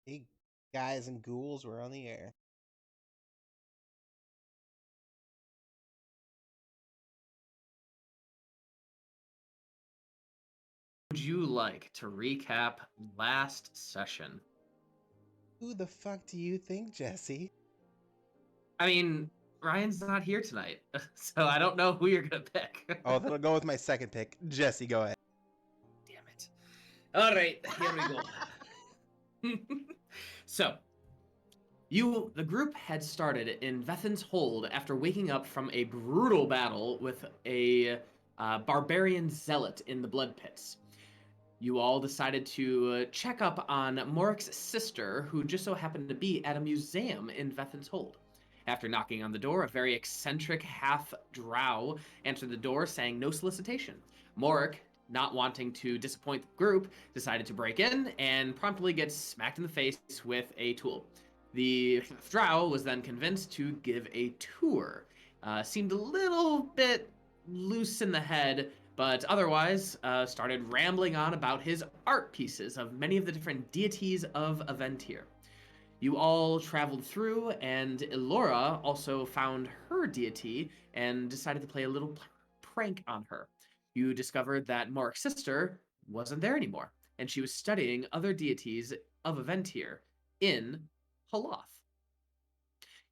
Hey, guys and ghouls, we're on the air. Would you like to recap last session? Who the fuck do you think, Jesse? I mean, Ryan's not here tonight, so I don't know who you're gonna pick. Oh, then I'll go with my second pick. Jesse, go ahead. Damn it. All right, here we go. So, the group had started in Vethin's Hold after waking up from a brutal battle with a barbarian zealot in the Blood Pits. You all decided to check up on Morrik's sister, who just so happened to be at a museum in Vethin's Hold. After knocking on the door, a very eccentric half drow answered the door saying no solicitation. Morrik, not wanting to disappoint the group, decided to break in and promptly gets smacked in the face with a tool. The drow was then convinced to give a tour. Seemed a little bit loose in the head, but otherwise started rambling on about his art pieces of many of the different deities of Aventir. You all traveled through, and Elora also found her deity and decided to play a little prank on her. You discovered that Morrik's sister wasn't there anymore, and she was studying other deities of Aventir in Haloth.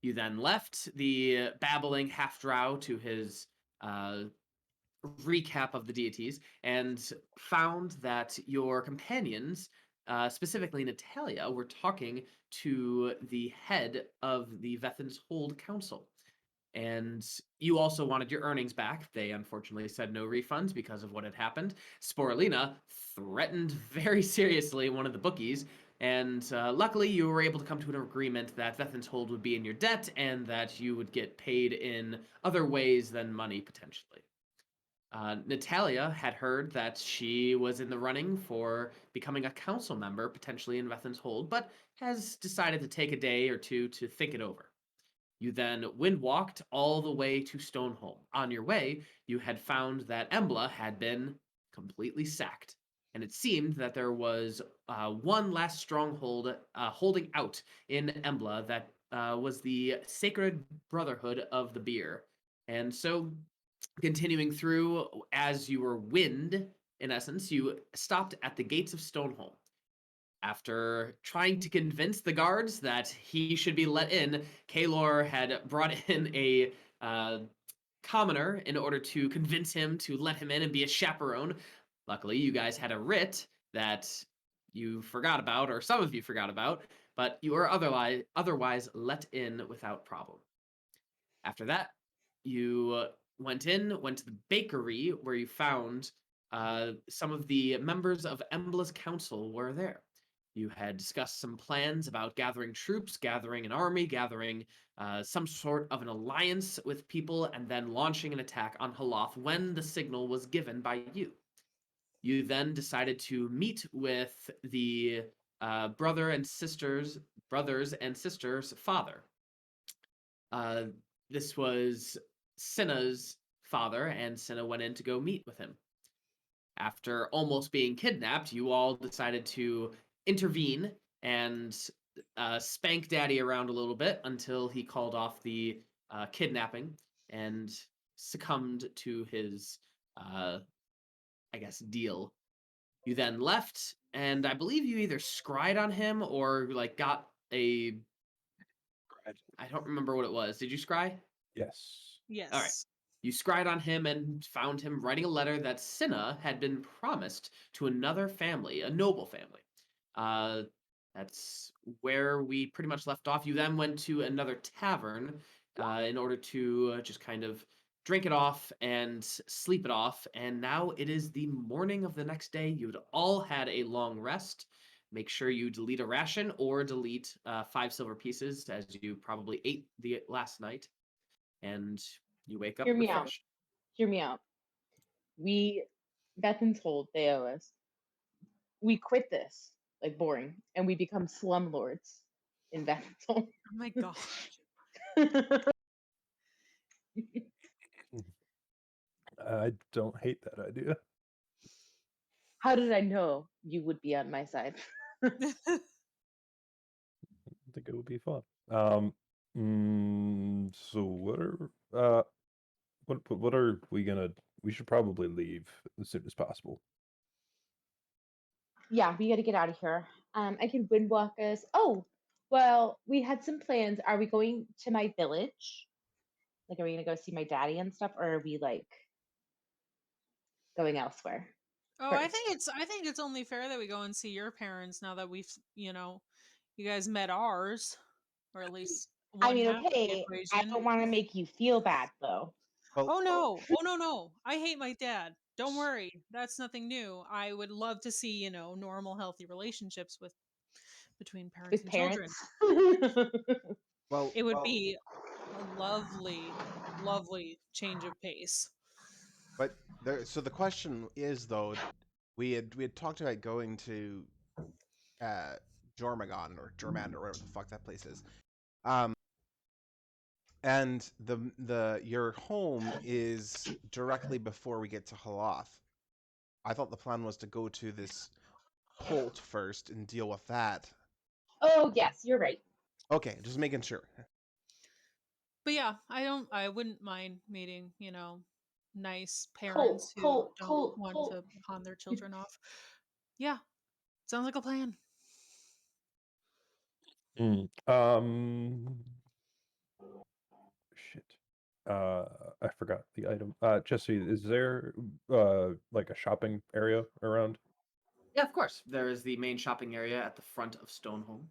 You then left the babbling half drow to his uh, recap of the deities and found that your companions, specifically Natalia, were talking to the head of the Vethin's Hold Council. And you also wanted your earnings back. They unfortunately said no refunds because of what had happened. Sporelina threatened very seriously one of the bookies, and luckily you were able to come to an agreement that Vethin's Hold would be in your debt and that you would get paid in other ways than money potentially. Natalia had heard that she was in the running for becoming a council member, potentially in Vethin's Hold, but has decided to take a day or two to think it over. You then wind walked all the way to Stoneholm. On your way, you had found that Embla had been completely sacked, and it seemed that there was one last stronghold holding out in Embla that was the Sacred Brotherhood of the Beer. And so continuing through as you were wind, in essence, you stopped at the gates of Stoneholm. After trying to convince the guards that he should be let in, Kaelor had brought in a commoner in order to convince him to let him in and be a chaperone. Luckily, you guys had a writ that you forgot about, or some of you forgot about, but you were otherwise let in without problem. After that, you went to the bakery where you found some of the members of Embla's council were there. You had discussed some plans about gathering troops, gathering an army, gathering some sort of an alliance with people, and then launching an attack on Haloth when the signal was given by you. You then decided to meet with the brothers and sisters' father. Uh, this was Cinna's father, and Cinna went in to go meet with him. After almost being kidnapped, you all decided to intervene and spank Daddy around a little bit until he called off the kidnapping and succumbed to his, I guess, deal. You then left, and I believe you either scried on him or like got a. I don't remember what it was. Did you scry? Yes. All right. Yes. You scried on him and found him writing a letter that Cinna had been promised to another family, a noble family. Uh, that's where we pretty much left off. You then went to another tavern in order to just kind of drink it off and sleep it off. And now it is the morning of the next day. You'd all had a long rest. Make sure you delete a ration or delete 5 silver pieces as you probably ate the last night. And you wake up Hear me out. refreshed. Hear me out. Bethan's Hold, they owe us. We quit this, like boring, and we become slumlords in Bethan's Hold. Oh my god. I don't hate that idea. How did I know you would be on my side? think it would be fun. So what are we gonna? We should probably leave as soon as possible. Yeah, we got to get out of here. I can windwalk us. Oh, well, we had some plans. Are we going to my village? Like, are we gonna go see my daddy and stuff, or are we like going elsewhere? Oh, First. I think it's only fair that we go and see your parents now that we've, you guys met ours, or at least I one mean, half of the okay, I equation. don't want to make you feel bad though. Well, Oh no! Oh no no! I hate my dad. Don't worry, that's nothing new. I would love to see, normal, healthy relationships between parents With and children. parents. well, It would be a lovely, lovely change of pace. but so the question is though, we had talked about going to Jormagon or Jormand or whatever the fuck that place is. And your home is directly before we get to Haloth. I thought the plan was to go to this Holt first and deal with that. Oh yes, you're right. Okay, just making sure. But yeah, I wouldn't mind meeting, nice parents who don't want Colt. to pawn their children off. Yeah, sounds like a plan. Shit. I forgot the item. Jesse, is there like a shopping area around? Yeah, of course. There is the main shopping area at the front of Stoneholm.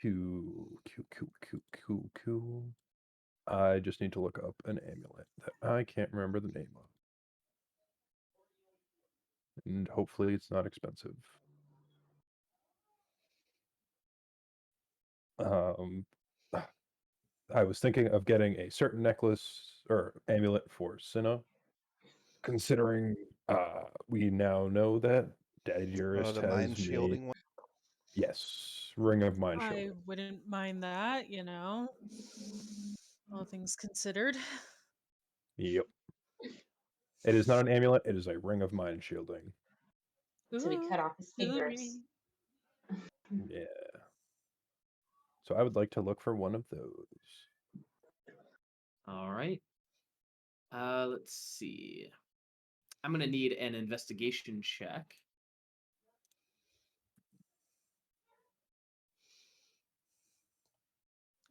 Cool. I just need to look up an amulet that I can't remember the name of. And hopefully it's not expensive. I was thinking of getting a certain necklace or amulet for Cinna, considering we now know that Dadurist The has mind made... shielding one. Yes, Ring of Mind I Shielding. wouldn't mind that, all things considered. Yep. It is not an amulet, it is a Ring of Mind Shielding. So we cut off his fingers. Yeah. So I would like to look for one of those. All right. Let's see. I'm going to need an investigation check.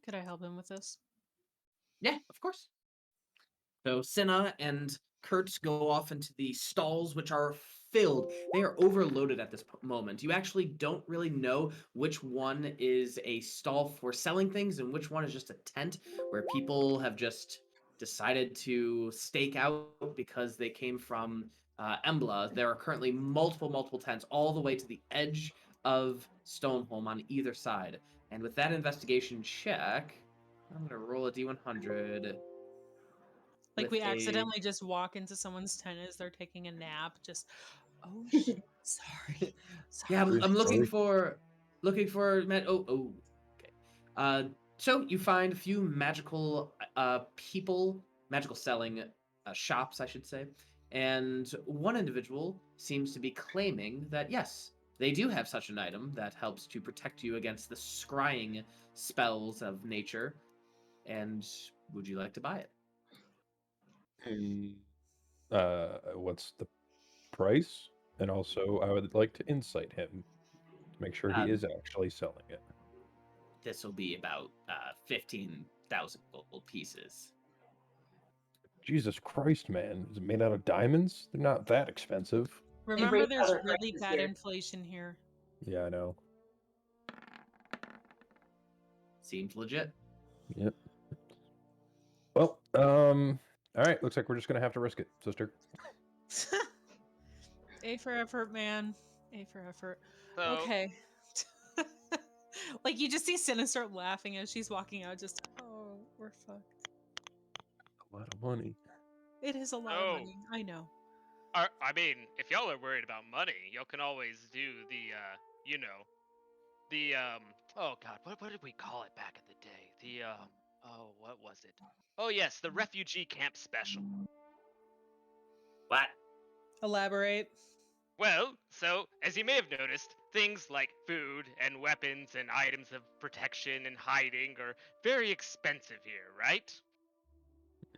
Could I help him with this? Yeah, of course. So Cinna and Kertz go off into the stalls, which are filled. They are overloaded at this moment. You actually don't really know which one is a stall for selling things and which one is just a tent where people have just decided to stake out because they came from Embla. There are currently multiple tents all the way to the edge of Stoneholm on either side. And with that investigation check, I'm going to roll a d100. Like we accidentally just walk into someone's tent as they're taking a nap. Just, oh shit, sorry. Yeah, I'm Sorry. looking for okay. So you find a few magical magical selling shops, I should say, and one individual seems to be claiming that yes, they do have such an item that helps to protect you against the scrying spells of nature. And would you like to buy it? What's the price? And also, I would like to insight him to make sure he is actually selling it. This will be about 15,000 gold pieces. Jesus Christ, man. Is it made out of diamonds? They're not that expensive. Remember, raised there's other really prices bad here. inflation here. Yeah, I know. Seems legit. Yep. Well, all right. Looks like we're just gonna have to risk it, sister. A for effort, man. A for effort. So, Okay. Like you just see Cinna start laughing as she's walking out. Just, oh, we're fucked. A lot of money. It is a lot of money. I know. I mean, if y'all are worried about money, y'all can always do oh god, what did we call it back in the day? What was it? Oh yes, the refugee camp special. What? Elaborate. Well, so, as you may have noticed, things like food and weapons and items of protection and hiding are very expensive here, right?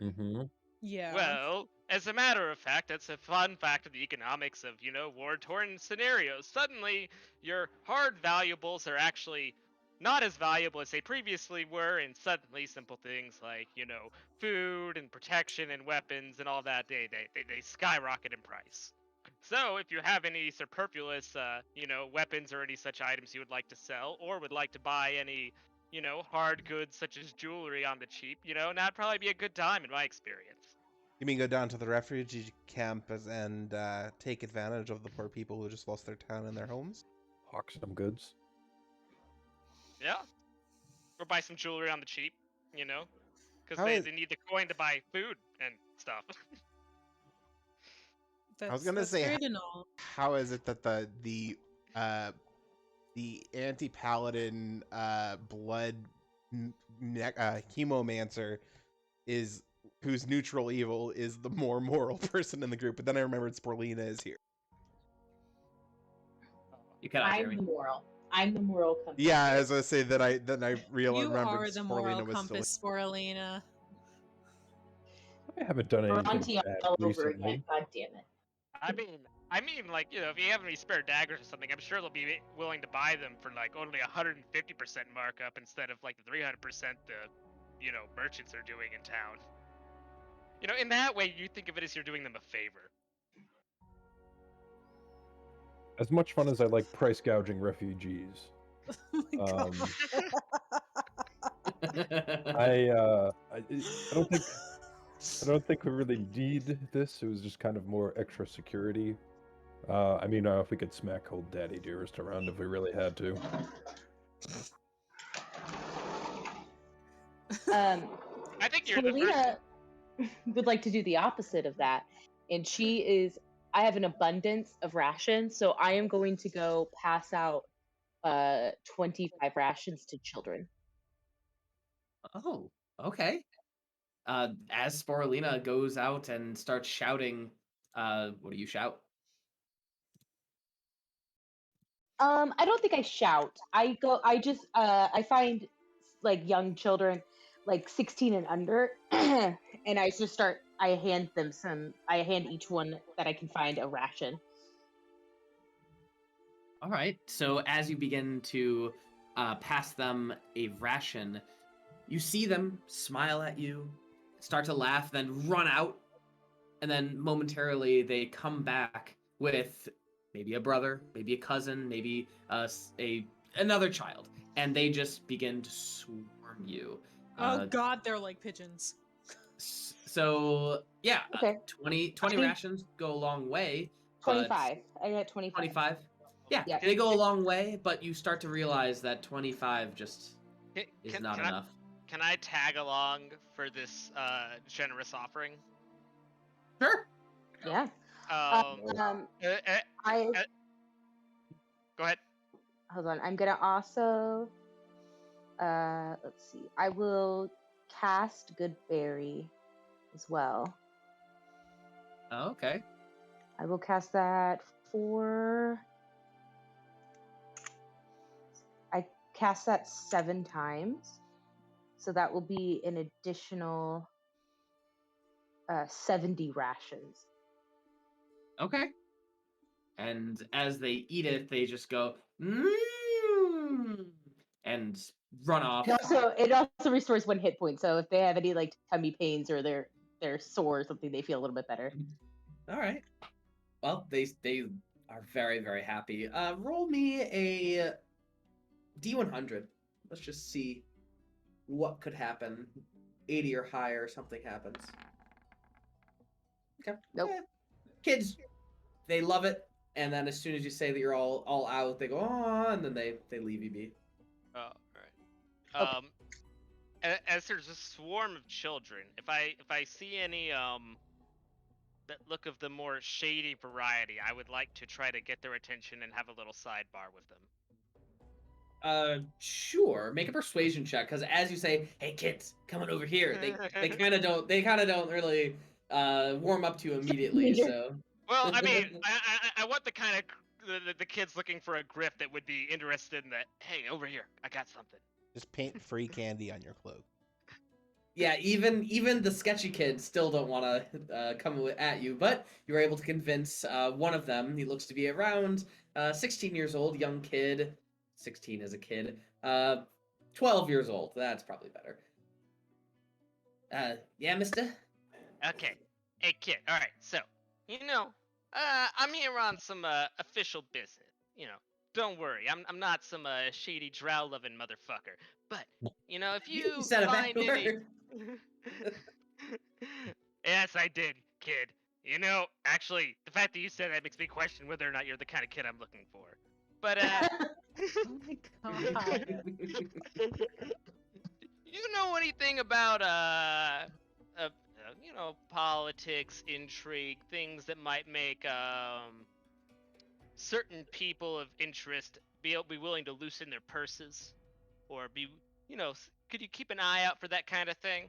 Mm-hmm. Yeah. Well, as a matter of fact, that's a fun fact of the economics of, war-torn scenarios. Suddenly, your hard valuables are actually not as valuable as they previously were, and suddenly simple things like, food and protection and weapons and all that, they skyrocket in price. So, if you have any superfluous, weapons or any such items you would like to sell, or would like to buy any, hard goods such as jewelry on the cheap, that'd probably be a good time in my experience. You mean go down to the refugee camp and take advantage of the poor people who just lost their town and their homes? Hawk some goods. Yeah. Or buy some jewelry on the cheap, because How they, is- they need the coin to buy food and stuff. That's, I was gonna that's say, great and all. how is it that the Antipaladin blood chemomancer is whose neutral evil is the more moral person in the group? But then I remembered Sporelina is here. You cut out, I'm Jeremy. the moral. I'm the moral compass. Yeah, as I say that I You remembered are the moral Sporelina was still. compass, Sporelina. I haven't done anything Bronte bad all over recently. again. God damn it. I mean, like, if you have any spare daggers or something, I'm sure they'll be willing to buy them for like only 150% markup instead of like the 300% the, merchants are doing in town. In that way, you think of it as you're doing them a favor. As much fun as I like price gouging refugees, Oh my god. I don't think we really need this. It was just kind of more extra security. I mean, if we could smack old Daddy Dearest around if we really had to. I think you're the first. Sporelina would like to do the opposite of that. And I have an abundance of rations, so I am going to go pass out 25 rations to children. Oh, okay. As Sporelina goes out and starts shouting, what do you shout? I don't think I shout. I find like young children, like 16 and under, and I hand each one that I can find a ration. All right. So as you begin to pass them a ration, you see them smile at you, start to laugh, then run out, and then momentarily they come back with maybe a brother, maybe a cousin, maybe another child, and they just begin to swarm you. Oh god, they're like pigeons. So yeah, Okay. 20 rations go a long way. 25. I got 25. 25. Yeah, Yeah. they go a long way, but you start to realize that 25 just is not enough. Can I tag along for this generous offering? Sure. Yeah. Go ahead. Hold on. I'm gonna also let's see. I will cast Goodberry as well. Oh, okay. I will cast that for. I cast that 7 times, so that will be an additional 70 rations. Okay. And as they eat it, they just go and run off. It also restores 1 hit point. So if they have any like tummy pains or they're sore or something, they feel a little bit better. All right. Well, they are very, very happy. Roll me a D100. Let's just see what could happen. 80 or higher, something happens. Okay. Nope. Kids, they love it, and then as soon as you say that you're all out, they go, oh, and then they leave you be. Oh, right. As there's a swarm of children, if I see any that look of the more shady variety, I would like to try to get their attention and have a little sidebar with them. Sure. Make a persuasion check, because as you say, "Hey kids, come on over here," they kind of don't really warm up to you immediately. So. Well, I mean, I want the kind of the kid's looking for a griff that would be interested in that. Hey, over here, I got something. Just paint free candy on your cloak. Yeah, even the sketchy kids still don't want to come at you, but you're able to convince one of them. He looks to be around 16 years old, young kid. 16 as a kid. 12 years old. That's probably better. Yeah, mister? Okay. Hey, kid. All right. So, I'm here on some official business. Don't worry. I'm not some shady drow-loving motherfucker. But, if You you said a bad find any... word. Yes, I did, kid. Actually, the fact that you said that makes me question whether or not you're the kind of kid I'm looking for. But, Oh my god. you know anything about politics, intrigue, things that might make certain people of interest be willing to loosen their purses, or could you keep an eye out for that kind of thing?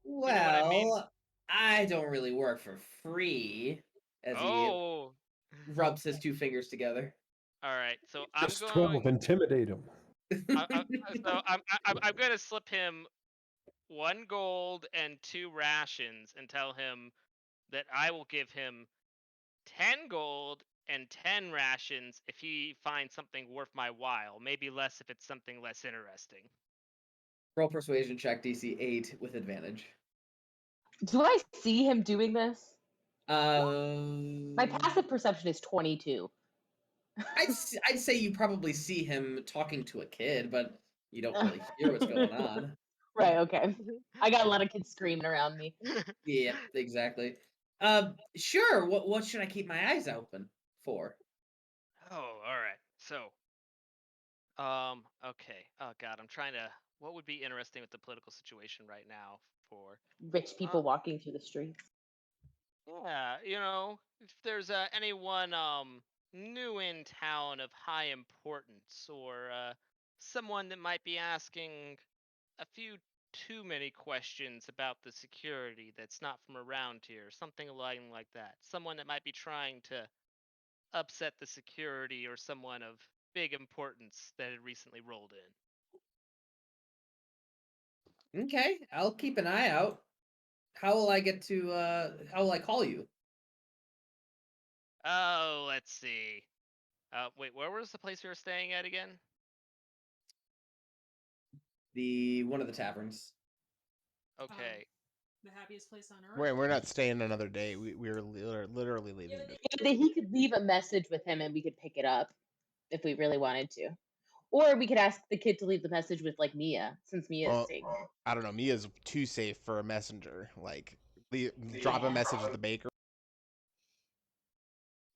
Well, You know what I mean? I don't really work for free. As he Oh, rubs his two fingers together. all right. So I'm Just going. 12, intimidate him. I'm going to slip him 1 gold and 2 rations and tell him that I will give him 10 gold and 10 rations if he finds something worth my while. Maybe less if it's something less interesting. Roll persuasion check DC 8 with advantage. Do I see him doing this? My My passive perception is 22. I'd say you probably see him talking to a kid, but you don't really hear what's going on. Right, okay. I got a lot of kids screaming around me. Yeah, exactly. Sure. What should I keep my eyes open for? Oh, all right. So, okay. Oh God, I'm trying to. What would be interesting with the political situation right now for? Rich people walking through the streets. Yeah, if there's anyone new in town of high importance, or someone that might be asking a few too many questions about the security that's not from around here, something like that. Someone that might be trying to upset the security, or someone of big importance that had recently rolled in. Okay, I'll keep an eye out. How will I call you? Oh, let's see. Wait, where was the place we were staying at again? One of the taverns. Okay. The happiest place on earth. We're not staying another day. We're literally leaving. He could leave a message with him and we could pick it up if we really wanted to. Or we could ask the kid to leave the message with like Mia, since Mia is safe. I don't know. Mia's too safe for a messenger. Like, drop a message at the baker.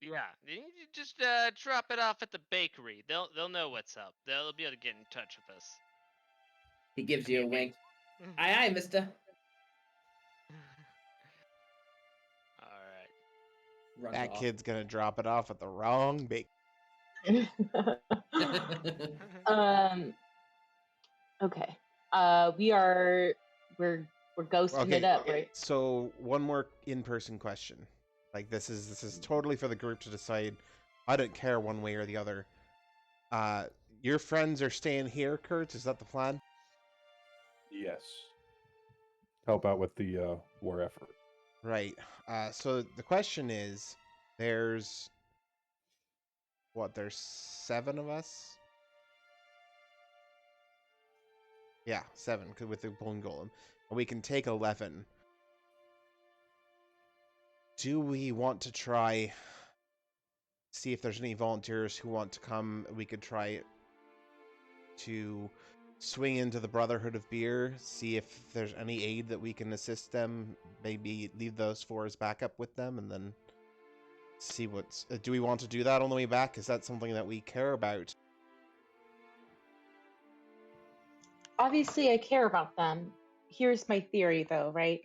Yeah, you just drop it off at the bakery. They'll know what's up. They'll be able to get in touch with us. He gives you a wink. Aye, aye, mister. All right. Runs That off. kid's gonna drop it off at the wrong baker. Okay. We're ghosting it up, right? So one more in-person question. Like this is totally for the group to decide. I don't care one way or the other. Your friends are staying here, Kertz? Is that the plan? Yes. Help out with the war effort. Right. So the question is, there's 7 of us? Yeah, 7 with the bone golem. And we can take 11. Do we want to try see if there's any volunteers who want to come? We could try to swing into the Brotherhood of Beer, see if there's any aid that we can assist them, maybe leave those 4 as backup with them, and then see what's... do we want to do that on the way back? Is that something that we care about? Obviously, I care about them. Here's my theory, though, right?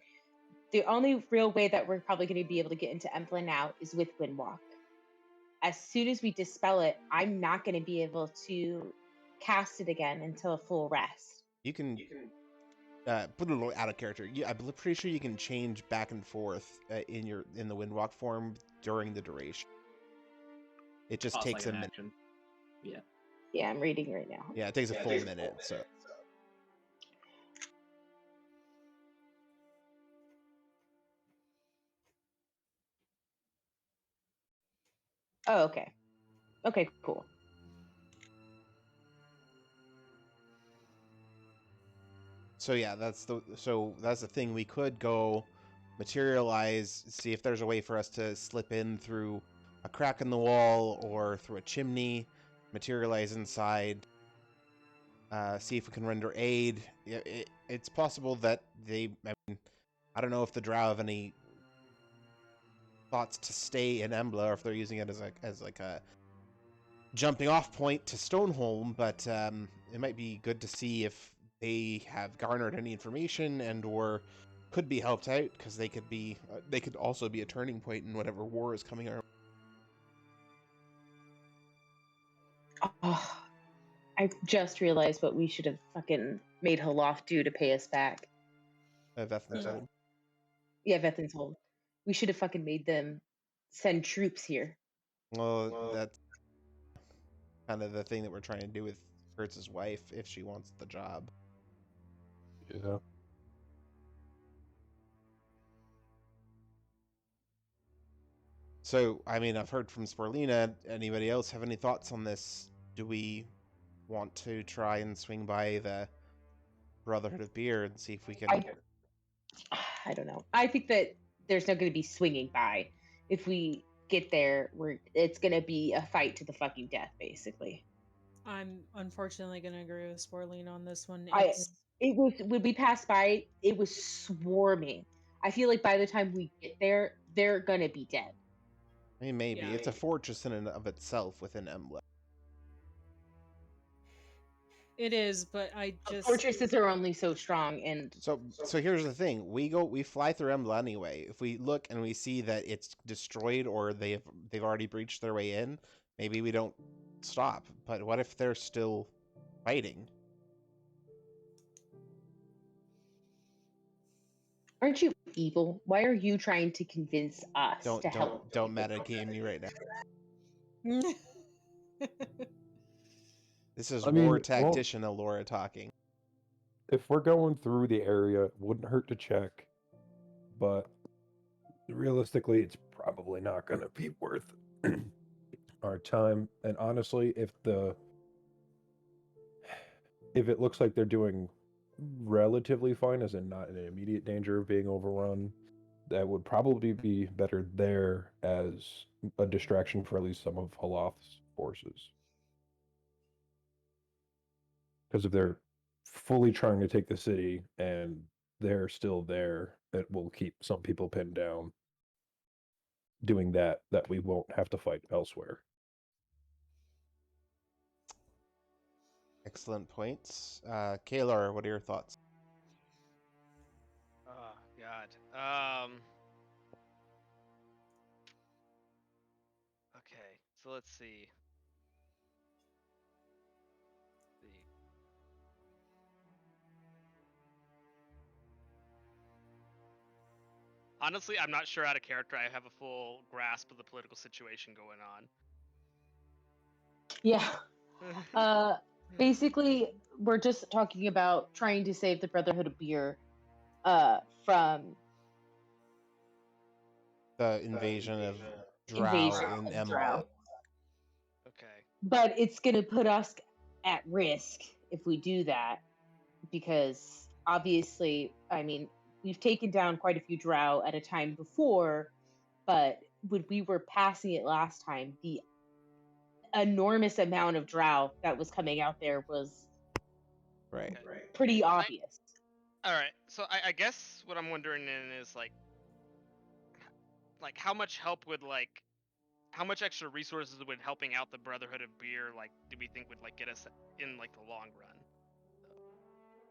The only real way that we're probably going to be able to get into Emplin now is with Windwalk. As soon as we dispel it, I'm not going to be able to cast it again until a full rest. You can put a little out of character. I'm pretty sure you can change back and forth in the Windwalk form during the duration. It just Costs takes like a an minute. action. Yeah. Yeah, I'm reading right now. Yeah, it takes a full minute. So Oh, okay. Okay, cool. yeah, that's the thing. We could go materialize, see if there's a way for us to slip in through a crack in the wall or through a chimney, materialize inside, see if we can render aid. It's possible that I mean, I don't know if the Drow have any thoughts to stay in Embla, or if they're using it as like a jumping off point to Stoneholm, but it might be good to see if they have garnered any information and or could be helped out, because they could also be a turning point in whatever war is coming our way. Oh, I just realized what we should have fucking made Halaf do to pay us back. Vethin's Hold. Yeah, Vethin's Hold. We should have fucking made them send troops here. Well, that's kind of the thing that we're trying to do with Kertz's wife, if she wants the job. Yeah. So, I mean, I've heard from Sporelina. Anybody else have any thoughts on this? Do we want to try and swing by the Brotherhood of Beer and see if we can... I don't know. I think that there's not going to be swinging by. If we get there, it's going to be a fight to the fucking death, basically. I'm unfortunately going to agree with Sporelina on this one. When we passed by, it was swarming. I feel like by the time we get there, they're going to be dead. I mean, maybe. Yeah. It's a fortress in and of itself within Embla. It is, but I just... Fortresses are only so strong, and... So here's the thing. We fly through Embla anyway. If we look and we see that it's destroyed or they've already breached their way in, maybe we don't stop. But what if they're still fighting? Aren't you evil? Why are you trying to convince us to help? Don't metagame me right now. This is war tactician Elora talking. If we're going through the area, it wouldn't hurt to check, but realistically, it's probably not going to be worth our time. And honestly, if it looks like they're doing relatively fine, as in not in immediate danger of being overrun, that would probably be better there as a distraction for at least some of Halaf's forces. Because if they're fully trying to take the city and they're still there, it will keep some people pinned down. Doing that we won't have to fight elsewhere. Excellent points. Kaelor, what are your thoughts? Oh, God. Okay, so let's see. Honestly, I'm not sure out of character I have a full grasp of the political situation going on. Yeah. Basically, we're just talking about trying to save the Brotherhood of Beer from The invasion of Drow in Embla. Drow. Okay. But it's going to put us at risk if we do that, because obviously, I mean, we've taken down quite a few Drow at a time before, but when we were passing it last time, the enormous amount of Drow that was coming out there was Right. pretty obvious. All right. So I guess what I'm wondering is like how much help would how much extra resources would helping out the Brotherhood of Beer do we think would get us in the long run?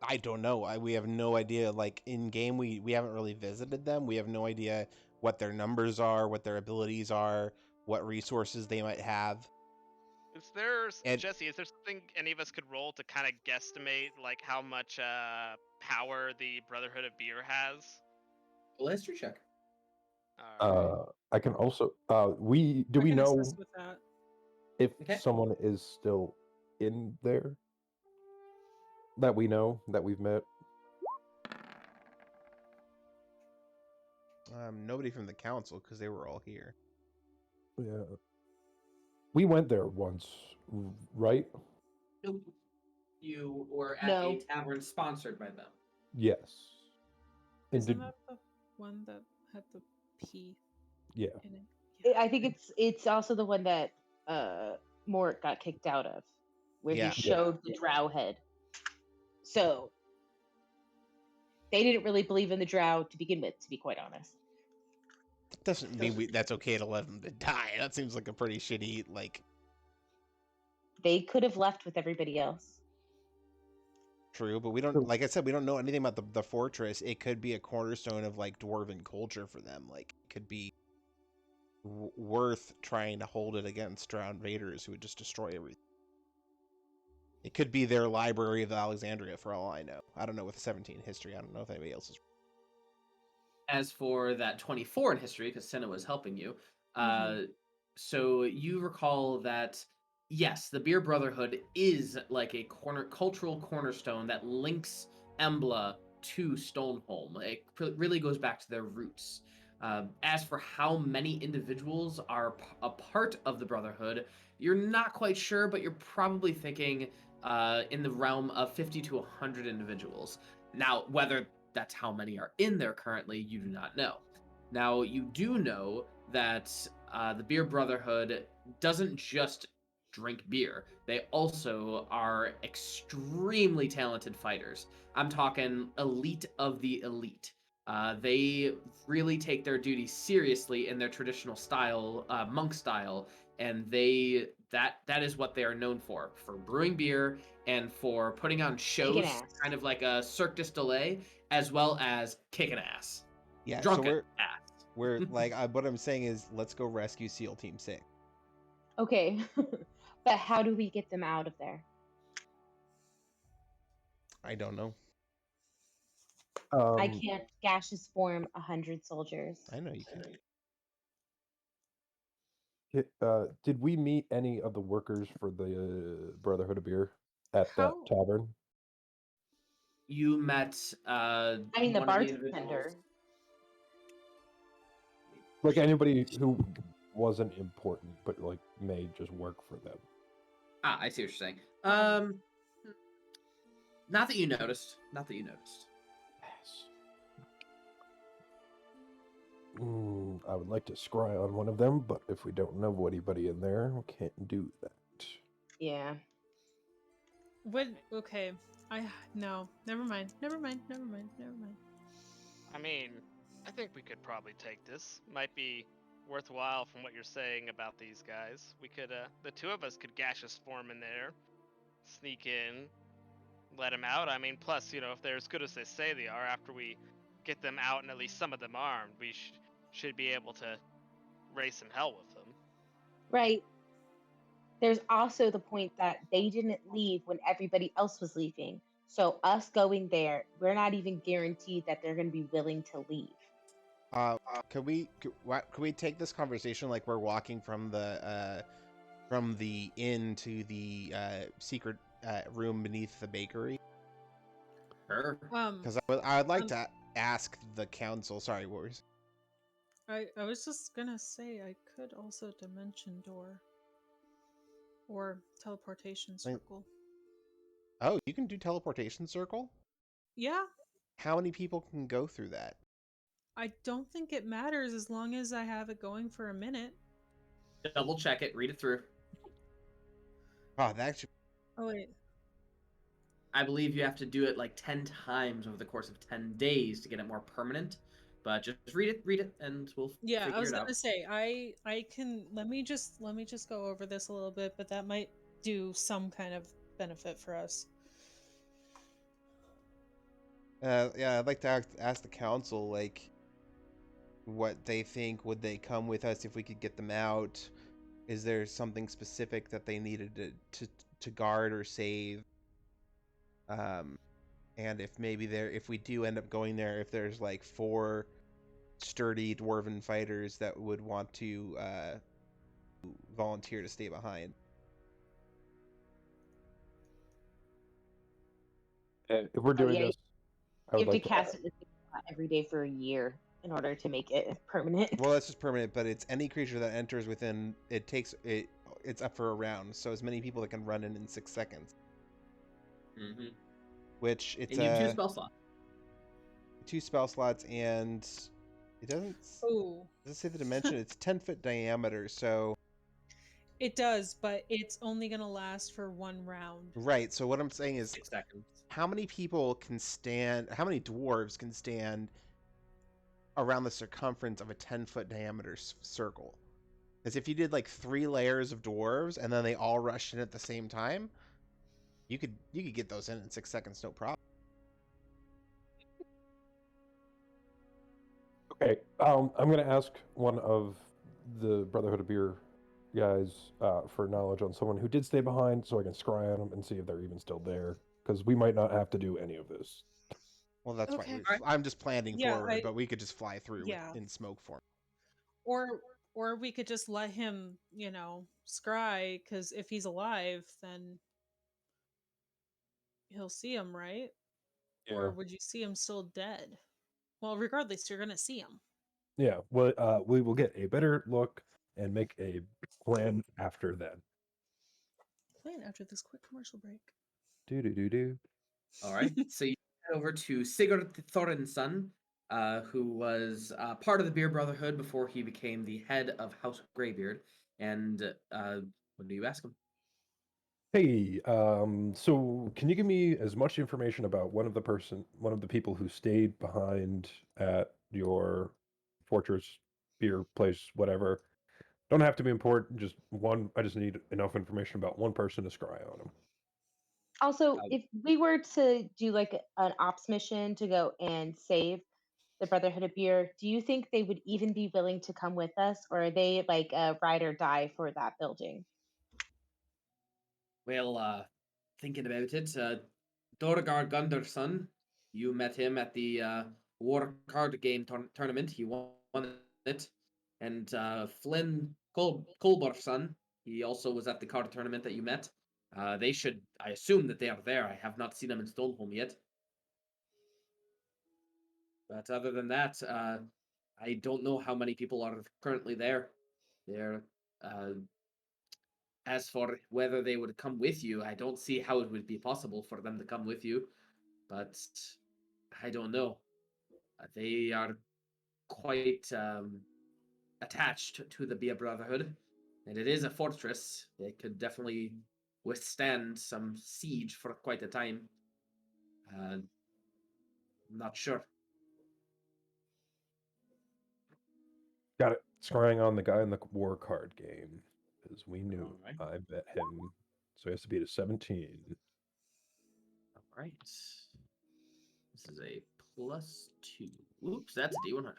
I don't know. We have no idea. In game, we haven't really visited them. We have no idea what their numbers are, what their abilities are, what resources they might have. Jesse, is there something any of us could roll to kind of guesstimate how much power the Brotherhood of Beer has? Well, history check. I can also we know assist with that. If Okay. someone is still in there that we know, that we've met. Nobody from the council, because they were all here. Yeah. We went there once, right? Nope. You were at No. a tavern sponsored by them. Yes. And Isn't did, that the one that had the P yeah. in it? Yeah. I think it's also the one that Morrik got kicked out of, where Yeah. he showed the Drow head. So they didn't really believe in the Drow to begin with, to be quite honest. Doesn't mean that's okay to let them to die. That seems like a pretty shitty, like, They could have left with everybody else. true, but we don't, like I said, we don't know anything about the fortress. It could be a cornerstone of, like, dwarven culture for them. Like, it could be worth trying to hold it against Drow invaders who would just destroy everything. It could be their library of Alexandria, for all I know. I don't know with 17 history. I don't know if anybody else is. As for that 24 in history, because Senna was helping you, Mhm. so you recall that, yes, the Beer Brotherhood is like a cultural cornerstone that links Embla to Stoneholm. It really goes back to their roots. As for how many individuals are a part of the Brotherhood, you're not quite sure, but you're probably thinking in the realm of 50 to 100 individuals. Now, whether that's how many are in there currently, you do not know. Now, you do know that the Beer Brotherhood doesn't just drink beer. They also are extremely talented fighters. I'm talking elite of the elite. They really take their duty seriously in their traditional style, monk style, and that is what they are known for brewing beer and for putting on shows, ass. kind of like a Cirque du Soleil, as well as kicking ass. Yeah, Drunken so ass. we're like, what I'm saying is, let's go rescue SEAL Team 6. Okay. But how do we get them out of there? I don't know. I can't gaseous form 100 soldiers. I know you can. Did we meet any of the workers for the Brotherhood of Beer at that How- tavern? You met I mean, the one of the individuals. bartender. Like anybody who wasn't important, but like may just work for them. Ah, I see what you're saying. Um, Not that you noticed. Not that you noticed. Yes. I would like to scry on one of them, but if we don't know anybody in there, we can't do that. Yeah. Okay. No. Never mind. Never mind. Never mind. Never mind. I mean, I think we could probably take this. Might be worthwhile from what you're saying about these guys. We could, the two of us could gaseous form in there, sneak in, let them out. I mean, plus, you know, if they're as good as they say they are, after we get them out and at least some of them armed, we should be able to raise some hell with them. Right. There's also the point that they didn't leave when everybody else was leaving. So us going there, we're not even guaranteed that they're going to be willing to leave. Could we take this conversation like we're walking from the inn to the secret room beneath the bakery? Sure. Because I would like to ask the council. Sorry, what were you saying? I was just gonna say I could also dimension door or teleportation circle. Oh, you can do teleportation circle? Yeah, How many people can go through that? I don't think it matters as long as I have it going for a minute. Double check it. Read it through. Oh, that should. Oh wait. I believe you have to do it like 10 times over the course of 10 days to get it more permanent. But just read it, and we'll Yeah, figure I was it out. gonna say I can let me just go over this a little bit, but that might do some kind of benefit for us. Yeah, I'd like to ask the council, like, what they think. Would they come with us if we could get them out? Is there something specific that they needed to guard or save? And if maybe if we do end up going there, if there's like 4 sturdy dwarven fighters that would want to volunteer to stay behind. If we're Oh, doing yeah, this, I you would have to like to. cast it every day for a year in order to make it permanent. Well, that's just permanent, but it's any creature that enters within. It takes it. It's up for a round, so as many people that can run in 6 seconds. Mm-hmm. Which it's And you have 2 spell slots. 2 spell slots, and it doesn't. Oh, Does it say the dimension? It's 10-foot diameter, so it does, but it's only gonna last for 1 round. right. So what I'm saying is, 6 seconds. how many people can stand? How many dwarves can stand around the circumference of a 10-foot diameter circle? Because if you did like 3 layers of dwarves and then they all rushed in at the same time, you could get those in 6 seconds, no problem. Okay, I'm going to ask one of the Brotherhood of Beer guys for knowledge on someone who did stay behind, so I can scry on them and see if they're even still there. Because we might not have to do any of this. Well, that's Okay. why I'm just planning Yeah, forward, but we could just fly through Yeah. in smoke form. Or we could just let him, scry, because if he's alive, then he'll see him, right? Or would you see him still dead? Well, regardless, you're gonna see him. Yeah. Well, we will get a better look and make a plan after that. Plan after this quick commercial break. Do. All right. So you head over to Sigurd Thorinson, who was part of the Beer Brotherhood before he became the head of House Greybeard. And what do you ask him? Hey, so can you give me as much information about one of the people who stayed behind at your fortress, beer place, whatever? Don't have to be important, just one. I just need enough information about one person to scry on him. Also, if we were to do like an ops mission to go and save the Brotherhood of Beer, do you think they would even be willing to come with us, or are they like a ride or die for that building? Well, thinking about it, Dorgar Gunderson, you met him at the War Card Game tournament. He won it. And Flynn Colborson, he also was at the card tournament that you met. They should, I assume that they are there. I have not seen them in Stoneholm yet. But other than that, I don't know how many people are currently there. They're as for whether they would come with you, I don't see how it would be possible for them to come with you. But I don't know. They are quite attached to the Beer Brotherhood, and it is a fortress. They could definitely withstand some siege for quite a time. Not sure. Got it. Scrying on the guy in the war card game, as we knew. Alright. I bet him. So he has to beat a 17. All right. This is a +2. Oops, that's a D100.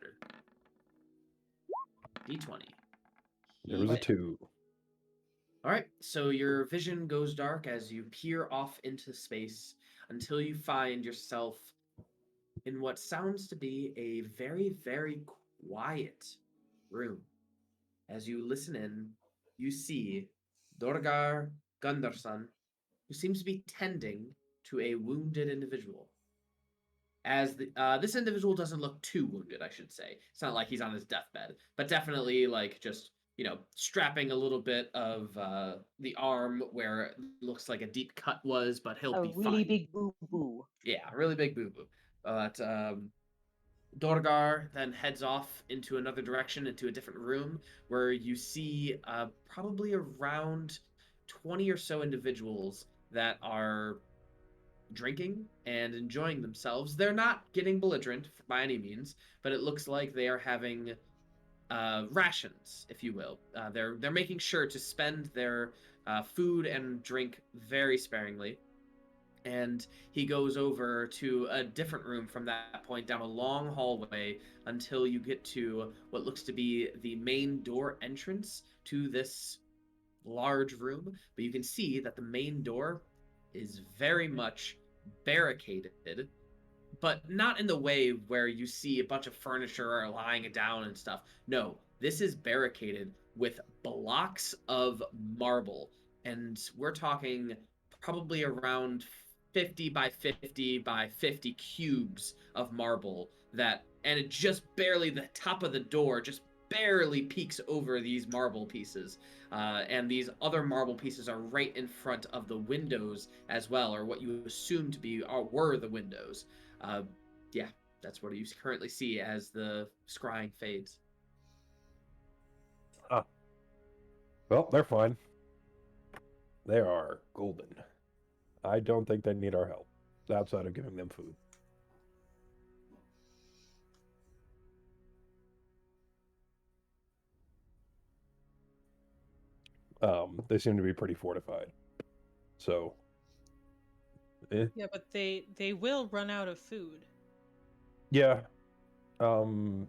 D20. There was a 2. All right, so your vision goes dark as you peer off into space until you find yourself in what sounds to be a very, very quiet room. As you listen in, you see Dorgar Gunderson, who seems to be tending to a wounded individual. As this individual doesn't look too wounded, I should say. It's not like he's on his deathbed, but definitely like just strapping a little bit of the arm where it looks like a deep cut was, but he'll be really fine. big boo boo. Yeah, really big boo boo. But Dorgar then heads off into another direction, into a different room, where you see probably around 20 or so individuals that are drinking and enjoying themselves. They're not getting belligerent by any means, but it looks like they are having rations, if you will. They're making sure to spend their food and drink very sparingly. And he goes over to a different room from that point, down a long hallway, until you get to what looks to be the main door entrance to this large room. But you can see that the main door is very much barricaded, but not in the way where you see a bunch of furniture lying down and stuff. No, this is barricaded with blocks of marble, and we're talking probably around 50 by 50 by 50 cubes of marble and it just barely, the top of the door just barely peeks over these marble pieces. And these other marble pieces are right in front of the windows as well, or what you assume to be were the windows. Yeah, that's what you currently see as the scrying fades. Ah. Well, they're fine. They are golden. I don't think they need our help, outside of giving them food. They seem to be pretty fortified. So, Yeah, but they will run out of food. yeah. You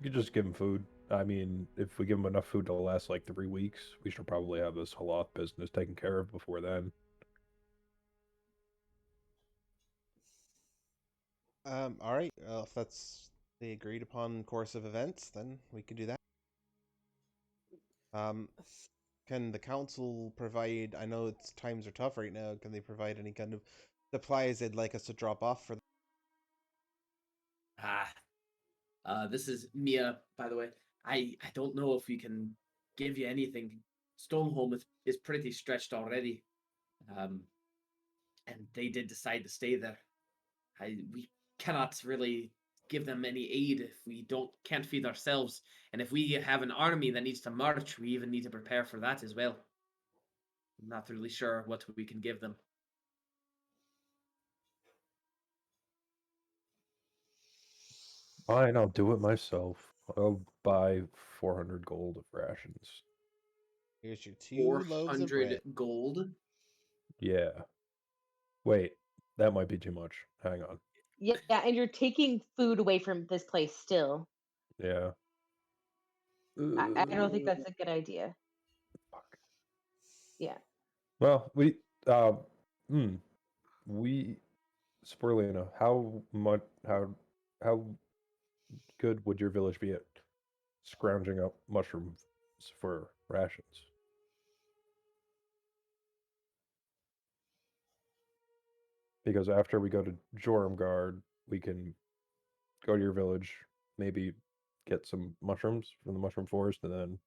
could just give them food. I mean, if we give them enough food to last like 3 weeks, we should probably have this Haloth business taken care of before then. All right. Well, if that's the agreed upon course of events, then we could do that. Can the council provide? I know it's times are tough right now. Can they provide any kind of supplies they'd like us to drop off for? This is Mia, by the way. I don't know if we can give you anything. Stoneholm is pretty stretched already. And they did decide to stay there. We cannot really give them any aid if we can't feed ourselves. And if we have an army that needs to march, we even need to prepare for that as well. I'm not really sure what we can give them. Fine, I'll do it myself. I'll buy 400 gold of rations. Here's your 2 loaves of 400 bread. gold. Yeah. Wait, that might be too much. Hang on. Yeah, and you're taking food away from this place still. Yeah. I don't think that's a good idea. Fuck. Yeah. Well, we, Sporelina, how good would your village be at scrounging up mushrooms for rations? Because after we go to Jorumgard, we can go to your village, maybe get some mushrooms from the mushroom forest, and then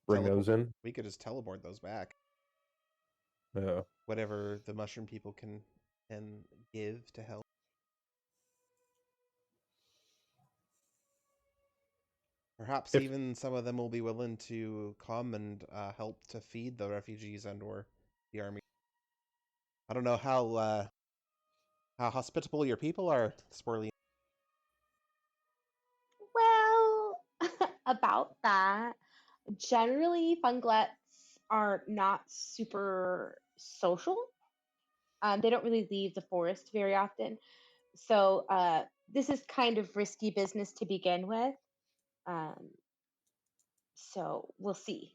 bring those in. We could just teleport those back. Yeah. Whatever the mushroom people can give to help. Perhaps even some of them will be willing to come and help to feed the refugees and/or the army. I don't know how hospitable your people are, Sporely. Well, about that, generally Funglettes are not super social. They don't really leave the forest very often. So this is kind of risky business to begin with. So we'll see.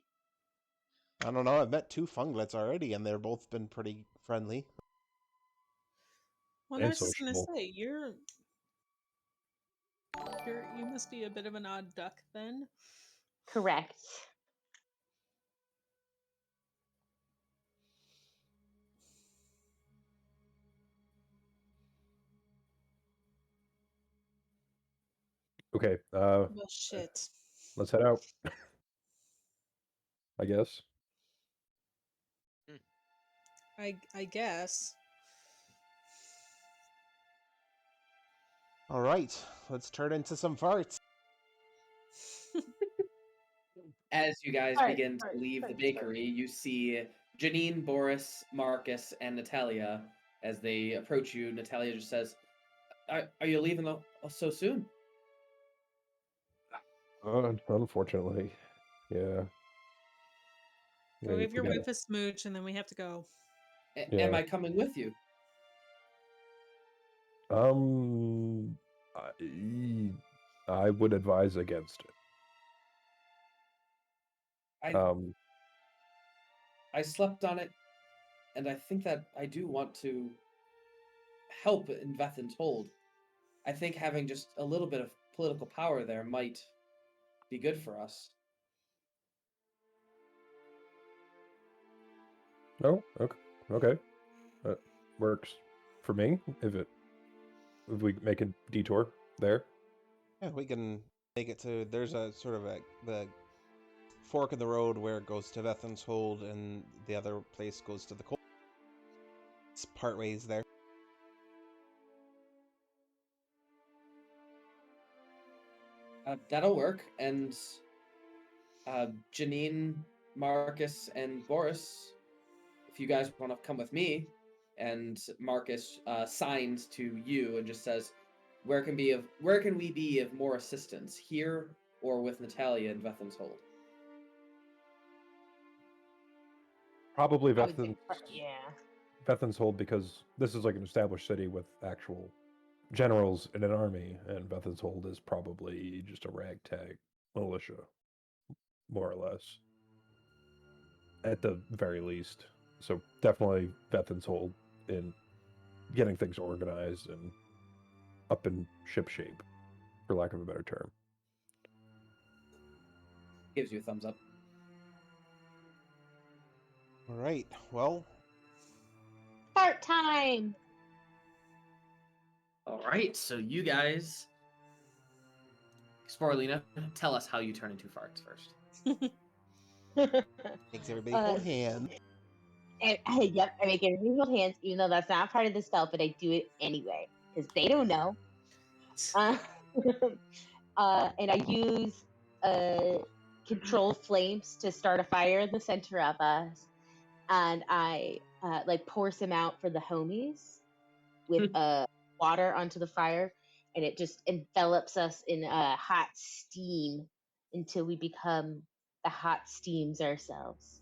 I don't know. I've met 2 Funglets already, and they're both been pretty friendly. Well, I And was just gonna sociable. say you must be a bit of an odd duck then. Correct. Okay, Well, shit. let's head out. I guess. I guess. All right, let's turn into some farts. As you guys Alright, begin to leave the bakery, you see Janine, Boris, Marcus, and Natalia. As they approach you, Natalia just says, Are you leaving so soon? Unfortunately, yeah. Go give your we wife a smooch and then we have to go. Yeah. Am I coming with you? I would advise against it. I slept on it, and I think that I do want to help in Vethin's Hold. I think having just a little bit of political power there might be good for us. Oh, okay. works for me if we make a detour there. Yeah, we can make it to. There's a sort of the fork in the road where it goes to Vethin's Hold, and the other place goes to the cold. It's part ways there. That'll work. And Janine, Marcus, and Boris, if you guys want to come with me, and Marcus signs to you and just says, where can we be of more assistance, here or with Natalia and Vethin's Hold? Probably I would say, Vethin's Vethin's Hold, because this is like an established city with actual generals in an army, and Vethin's Hold is probably just a ragtag militia, more or less, at the very least. So definitely Vethin's Hold in getting things organized and up in ship shape, for lack of a better term. Gives you a thumbs up. All right. Well, Start time. All right, so you guys, Sporelina, tell us how you turn into farts first. makes everybody hold hands. Yep, I make everybody hold hands, even though that's not part of the spell, but I do it anyway because they don't know. And I use control flames to start a fire in the center of us, and I like pour some out for the homies with water onto the fire, and it just envelops us in hot steam until we become the hot steams ourselves.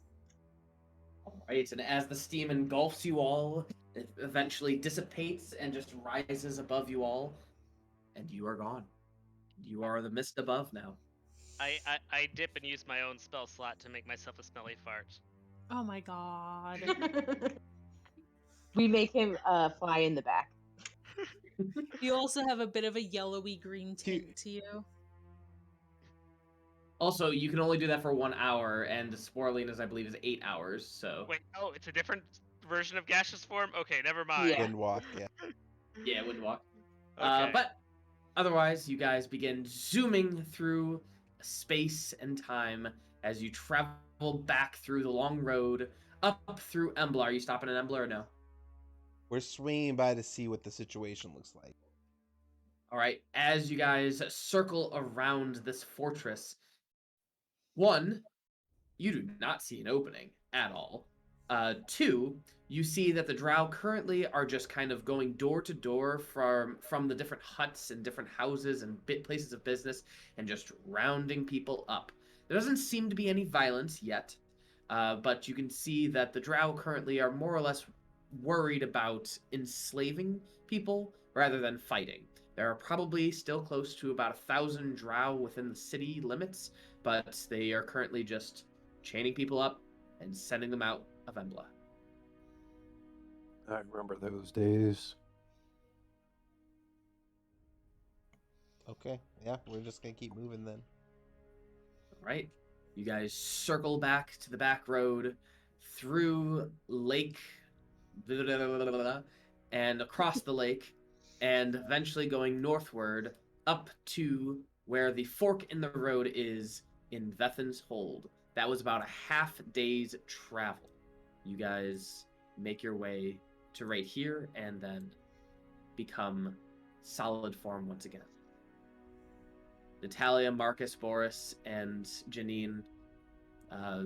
Right, and as the steam engulfs you all, it eventually dissipates and just rises above you all, and you are gone. You are the mist above now. I dip and use my own spell slot to make myself a smelly fart. Oh my god. We make him fly in the back. You also have a bit of a yellowy green tint to you. Also, you can only do that for 1 hour, and Sporelina's, I believe, is 8 hours, so... Wait, oh, it's a different version of gaseous form? Okay, never mind. Yeah. Windwalk, yeah. Yeah, it would walk. Okay. But otherwise, you guys begin zooming through space and time as you travel back through the long road, up through Embla. Are you stopping at Embla or no? We're swinging by to see what the situation looks like. All right, as you guys circle around this fortress, one, you do not see an opening at all. Two, you see that the Drow currently are just kind of going door to door from the different huts and different houses and places of business and just rounding people up. There doesn't seem to be any violence yet, but you can see that the Drow currently are more or less worried about enslaving people rather than fighting. There are probably still close to about 1,000 Drow within the city limits, but they are currently just chaining people up and sending them out of Embla. I remember those days. Okay, yeah, we're just gonna keep moving then. Right? You guys circle back to the back road through lake and across the lake, and eventually going northward up to where the fork in the road is in Vethin's Hold. That was about a half day's travel. You guys make your way to right here and then become solid form once again. Natalia, Marcus, Boris, and Janine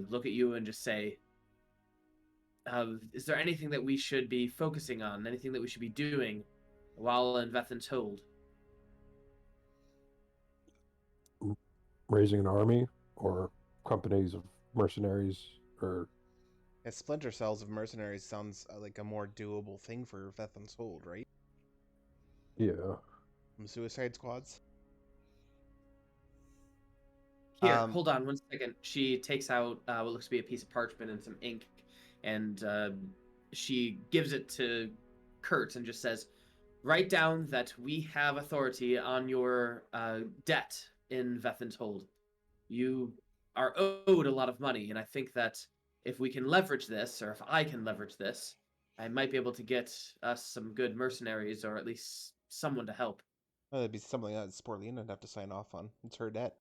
look at you and just say, is there anything that we should be focusing on? Anything that we should be doing while in Vethin's Hold? Raising an army or companies of mercenaries, or Yeah, splinter cells of mercenaries sounds like a more doable thing for Vethin's Hold, right? yeah. Some suicide squads. Here, hold on 1 second. She takes out what looks to be a piece of parchment and some ink, and she gives it to Kertz and just says, write down that we have authority on your debt in Vethin's Hold. You are owed a lot of money, and I think that if we can leverage this, or if I can leverage this, I might be able to get us some good mercenaries, or at least someone to help. Well, that'd be something that Sporelina would have to sign off on. It's her debt.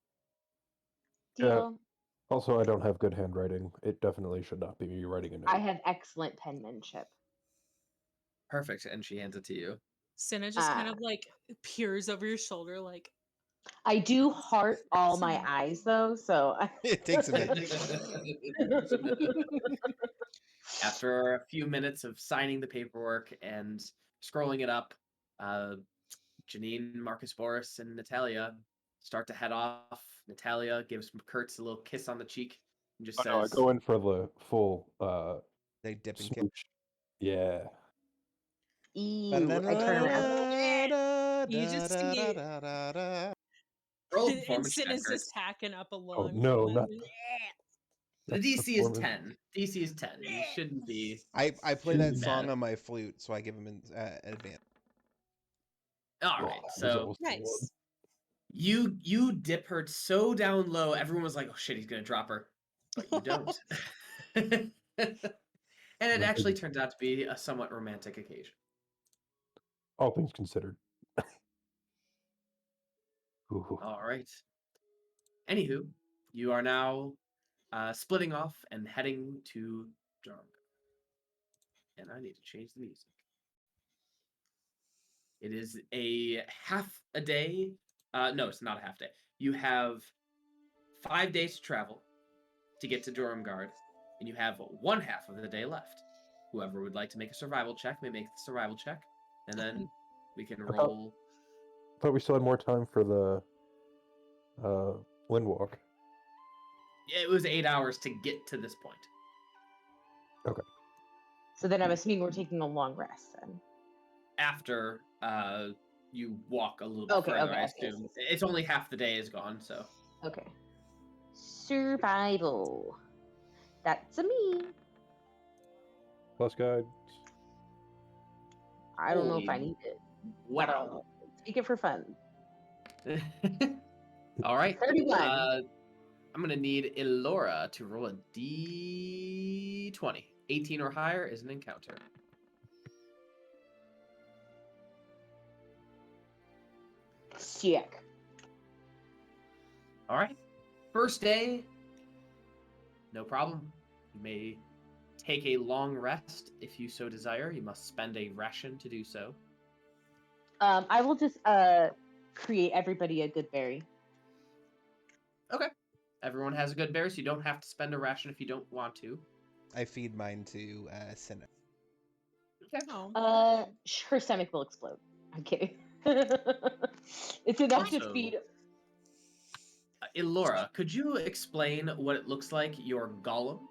Deal. Also, I don't have good handwriting. It definitely should not be me writing a note. I have excellent penmanship. Perfect, and she hands it to you. Cinna just kind of like peers over your shoulder, like, I do heart all my eyes though, so It takes a minute. After a few minutes of signing the paperwork and scrolling it up, Janine, Marcus Boris, and Natalia start to head off. Natalia gives Kertz a little kiss on the cheek and just No, I says, go in for the full They dip and kick. smooch. Yeah. ew, I turn around. You just see roll a and performance check, Cinna's Kertz. just hacking up a Oh lung. no, not The that's DC is performance. 10. DC is 10. You shouldn't be. I play Shouldn't that be song mad. on my flute, so I give him an advance. All Oh, right, that was so almost the one. Nice. you dip her so down low, everyone was like, "Oh shit, he's gonna drop her," but you don't. And it actually turns out to be a somewhat romantic occasion. All things considered. Ooh. All right. Anywho, you are now splitting off and heading to Jorumgard. And I need to change the music. It is a half a day. No, it's not a half day. You have 5 days to travel to get to Jorumgard, and you have 1 half of the day left. Whoever would like to make a survival check may make the survival check, and then we can thought- roll. I thought we still had more time for the Windwalk. It was 8 hours to get to this point. So then I'm assuming we're taking a long rest then. After you walk a little bit Okay, further, okay, I okay. assume. It's only half the day is gone, so. Okay. Survival. That's a me. Plus guide. I don't know if Holy I need it. Wow. Take it for fun. All right. 31. I'm gonna need Elora to roll a D20. 18 or higher is an encounter. Sick. All right. First day, no problem. You may take a long rest if you so desire. You must spend a ration to do so. I will just create everybody a good berry. Okay. Everyone has a good bear, so you don't have to spend a ration if you don't want to. I feed mine to Cinna. Okay. Oh. Her stomach will explode. I'm kidding. It's enough to Also- feed. Elora, could you explain what it looks like, your golem?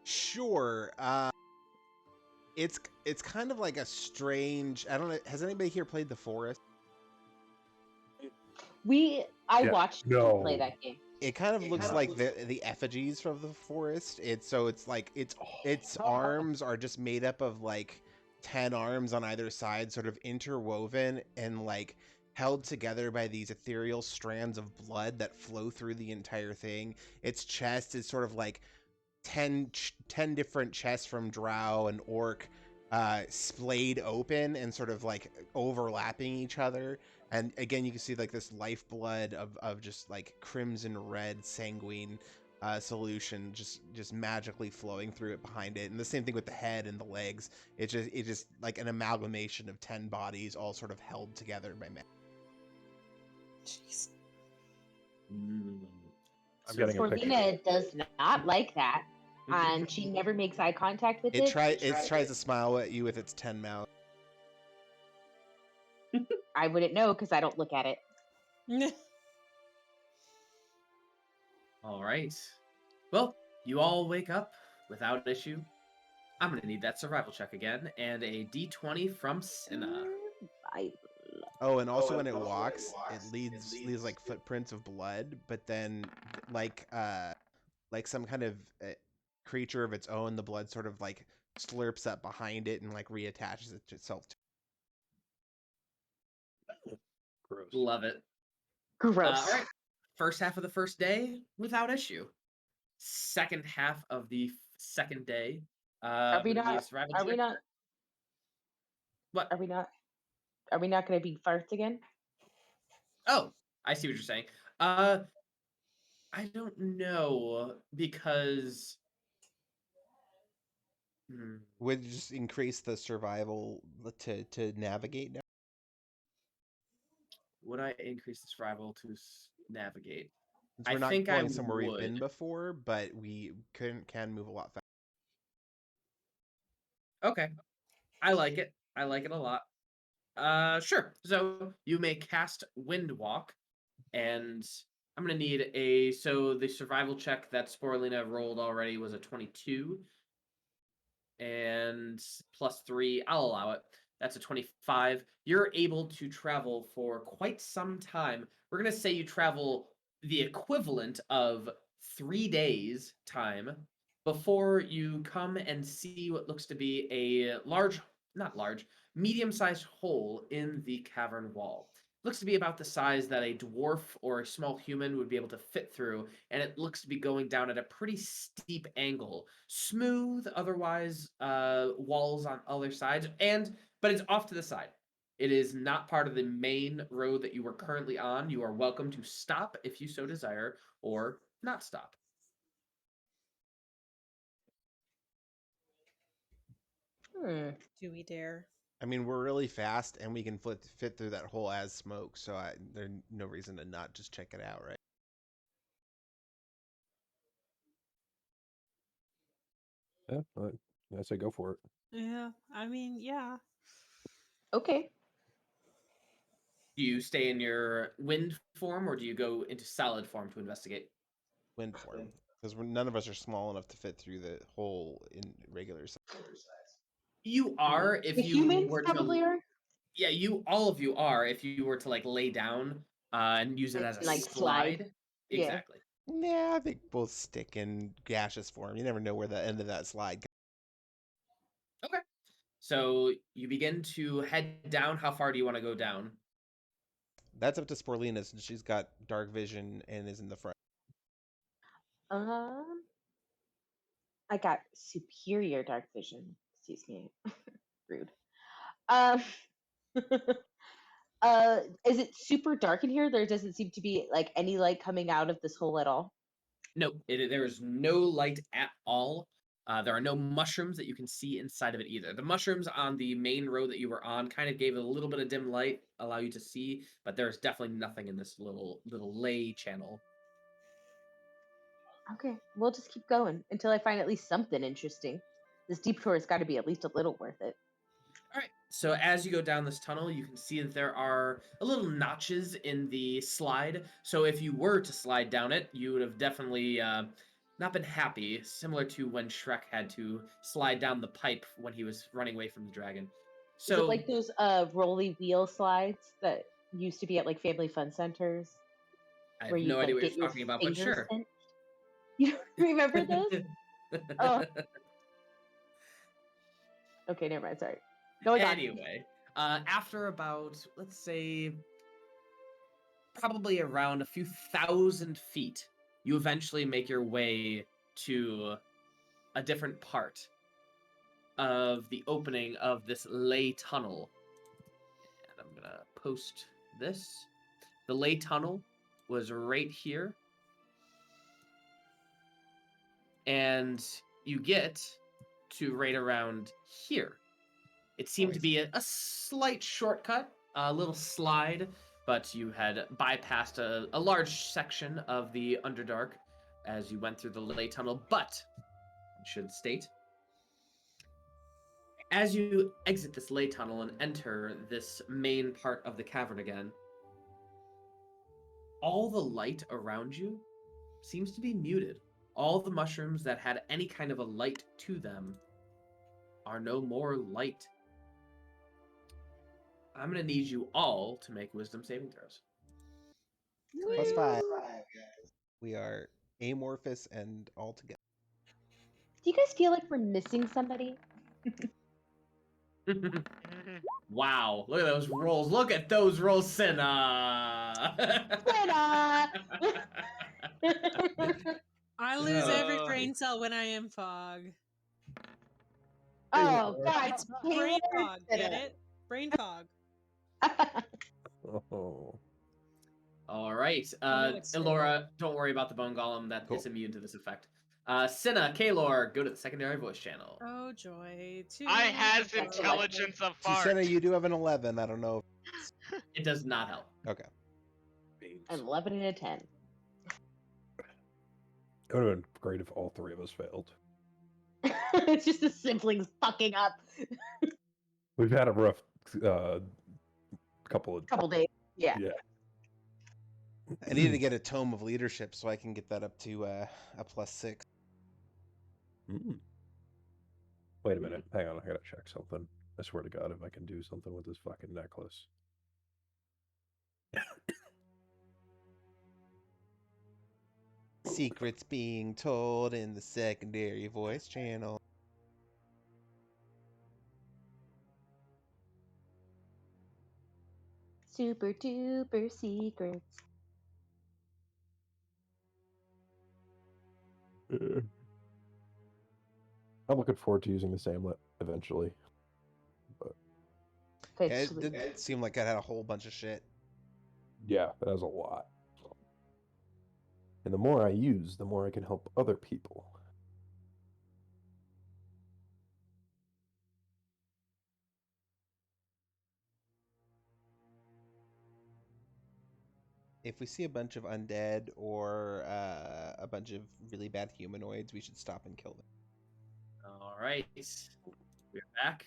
Sure. It's kind of like a strange. I don't know. Has anybody here played The Forest? I Yeah, watched no. you play that game. It kind of looks like the effigies from the forest. It's like its arms are just made up of like 10 arms on either side, sort of interwoven and like held together by these ethereal strands of blood that flow through the entire thing. Its chest is sort of like 10 different chests from Drow and Orc splayed open and sort of like overlapping each other. And again, you can see like this lifeblood of just like crimson red sanguine solution just magically flowing through it behind it. And the same thing with the head and the legs. It's just like an amalgamation of 10 bodies all sort of held together by magic. Jeez. I'm getting a picture. Sporelina does not like that, and she never makes eye contact with it. It tries to smile at you with its 10 mouths. I wouldn't know because I don't look at it. All right. Well, you all wake up without issue. I'm going to need that survival check again, and a d20 from Cinna. Oh, and also when it walks, it leaves like footprints of blood, but then like some kind of creature of its own, the blood sort of like slurps up behind it and like reattaches it to itself. Gross. Love it. Gross. All right. First half of the first day, without issue. Second half of the second day, Are we I'm gonna need a not? survival Are we check. not? What? Are we not? Are we not going to be farts again? Oh, I see what you're saying. I don't know because Would it just increase the survival to navigate now? would I increase the survival to navigate? Since I we're not think I going somewhere we've been would. before, but we can move a lot faster. Okay, I like it. I like it a lot. Sure. So you may cast Wind Walk, and I'm gonna need a. So the survival check that Sporelina rolled already was a 22, and +3. I'll allow it. That's a 25. You're able to travel for quite some time. We're gonna say you travel the equivalent of 3 days time before you come and see what looks to be a large, not large, medium-sized hole in the cavern wall. Looks to be about the size that a dwarf or a small human would be able to fit through, and it looks to be going down at a pretty steep angle. Smooth, otherwise, walls on other sides, but it's off to the side. It is not part of the main road that you are currently on. You are welcome to stop if you so desire, or not stop. Do we dare? I mean, we're really fast, and we can fit through that hole as smoke, so there's no reason to not just check it out, right? Yeah, I say go for it. Yeah, I mean, yeah. Okay. Do you stay in your wind form, or do you go into solid form to investigate? Wind form, because none of us are small enough to fit through the hole in regular size. You are if The you humans were probably to. are. Yeah, all of you are if you were to like lay down and use it as a And, like, slide. slide. Yeah. Exactly. Yeah, I think we'll stick in gaseous form. You never know where the end of that slide goes. Okay. So you begin to head down. How far do you want to go down? That's up to Sporelina, since she's got dark vision and is in the front. I got superior dark vision. Excuse me. Rude. Um, is it super dark in here? There doesn't seem to be like any light coming out of this hole at all. No, there is no light at all. There are no mushrooms that you can see inside of it either. The mushrooms on the main road that you were on kind of gave it a little bit of dim light, allow you to see, but there's definitely nothing in this little lay channel. Okay, we'll just keep going until I find at least something interesting. This deep tour has got to be at least a little worth it. All right. So as you go down this tunnel, you can see that there are little notches in the slide. So if you were to slide down it, you would have definitely not been happy, similar to when Shrek had to slide down the pipe when he was running away from the dragon. So Is it like those rolly wheel slides that used to be at like family fun centers? I have where no you idea like what get you're your talking about, but fingers sure. in? You don't remember those? Oh. Okay, never mind. Sorry. Going on. Anyway, after about, let's say, probably around a few thousand feet, you eventually make your way to a different part of the opening of this lay tunnel. And I'm gonna post this. The lay tunnel was right here. And you get to right around here. It seemed to be a slight shortcut, a little slide, but you had bypassed a large section of the Underdark as you went through the lay tunnel. But, I should state, as you exit this lay tunnel and enter this main part of the cavern again, all the light around you seems to be muted. All the mushrooms that had any kind of a light to them are no more light. I'm going to need you all to make wisdom saving throws. +5. We are amorphous and all together. Do you guys feel like we're missing somebody? Wow, look at those rolls. Look at those rolls, Cinna. Cinna! I lose every brain cell when I am fog. Oh God, It's Kaelor brain fog. did Get it? Brain fog. Oh. All right. know it's true. Elora, don't worry about the bone golem. That Cool. is immune to this effect. Cinna, Kaelor, go to the secondary voice channel. Oh joy. I has Okay. intelligence of See, fart. Senna, you do have an 11. I don't know. It does not help. Okay. An 11 and a 10. It would have been great if all three of us failed. It's just the siblings fucking up. We've had a rough couple Days. Yeah. Yeah. I need to get a tome of leadership so I can get that up to a +6. Mm. Wait a minute. Hang on. I gotta check something. I swear to God, if I can do something with this fucking necklace. Secrets being told in the secondary voice channel. Super duper secrets. I'm looking forward to using this amulet eventually. Okay, Yeah, it sweet. did seem like I had a whole bunch of shit. Yeah, that was a lot. And the more I use, the more I can help other people. If we see a bunch of undead or a bunch of really bad humanoids, we should stop and kill them. All right. We're back.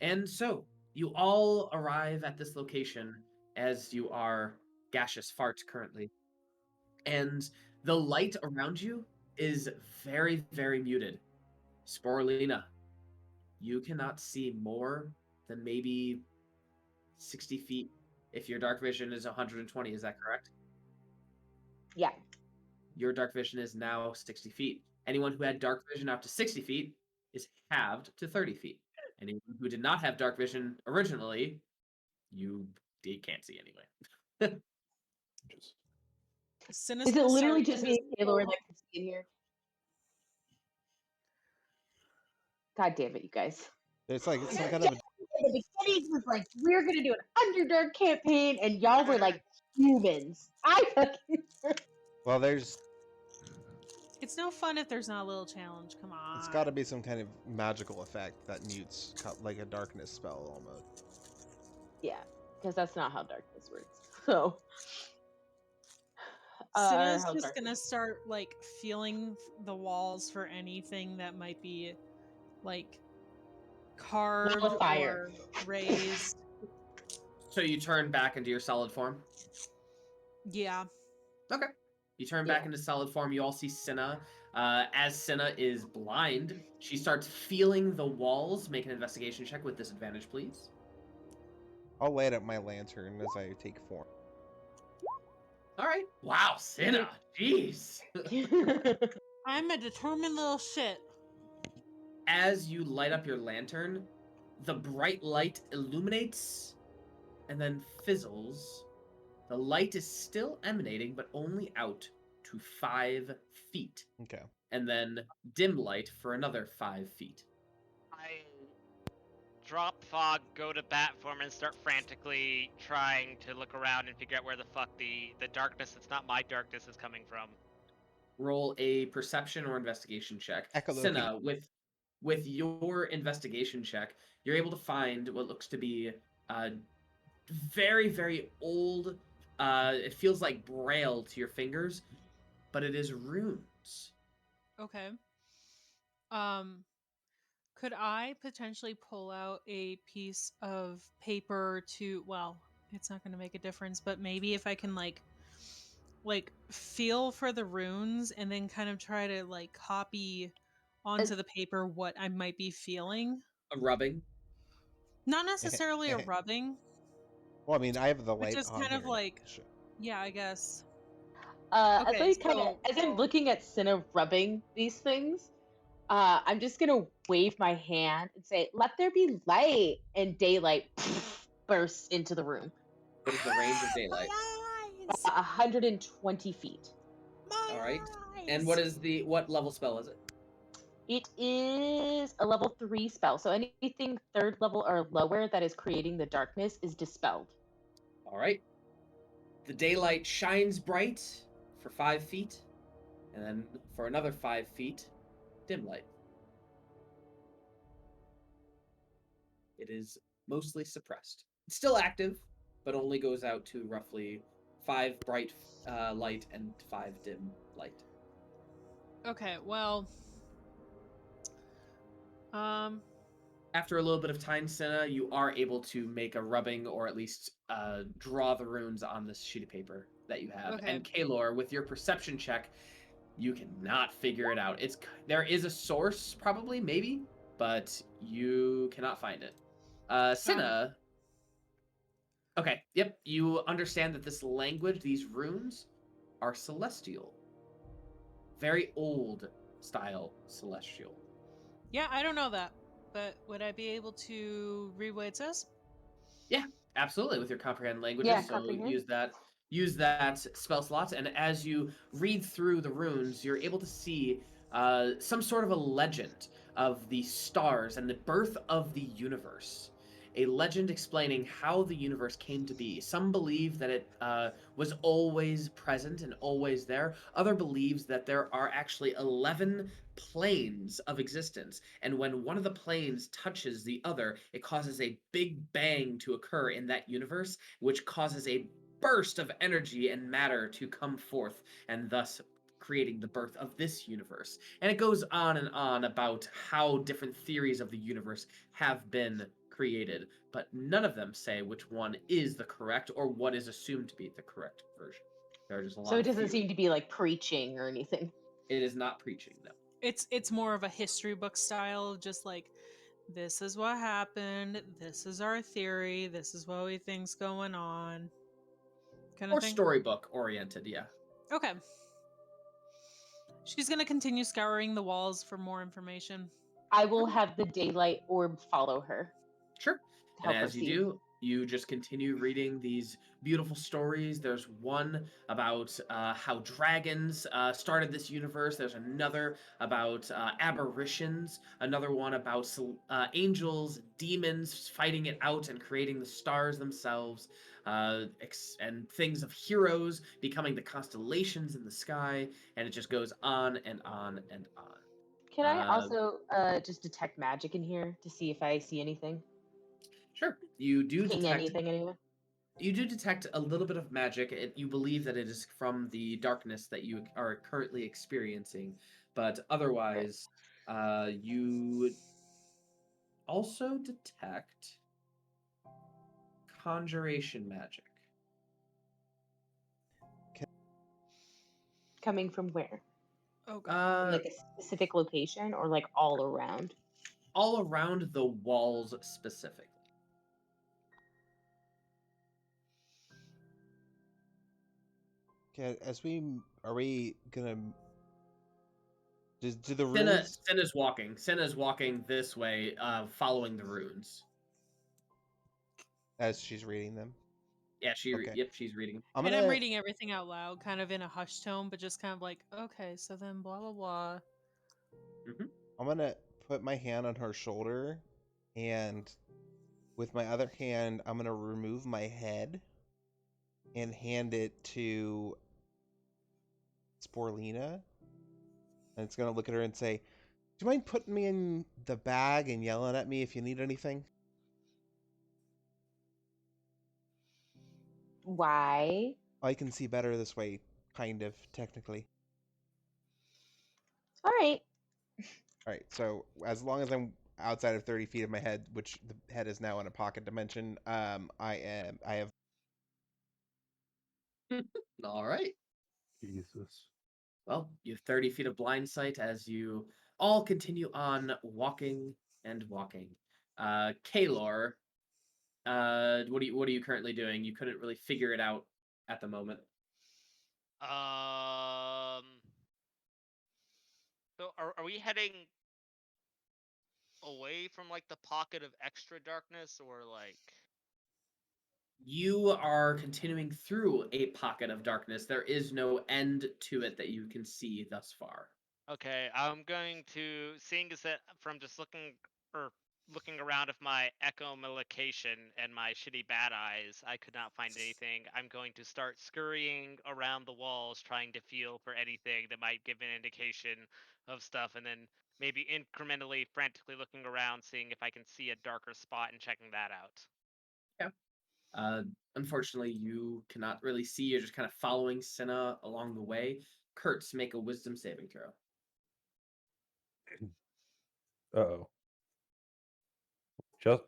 And so, you all arrive at this location as you are gaseous farts currently. And the light around you is very, very muted. Sporelina, you cannot see more than maybe 60 feet if your dark vision is 120. Is that correct? Yeah. Your dark vision is now 60 feet. Anyone who had dark vision up to 60 feet is halved to 30 feet. Anyone who did not have dark vision originally, you can't see anyway. Just Cinna's Is it gonna literally start just me and Kaelor that can see in here? God damn it, you guys. It's like some kind of a, The beginnings was like, we're gonna do an Underdark campaign, and y'all were like humans. I fucking. well, there's It's no fun if there's not a little challenge. Come on. it's got to be some kind of magical effect that mutes like a darkness spell almost. Yeah, because that's not how darkness works. So. Cinna's how just dark- gonna start like feeling the walls for anything that might be like carved fire. or raised. So you turn back into your solid form? Yeah. Okay. You turn back into solid form. You all see Cinna. As Cinna is blind, she starts feeling the walls. Make an investigation check with disadvantage, please. I'll light up my lantern as I take form. All right. Wow, Cinna. Jeez. I'm a determined little shit. As you light up your lantern, the bright light illuminates and then fizzles. The light is still emanating, but only out to 5 feet. Okay. And then dim light for another 5 feet. I drop fog, go to bat form, and start frantically trying to look around and figure out where the fuck the darkness that's not my darkness is coming from. Roll a perception or investigation check. Echolocation. Cinna, with your investigation check, you're able to find what looks to be very, very old. It feels like braille to your fingers, but it is runes. Okay. Could I potentially pull out a piece of paper to, well, it's not going to make a difference, but maybe if I can like feel for the runes and then kind of try to like copy onto the paper what I might be feeling? A rubbing. Not necessarily a rubbing. Well, I mean, I have the But light just on kind of here. like- Sure. Yeah, I guess. Okay, so- as I'm looking at Cinna rubbing these things, I'm just gonna wave my hand and say, "Let there be light," and daylight bursts into the room. What is the range of daylight? 120 feet. All right. And what level spell is it? It is a level 3 spell, so anything 3rd level or lower that is creating the darkness is dispelled. All right. The daylight shines bright for 5 feet, and then for another 5 feet, dim light. It is mostly suppressed. It's still active, but only goes out to roughly 5 bright light and 5 dim light. Okay, well, After a little bit of time, Cinna, you are able to make a rubbing or at least draw the runes on this sheet of paper that you have. Okay. And Kaelor, with your perception check, you cannot figure it out. There is a source, probably, maybe, but you cannot find it. Cinna. Okay, yep, you understand that this language, these runes, are celestial. Very old style celestial. yeah, I don't know that, but would I be able to read what it says? Yeah, absolutely. With your comprehend languages, Yeah, so comprehend. use that spell slot, and as you read through the runes, you're able to see some sort of a legend of the stars and the birth of the universe. A legend explaining how the universe came to be. Some believe that it was always present and always there. Other believes that there are actually 11 planes of existence, and when one of the planes touches the other, it causes a big bang to occur in that universe, which causes a burst of energy and matter to come forth, and thus creating the birth of this universe. And it goes on and on about how different theories of the universe have been created, but none of them say which one is the correct or what is assumed to be the correct version. There are just a lot So it of doesn't theories. seem to be like preaching or anything. It is not preaching, no. It's more of a history book style, just like this is what happened, this is our theory, this is what we think's going on, kind of Or thing. storybook oriented, yeah. Okay. She's gonna continue scouring the walls for more information. I will have the daylight orb follow her Sure. to And help her as you see. do, you just continue reading these beautiful stories. There's one about how dragons started this universe. There's another about aberrations. Another one about angels, demons fighting it out and creating the stars themselves. And things of heroes becoming the constellations in the sky. And it just goes on and on and on. Can I also just detect magic in here to see if I see anything? Sure. You do Ping detect anything anywhere? You do detect a little bit of magic. You believe that it is from the darkness that you are currently experiencing, but otherwise, you also detect conjuration magic. Coming from where? Oh god. From, like a specific location or like all around? All around the walls specifically. Okay, are we gonna do the runes? Cinna's walking this way, following the runes. As she's reading them? Yeah, Okay. yep, she's reading. And I'm reading everything out loud, kind of in a hushed tone, but just kind of like, okay, so then blah blah blah. I'm gonna put my hand on her shoulder, and with my other hand, I'm gonna remove my head and hand it to Sporelina. And it's gonna look at her and say, "Do you mind putting me in the bag and yelling at me if you need anything?" Why? I can see better this way, kind of, technically. All right. Alright, so as long as I'm outside of 30 feet of my head, which the head is now in a pocket dimension, I have... All right. Jesus. Well, you have 30 feet of blind sight as you all continue on walking and walking. Kaelor, what are you currently doing? You couldn't really figure it out at the moment. So are we heading away from like the pocket of extra darkness, or like? You are continuing through a pocket of darkness. There is no end to it that you can see thus far. Okay, I'm going to, seeing as that from just looking around of my echomilication and my shitty bad eyes, I could not find anything. I'm going to start scurrying around the walls, trying to feel for anything that might give an indication of stuff, and then maybe incrementally, frantically looking around, seeing if I can see a darker spot and checking that out. Unfortunately, you cannot really see. You're just kind of following Cinna along the way. Kertz, make a wisdom saving throw. Uh-oh.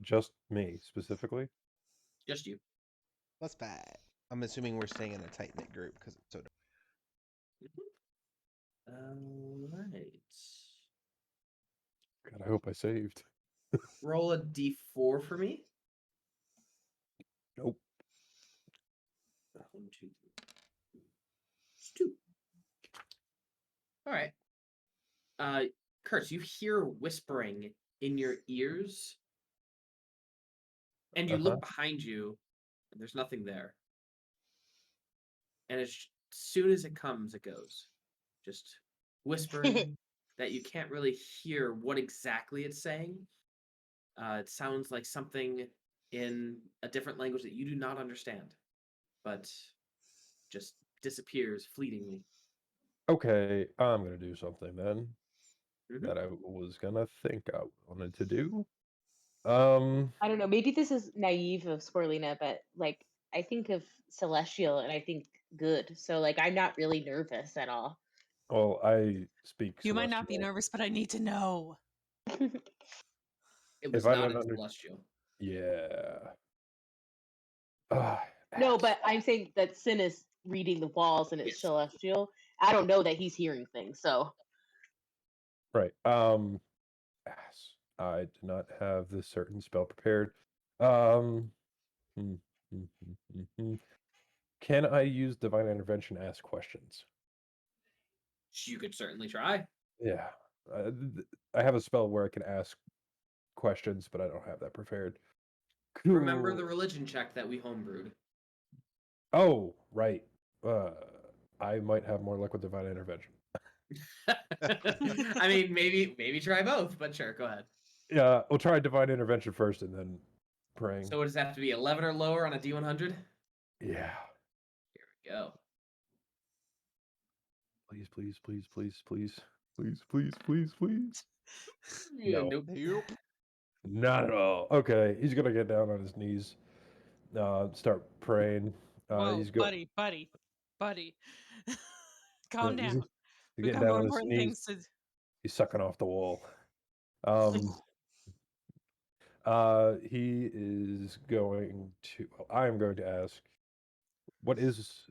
Just me, specifically? Just you. That's bad. I'm assuming we're staying in a tight knit group because it's so. All right. God, I hope I saved. Roll a d4 for me. Nope. 1, 2, 3. It's 2. All right. Kurtz, you hear whispering in your ears, and you look behind you, and there's nothing there. And as soon as it comes, it goes. Just whispering that you can't really hear what exactly it's saying. It sounds like something in a different language that you do not understand, but just disappears fleetingly. Okay, I'm gonna do something then Mhm. that I was gonna think I wanted to do. I don't know. Maybe this is naive of Sporelina, but like I think of celestial and I think good. So like I'm not really nervous at all. Well, I speak You might not be Celestial. nervous, but I need to know. It If was I not don't in under, Celestial. yeah. Ah, No, ass. but I'm saying that Sin is reading the walls and it's Yes. celestial. I don't know that he's hearing things. So Right. Ass. I did not have this certain spell prepared. Um. hmm, hmm, hmm, hmm, hmm. Can I use divine intervention to ask questions? You could certainly try. Yeah. I have a spell where I can ask questions, but I don't have that prepared. Remember Cool. the religion check that we homebrewed. Oh, right. I might have more luck with divine intervention. I mean, maybe try both, but sure, go ahead. Yeah, we'll try divine intervention first and then praying. So what does that have to be? 11 or lower on a D100? Yeah. Here we go. Please, please, please, please, please, please, please, please, please. Yeah, No. nope. Nope. Not at all. Okay, he's gonna get down on his knees, start praying. Whoa, He's go. buddy. Calm He's down. We've getting got down more on his important knees. things to. He's sucking off the wall. He is going to. Well, I am going to ask, what is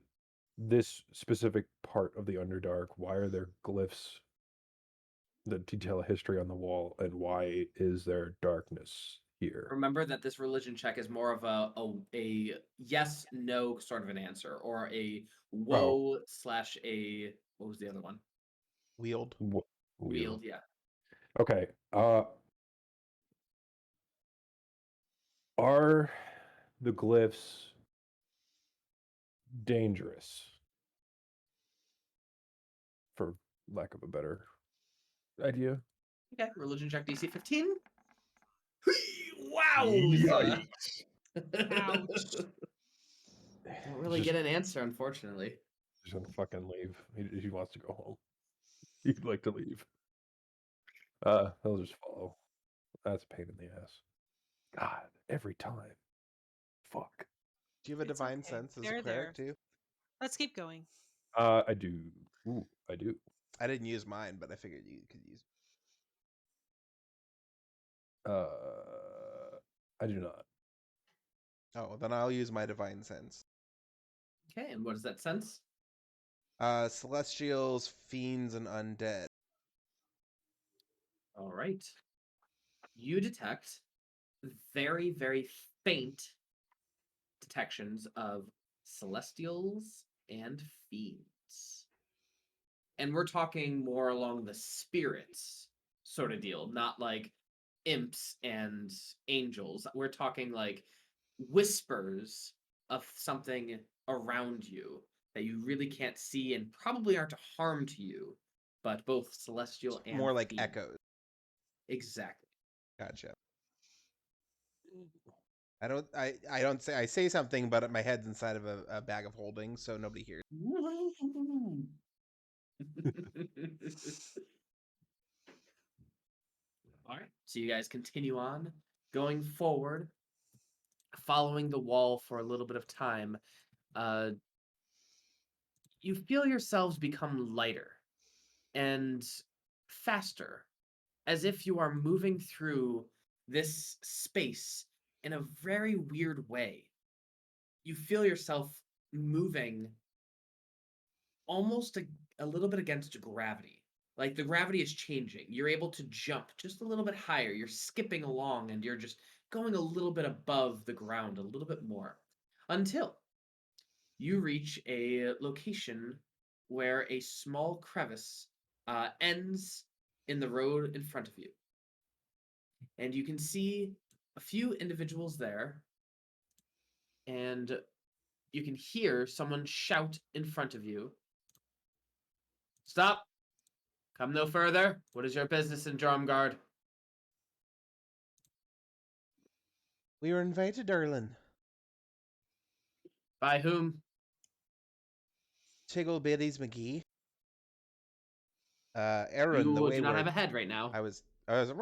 this specific part of the Underdark? Why are there glyphs that detail a history on the wall, and why is there darkness here? Remember that this religion check is more of a yes, no sort of an answer, or a whoa slash a, what was the other one? Wield. Wield, yeah. Okay. Are the glyphs dangerous? For lack of a better idea. Okay, religion check DC 15. Wow! Yikes. Ouch. Don't really get an answer, unfortunately. He's gonna fucking leave. He wants to go home. He'd like to leave. He'll just follow. That's a pain in the ass. God, every time. Fuck. Do you have a It's divine okay. sense as They're a cleric too? Let's keep going. I do. Ooh, I do. I didn't use mine, but I figured you could use. I do not. Oh, then I'll use my divine sense. Okay, and what is that sense? Celestials, fiends, and undead. All right. You detect very, very faint detections of celestials and fiends. And we're talking more along the spirits sort of deal, not like imps and angels. We're talking like whispers of something around you that you really can't see and probably aren't a harm to you, but both celestial and More like fiend. echoes. Exactly. Gotcha. I say something, but my head's inside of a bag of holding, so nobody hears. All right. So you guys continue on going forward, following the wall for a little bit of time. You feel yourselves become lighter and faster, as if you are moving through this space in a very weird way. You feel yourself moving almost a little bit against gravity. Like the gravity is changing. You're able to jump just a little bit higher. You're skipping along and you're just going a little bit above the ground, a little bit more, until you reach a location where a small crevice ends in the road in front of you. And you can see a few individuals there, and you can hear someone shout in front of you, "Stop! Come no further. What is your business in Jorumgard?" We were invited, Erlin. By whom? Tiggle Biddies McGee. Aaron, You the do Wayward. not have a head right now. I was. I'm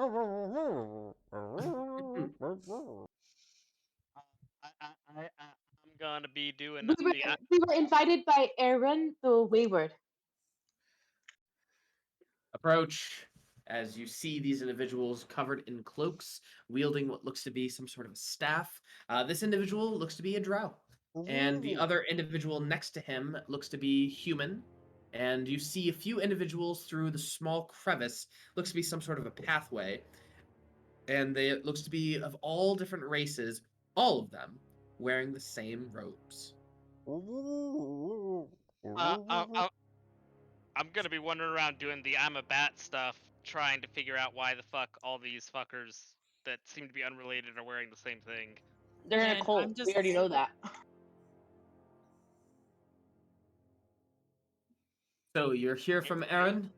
gonna be doing We were, the. we were invited by Aaron the Wayward. Approach as you see these individuals covered in cloaks, wielding what looks to be some sort of a staff. This individual looks to be a drow, and the other individual next to him looks to be human. And you see a few individuals through the small crevice. Looks to be some sort of a pathway, and it looks to be of all different races, all of them wearing the same robes. I'm gonna be wandering around doing the I'm a bat stuff, trying to figure out why the fuck all these fuckers that seem to be unrelated are wearing the same thing. They're in a And cult. I'm We just- already know that. So you're here from It's- Erin?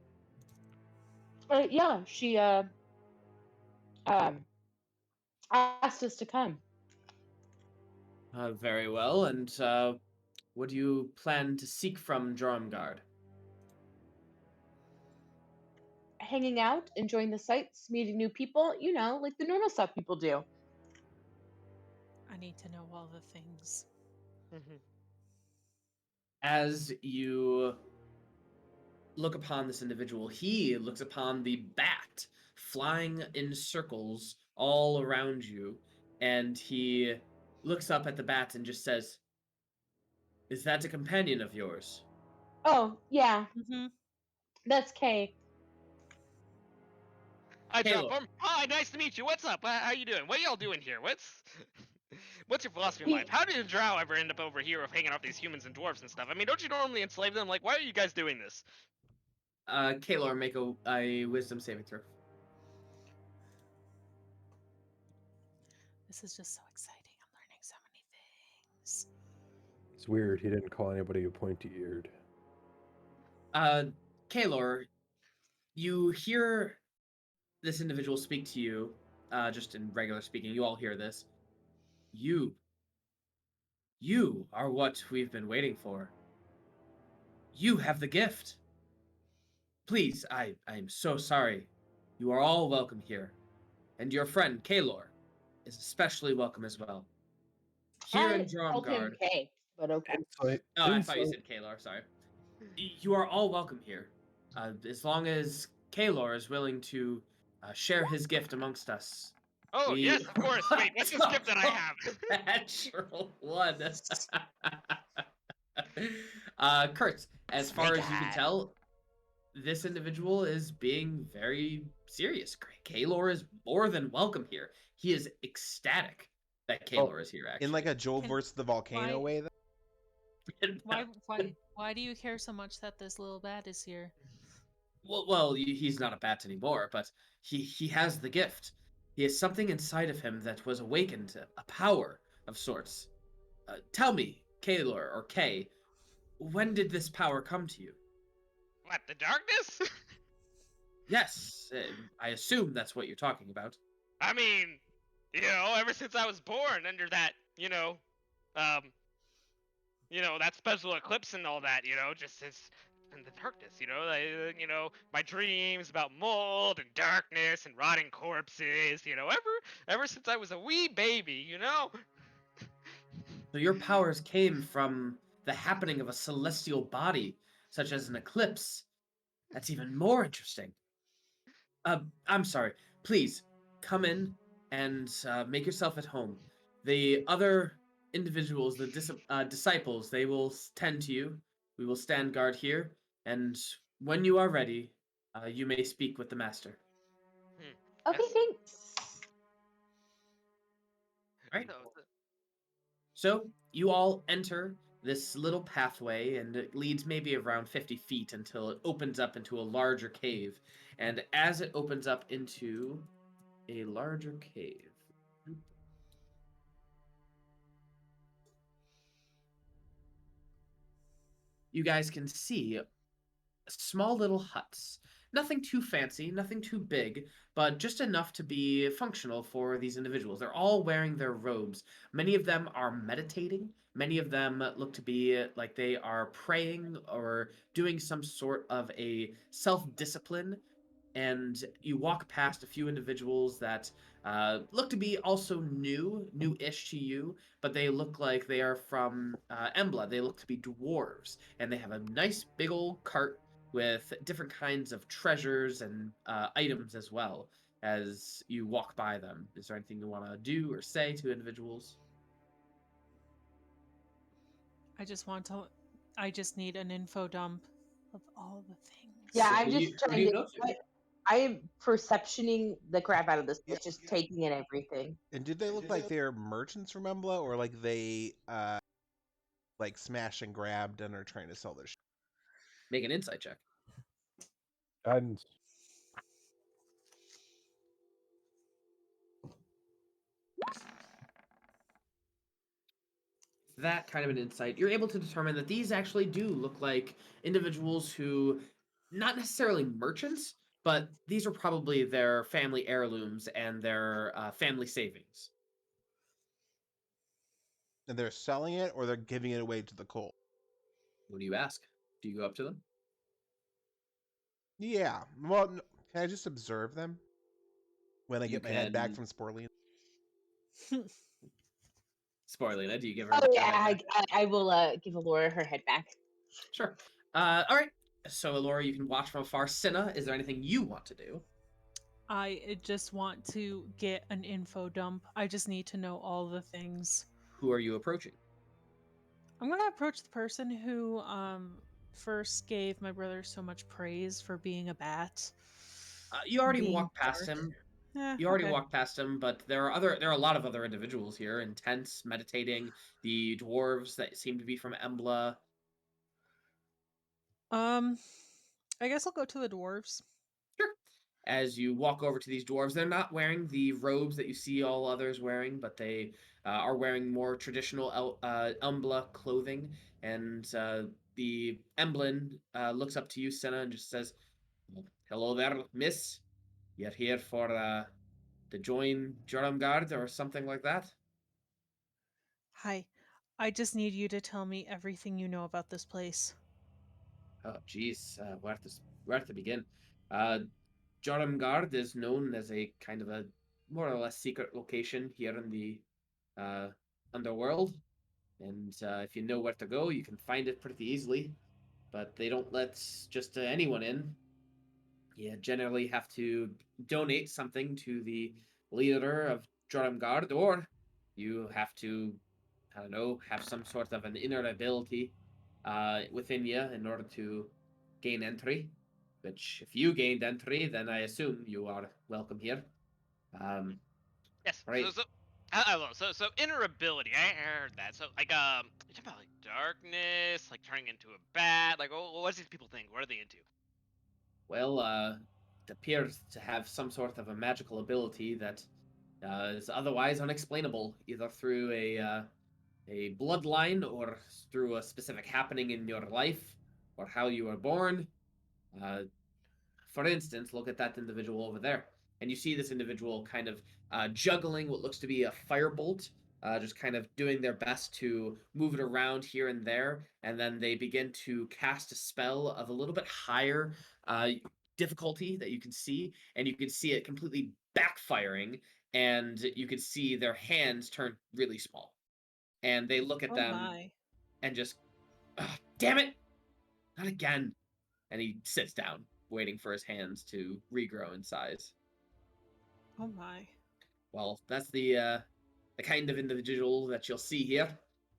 Yeah, she asked us to come. Very well. And what do you plan to seek from Jorumgard? Hanging out, enjoying the sights, meeting new people, you know, like the normal stuff people do. I need to know all the things. As you look upon this individual, he looks upon the bat flying in circles all around you, and he looks up at the bat and just says, "Is that a companion of yours?" Oh, yeah, Mm-hmm. that's Kay. I drop Kaelor. him. Hi, nice to meet you. What's up? How you doing? What y'all doing here? What's your philosophy in We- life? How did a drow ever end up over here of hanging out with these humans and dwarves and stuff? I mean, don't you normally enslave them? Like, why are you guys doing this? Kaelor, make a wisdom saving throw. This is just so exciting. I'm learning so many things. It's weird. He didn't call anybody a pointy-eared. Kaelor, you hear this individual speak to you, just in regular speaking. You all hear this. You are what we've been waiting for. You have the gift. Please, I'm so sorry. You are all welcome here. And your friend, Kaelor, is especially welcome as well. Here in called him Jorumgard. Kay, but okay. Insight. Oh, I thought you Insight. said Kaelor, sorry. You are all welcome here. As long as Kaelor is willing to share his gift amongst us. Oh, We- yes, of course. Wait, what's the gift that I have? Natural one. Kertz, as far as you can tell, this individual is being very serious. Kaelor is more than welcome here. He is ecstatic that Kaelor is here, actually. In like a Joel Can- versus the volcano why- way. Why do you care so much that this little bat is here? Well, he's not a bat anymore, but he has the gift. He has something inside of him that was awakened, a power of sorts. Tell me, Kaelor, or Kay, when did this power come to you? What, the darkness? Yes, I assume that's what you're talking about. I mean, ever since I was born under that, um, that special eclipse and all that, just as in the darkness, my dreams about mold and darkness and rotting corpses, ever since I was a wee baby. So your powers came from the happening of a celestial body, such as an eclipse. That's even more interesting. I'm sorry. Please, come in and make yourself at home. The other individuals, the disciples, they will tend to you. We will stand guard here, and when you are ready, you may speak with the master. Okay, Yes. thanks. Right. So, So you all enter this little pathway, and it leads maybe around 50 feet until it opens up into a larger cave. And as it opens up into a larger cave, you guys can see small little huts. Nothing too fancy, nothing too big, but just enough to be functional for these individuals. They're all wearing their robes. Many of them are meditating. Many of them look to be like they are praying or doing some sort of a self discipline. And you walk past a few individuals that look to be also new-ish to you, but they look like they are from Embla. They look to be dwarves, and they have a nice big old cart with different kinds of treasures and items as well as you walk by them. Is there anything you want to do or say to individuals? I just need an info dump of all the things. Yeah, So I'm who do just you- who do trying you to. go to? I am perceptioning the crap out of this place, Yeah. just taking in everything. And did they look like they're merchants from Embla, or like they like smash and grabbed and are trying to sell their shit? Make an insight check. Guidance. That kind of an insight, you're able to determine that these actually do look like individuals who, not necessarily merchants, but these are probably their family heirlooms and their family savings. And they're selling it, or they're giving it away to the cult? What do you ask? Do you go up to them? Yeah. Well, can I just observe them when I You get my head back can- from Sporelina? Sporelina, do you give her? Oh yeah, I will give Elora her head back. Sure. All right. So, Elora, you can watch from afar. Cinna, is there anything you want to do? I just want to get an info dump. I just need to know all the things. Who are you approaching? I'm gonna approach the person who first gave my brother so much praise for being a bat. You already Being walked past dark. him. Eh, You already okay. walked past him, but there are a lot of other individuals here in tents, meditating. The dwarves that seem to be from Embla. I guess I'll go to the dwarves. Sure. As you walk over to these dwarves, they're not wearing the robes that you see all others wearing, but they are wearing more traditional Embla clothing. And the Emblem looks up to you, Senna, and just says, "Hello there, miss. You're here for to join Jorumgard or something like that?" Hi. I just need you to tell me everything you know about this place. Oh, geez, where to begin? Uh, Jorumgard is known as a kind of a more or less secret location here in the underworld, and if you know where to go, you can find it pretty easily. But they don't let just anyone in. You generally have to donate something to the leader of Jorumgard, or you have to, I don't know, have some sort of an inner ability within you in order to gain entry. Which, if you gained entry, then I assume you are welcome here. yes. Right. So inner ability. I heard that. So like you talking about like darkness, like turning into a bat. Like, what do these people think? What are they into? Well, it appears to have some sort of a magical ability that is otherwise unexplainable, either through a bloodline or through a specific happening in your life or how you were born. Uh, For instance, look at that individual over there. And you see this individual kind of juggling what looks to be a firebolt, just kind of doing their best to move it around here and there. And then they begin to cast a spell of a little bit higher difficulty that you can see. And you can see it completely backfiring. And you can see their hands turn really small. And they look at Oh them my. and just, damn it, not again. And he sits down, waiting for his hands to regrow in size. Oh my. Well, that's the kind of individual that you'll see here.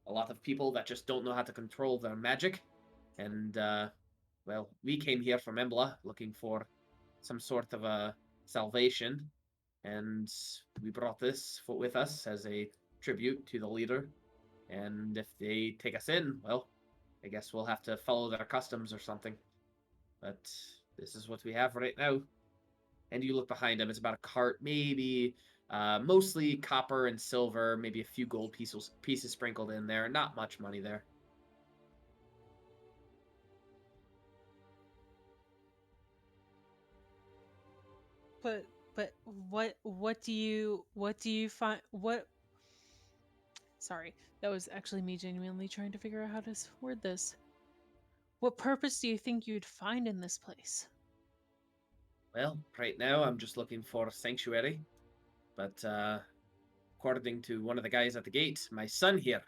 A lot of people that just don't know how to control their magic. And, well, we came here from Embla looking for some sort of a salvation. And we brought this with us as a tribute to the leader. And if they take us in, well, I guess we'll have to follow their customs or something. But this is what we have right now. And you look behind him, it's about a cart, maybe mostly copper and silver, maybe a few gold pieces sprinkled in there. Not much money there. But what do you find Sorry, that was actually me genuinely trying to figure out how to word this. What purpose do you think you'd find in this place? Well, right now I'm just looking for a sanctuary. But according to one of the guys at the gate, my son here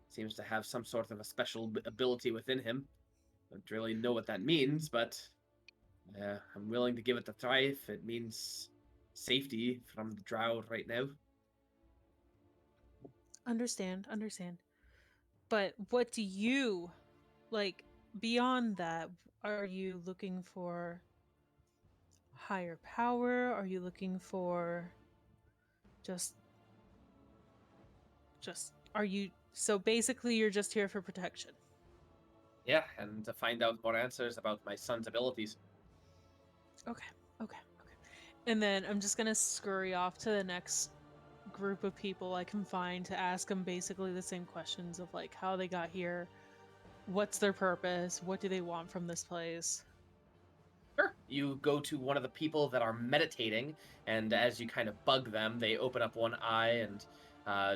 seems to have some sort of a special ability within him. Don't really know what that means, but I'm willing to give it a try if it means safety from the Drow right now. Understand. But what do you, like, beyond that, are you looking for higher power? Are you looking for just are you, so basically you're just here for protection? Yeah, and to find out more answers about my son's abilities. Okay. And then I'm just gonna scurry off to the next group of people I can find to ask them basically the same questions of like how they got here, what's their purpose, what do they want from this place. Sure. You go to one of the people that are meditating, and as you kind of bug them, they open up one eye and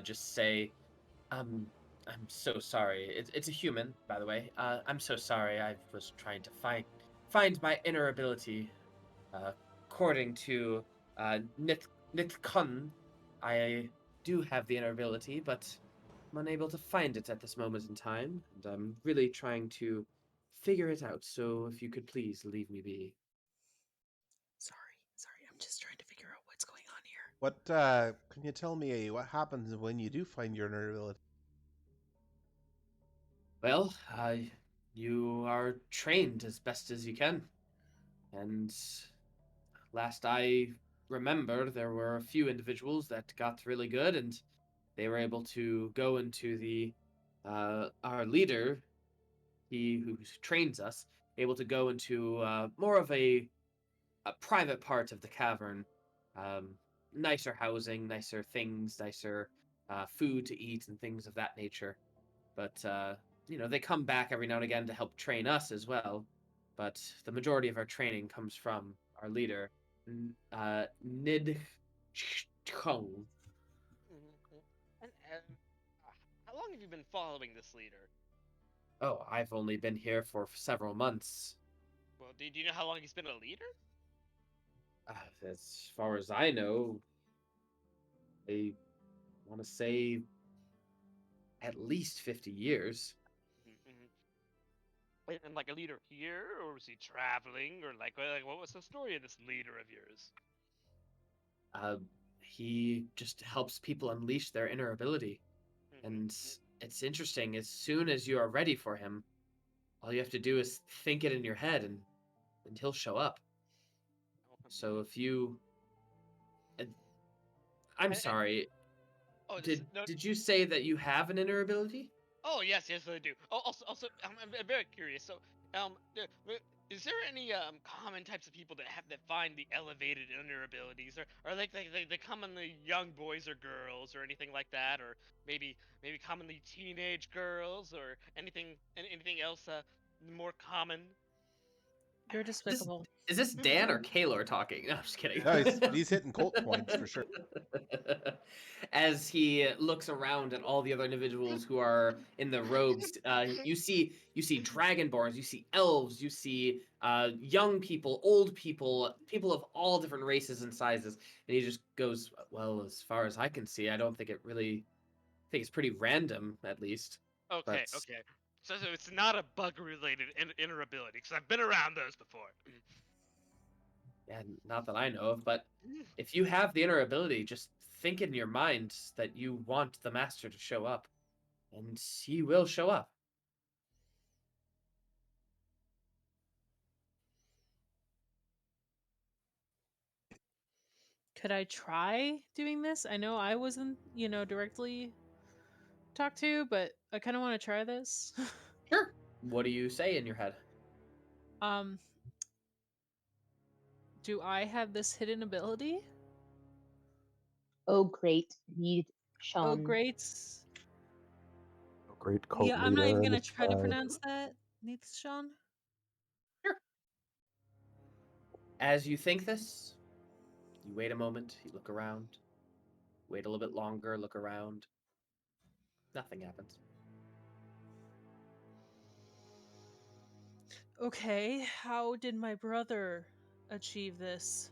just say, I'm so sorry. It's a human, by the way. I'm so sorry. I was trying to find my inner ability. According to Nitkun, I do have the inner ability, but I'm unable to find it at this moment in time, and I'm really trying to figure it out. So if you could please leave me be. Sorry, I'm just trying to figure out what's going on here. What can you tell me what happens when you do find your inner ability? Well, you are trained as best as you can, and last I remember, there were a few individuals that got really good, and they were able to go into the our leader, he who trains us, able to go into more of a private part of the cavern, nicer housing, nicer things, nicer food to eat, and things of that nature. But they come back every now and again to help train us as well. But the majority of our training comes from our leader, Nid Chung. And how long have you been following this leader? Oh, I've only been here for several months. Well, do you know how long he's been a leader? As far as I know, I want to say at least 50 years. Mm-hmm. And like a leader here, or was he traveling, or like what was the story of this leader of yours? He just helps people unleash their inner ability. And it's interesting, as soon as you are ready for him, all you have to do is think it in your head and he'll show up. So if you... I'm sorry. Oh, did you say that you have an inner ability? Oh, yes, I do. Oh, also, I'm very curious. So, is there any common types of people that find the elevated inner abilities, or like they commonly young boys or girls, or anything like that, or maybe commonly teenage girls, or anything else more common? You're despicable. Is this Dan or Kaelor talking? No, I'm just kidding. No, he's hitting cult points for sure. As he looks around at all the other individuals who are in the robes, you see dragonborns, you see elves, you see young people, old people, people of all different races and sizes, and he just goes, "Well, as far as I can see, I don't think it really. I think it's pretty random, at least." Okay, That's- okay. So it's not a bug-related inner ability, because I've been around those before. Yeah, not that I know of, but if you have the inner ability, just think in your mind that you want the master to show up, and he will show up. Could I try doing this? I know I wasn't, directly talked to, but I kind of want to try this. Sure. What do you say in your head? Do I have this hidden ability? Oh, great. Need Sean. Oh, great. Great cult Yeah, I'm not even leader in gonna the try to sky. pronounce that. Needs Sean. As you think this, you wait a moment, you look around, wait a little bit longer, look around. Nothing happens. Okay, how did my brother achieve this?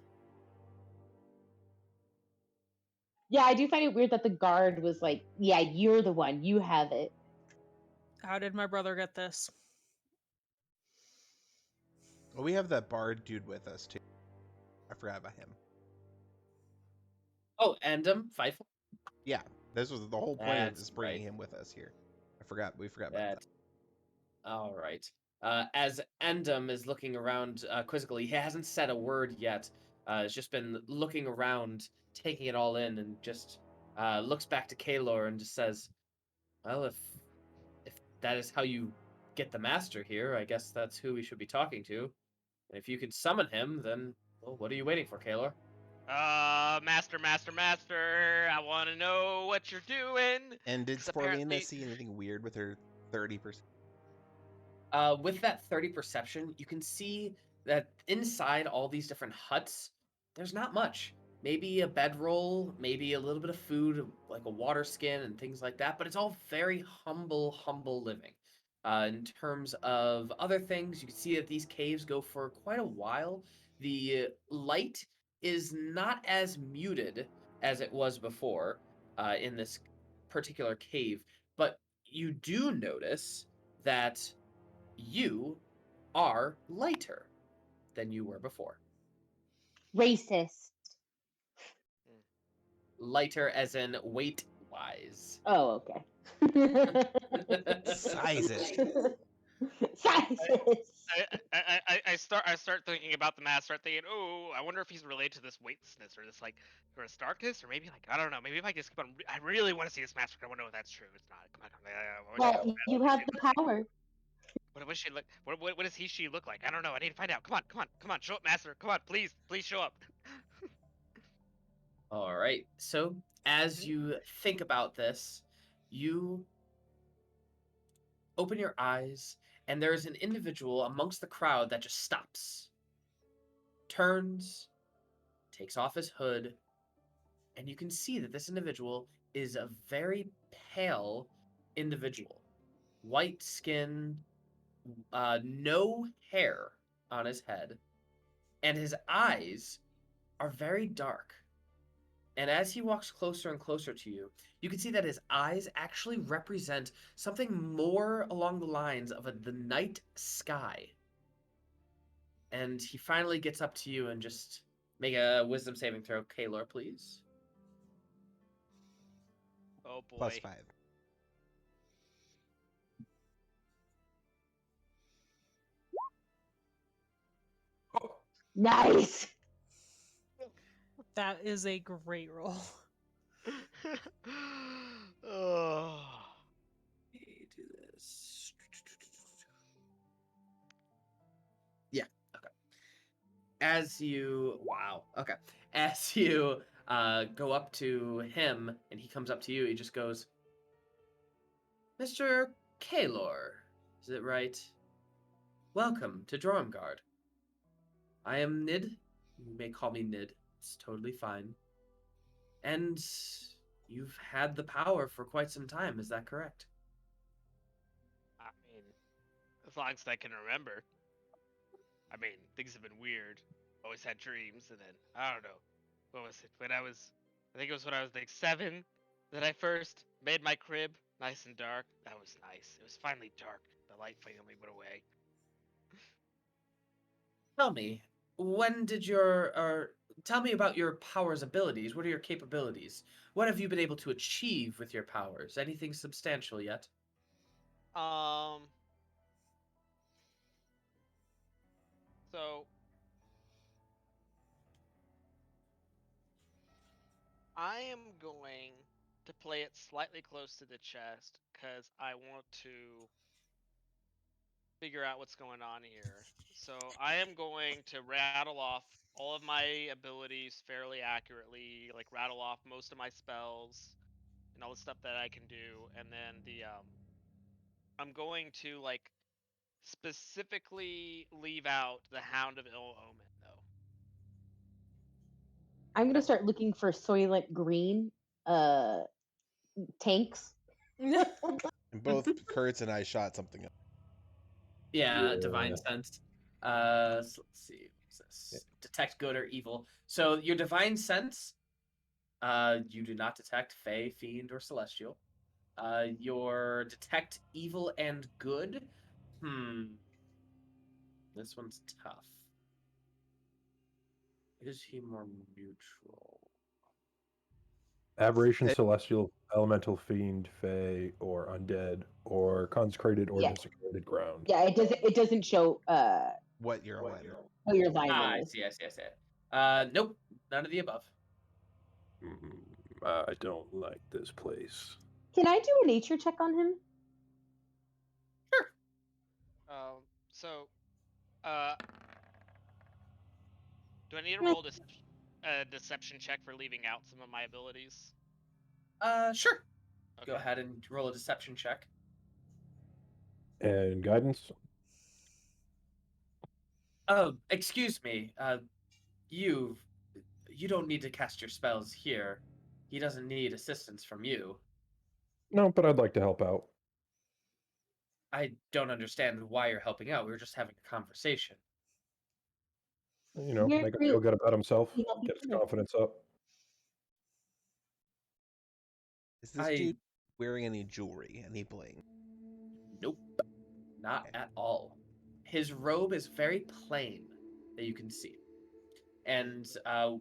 Yeah, I do find it weird that the guard was like, yeah, you're the one. You have it. How did my brother get this? Well, we have that bard dude with us too. I forgot about him. Oh, and Fifle. Yeah, this was the whole point of That's this bringing right. him with us here. We forgot about that. All right. As Endem is looking around quizzically, he hasn't said a word yet. He's just been looking around, taking it all in, and just looks back to Kaelor and just says, "Well, if that is how you get the master here, I guess that's who we should be talking to. And if you can summon him, then well, what are you waiting for, Kaelor?" Master, I want to know what you're doing. And did 'Cause Sporelina apparently- see anything weird with her 30%? With that 30 perception, you can see that inside all these different huts, there's not much. Maybe a bedroll, maybe a little bit of food, like a water skin and things like that, but it's all very humble living. In terms of other things, you can see that these caves go for quite a while. The light is not as muted as it was before in this particular cave, but you do notice that you are lighter than you were before. Racist. Lighter as in weight-wise. Oh, okay. Sizes. Sizes. I start thinking about the mask. Start thinking, oh, I wonder if he's related to this weightlessness or this or this darkness, or maybe I don't know. Maybe if I just keep on, I really want to see this mask. I want to know if that's true. It's not. Come on. Well, you have the power. What does she look? What does she look like? I don't know. I need to find out. Come on. Show up, master. Come on, please show up. All right. So, as you think about this, you open your eyes, and there's an individual amongst the crowd that just stops, turns, takes off his hood, and you can see that this individual is a very pale individual. White skin, no hair on his head, and his eyes are very dark. And as he walks closer and closer to you, you can see that his eyes actually represent something more along the lines of the night sky. And he finally gets up to you and just make a wisdom saving throw. Kaelor, please. Oh boy. +5. Nice. That is a great roll. Oh. Let me do this. Yeah, okay. As you go up to him and he comes up to you, he just goes, "Mr. Kaelor, is it right? Welcome to Jorumgard. I am Nid. You may call me Nid. It's totally fine. And you've had the power for quite some time, is that correct? I mean, as long as I can remember. I mean, things have been weird. Always had dreams, and then I don't know. What was it? I think it was when I was like 7 that I first made my crib nice and dark. That was nice. It was finally dark. The light finally went away. Tell me, when did or tell me about your powers abilities. What are your capabilities? What have you been able to achieve with your powers? Anything substantial yet? Um. So I am going to play it slightly close to the chest because I want to figure out what's going on here. So I am going to rattle off all of my abilities fairly accurately, like rattle off most of my spells and all the stuff that I can do, and then I'm going to like specifically leave out the Hound of Ill Omen though. I'm gonna start looking for Soylent Green tanks. And both Kurtz and I shot something up. Yeah, Yeah. divine sense. So let's see. What's this? Yeah. Detect good or evil. So your divine sense, you do not detect fey, fiend, or celestial. Your detect evil and good. This one's tough. Is he more neutral? Aberration, celestial, elemental, fiend, fey, or undead, or consecrated or Yeah. desecrated ground. Yeah, it doesn't show What your alignment? what your alignment I is. see. Nope, none of the above. I don't like this place. Can I do a nature check on him? Sure. So, uh, do I need to roll a deception check for leaving out some of my abilities? Sure. Okay. Go ahead and roll a deception check. And guidance? Oh, excuse me. You don't need to cast your spells here. He doesn't need assistance from you. No, but I'd like to help out. I don't understand why you're helping out. We were just having a conversation. You know, You're make him really- feel good about himself, you know, get his sure. confidence up. Is this dude wearing any jewelry, any bling? Nope, not at all. His robe is very plain that you can see. And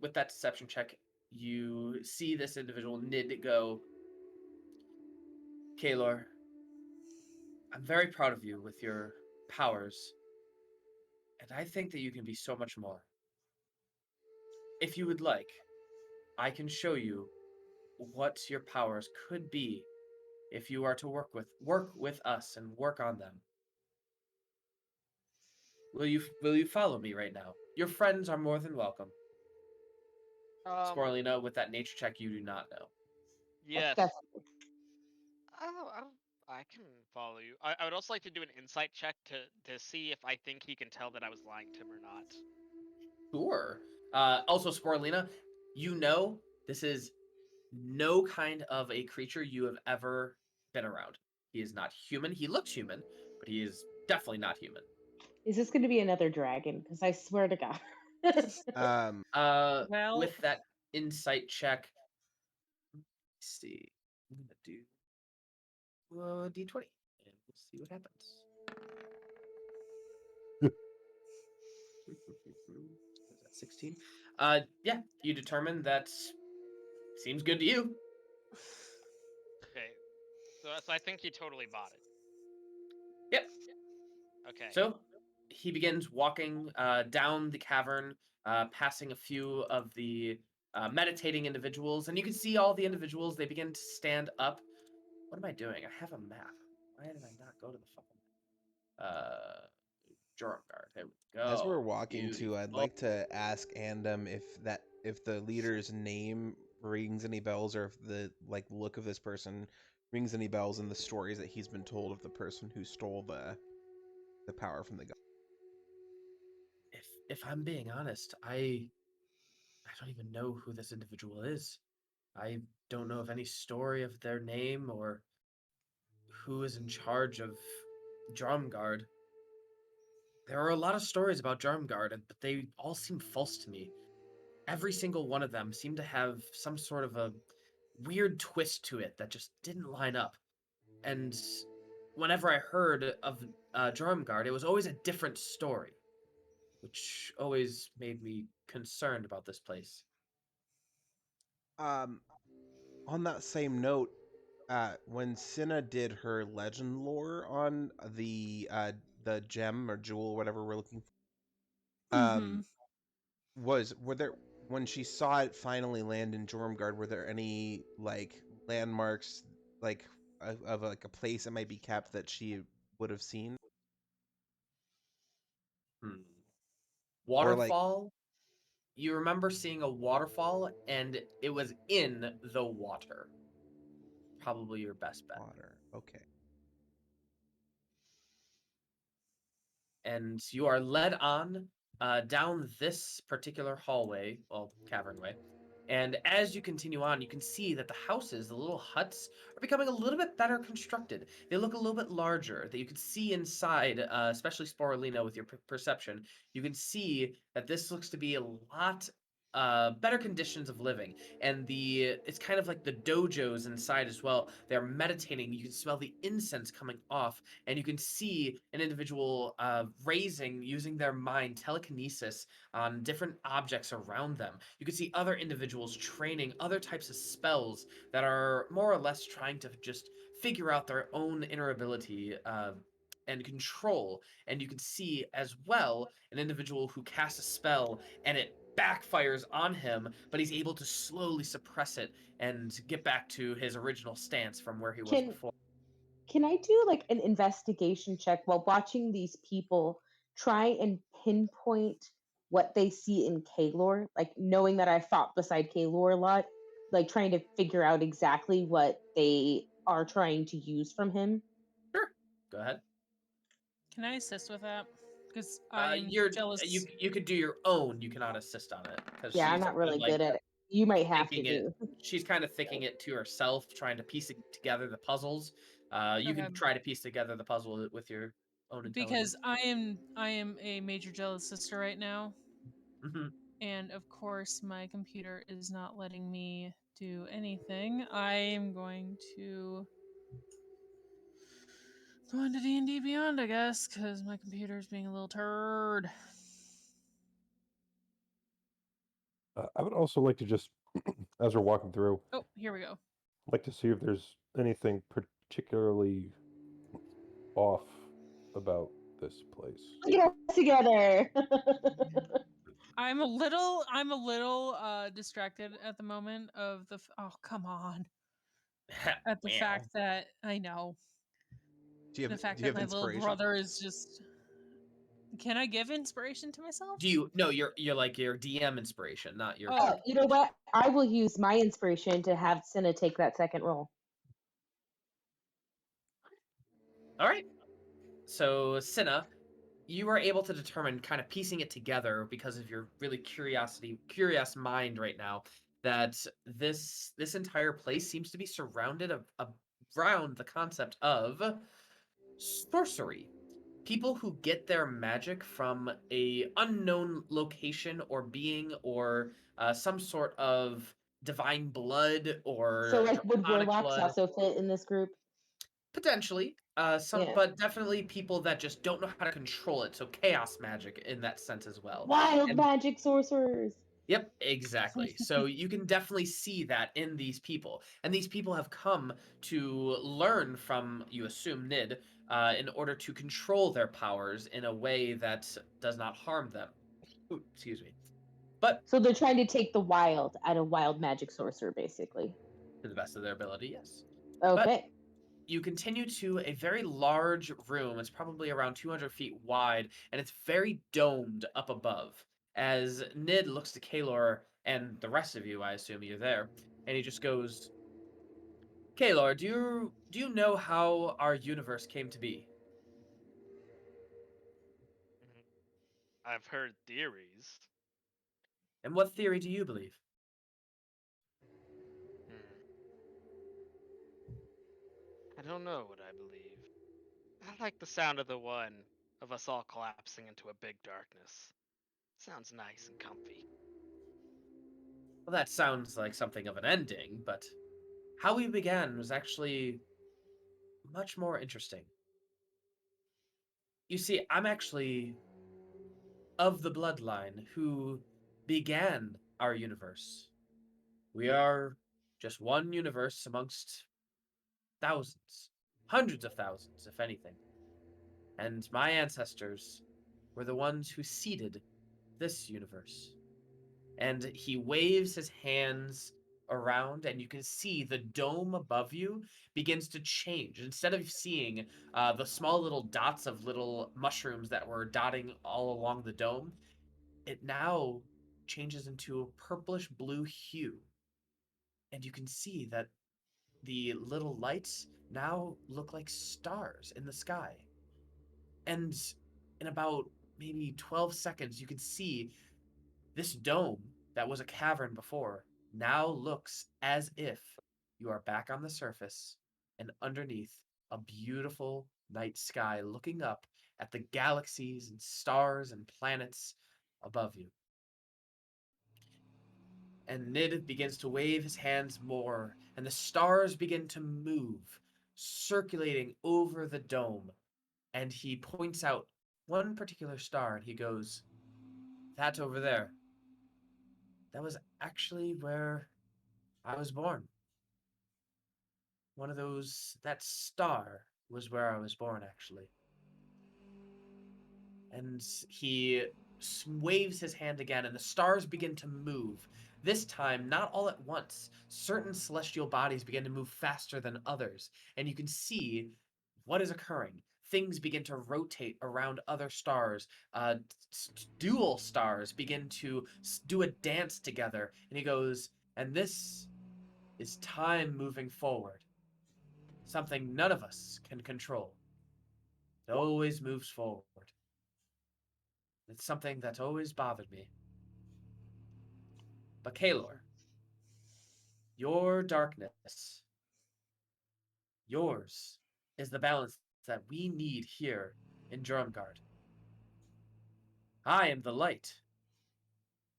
with that deception check, you see this individual Nid go, Kaelor, I'm very proud of you with your powers, and I think that you can be so much more. If you would like, I can show you what your powers could be if you are to work with us and work on them. Will you follow me right now? Your friends are more than welcome. Sporelina, with that nature check, you do not know. Yes. That's I can follow you. I would also like to do an insight check to see if I think he can tell that I was lying to him or not. Sure. Also, Sporelina, you know this is no kind of a creature you have ever been around. He is not human. He looks human, but he is definitely not human. Is this going to be another dragon? Because I swear to God. Well- With that insight check, let's see. I'm gonna do D20, and we'll see what happens. Was that 16? Yeah, you determine that seems good to you. Okay. So I think he totally bought it. Yep. Okay. So he begins walking down the cavern, passing a few of the meditating individuals, and you can see all the individuals. They begin to stand up. What am I doing? I have a map. Why did I not go to the fucking Jorumgard? There we go. As we're walking to, I'd Beautiful. like to ask Andam if the leader's name rings any bells, or if the look of this person rings any bells in the stories that he's been told of the person who stole the power from the god. If if I'm being honest, I don't even know who this individual is. I don't know of any story of their name or who is in charge of Jorumgard. There are a lot of stories about Jorumgard, but they all seem false to me. Every single one of them seemed to have some sort of a weird twist to it that just didn't line up. And whenever I heard of Jorumgard, it was always a different story, which always made me concerned about this place. On that same note, when Cinna did her legend lore on the gem or jewel, whatever we're looking for, were there, when she saw it finally land in Jorumgard, were there any like landmarks like of like a place it might be kept that she would have seen? Hmm. Or like Waterfall? You remember seeing a waterfall, and it was in the water. Probably your best bet. water. Okay. And you are led on down this particular hallway, well, cavernway. And as you continue on, you can see that the houses, the little huts, are becoming a little bit better constructed. They look a little bit larger. That you can see inside, especially Sporelina with your perception. You can see that this looks to be a lot better conditions of living, and it's kind of like the dojos inside as well. They're meditating. You can smell the incense coming off, and you can see an individual using their mind telekinesis on different objects around them. You can see other individuals training other types of spells that are more or less trying to just figure out their own inner ability and control. And you can see as well an individual who casts a spell and it backfires on him, but he's able to slowly suppress it and get back to his original stance from where he was Can before. can I do like an investigation check while watching these people try and pinpoint what they see in Kaelor? Like knowing that I fought beside Kaelor a lot, like trying to figure out exactly what they are trying to use from him. Sure, go ahead. Can I assist with that? Because I am You're jealous. you could do your own. You cannot assist on it because Yeah, I'm she's not kind of really like good at it. You might have to thinking it. do. She's kind of thinking it to herself, trying to piece together the puzzles. You Okay. can try to piece together the puzzle with your own intelligence. Because I am a major jealous sister right now, Hmm. and of course my computer is not letting me do anything. I am going to go into D&D Beyond, I guess, because my computer is being a little turd. I would also like to just, as we're walking through, Oh, here we go. like to see if there's anything particularly off about this place. Get us together. I'm a little distracted at the moment of oh, come on. At the Meow. fact that I know. Do you The have fact do you that have my little inspiration? brother is just. Can I give inspiration to myself? Do you? No, you're like your DM inspiration, not your. Oh. You know what? I will use my inspiration to have Cinna take that second roll. All right. So Cinna, you are able to determine, kind of piecing it together because of your really curious mind right now, that this entire place seems to be surrounded around the concept of sorcery. People who get their magic from a unknown location or being, or some sort of divine blood or So, like, would draconic warlocks blood. also fit in this group? Potentially, Yeah. but definitely people that just don't know how to control it. So chaos magic in that sense as well. Wild And magic sorcerers. yep, exactly. So you can definitely see that in these people, and these people have come to learn from, you assume, Nid, in order to control their powers in a way that does not harm them. Ooh, excuse me. But So they're trying to take the wild out of wild magic sorcerer, basically. to the best of their ability, yes. Okay. You continue to a very large room. It's probably around 200 feet wide, and it's very domed up above. As Nid looks to Kaelor and the rest of you, I assume you're there, and he just goes, "Kaelor, do you know how our universe came to be?" I've heard theories. And what theory do you believe? Hmm. I don't know what I believe. I like the sound of the one of us all collapsing into a big darkness. Sounds nice and comfy. Well, that sounds like something of an ending, but how we began was actually much more interesting. You see, I'm actually of the bloodline who began our universe. We are just one universe amongst thousands, hundreds of thousands, if anything. And my ancestors were the ones who seeded this universe. And he waves his hands around, and you can see the dome above you begins to change. Instead of seeing the small little dots of little mushrooms that were dotting all along the dome, it now changes into a purplish blue hue. And you can see that the little lights now look like stars in the sky. And in about maybe 12 seconds, you can see this dome that was a cavern before now looks as if you are back on the surface and underneath a beautiful night sky looking up at the galaxies and stars and planets above you. And Nid begins to wave his hands more, and the stars begin to move, circulating over the dome. And he points out one particular star and he goes, "That over there, that was actually where I was born. One of those, that star was where I was born, actually." And he waves his hand again, and the stars begin to move. This time, not all at once. Certain celestial bodies begin to move faster than others, and you can see what is occurring. Things begin to rotate around other stars. Dual stars begin to do a dance together, and he goes, "And this is time moving forward. Something none of us can control. It always moves forward. It's something that always bothered me. But Kaelor, your darkness, yours is the balance that we need here in Jorumgard. I am the light,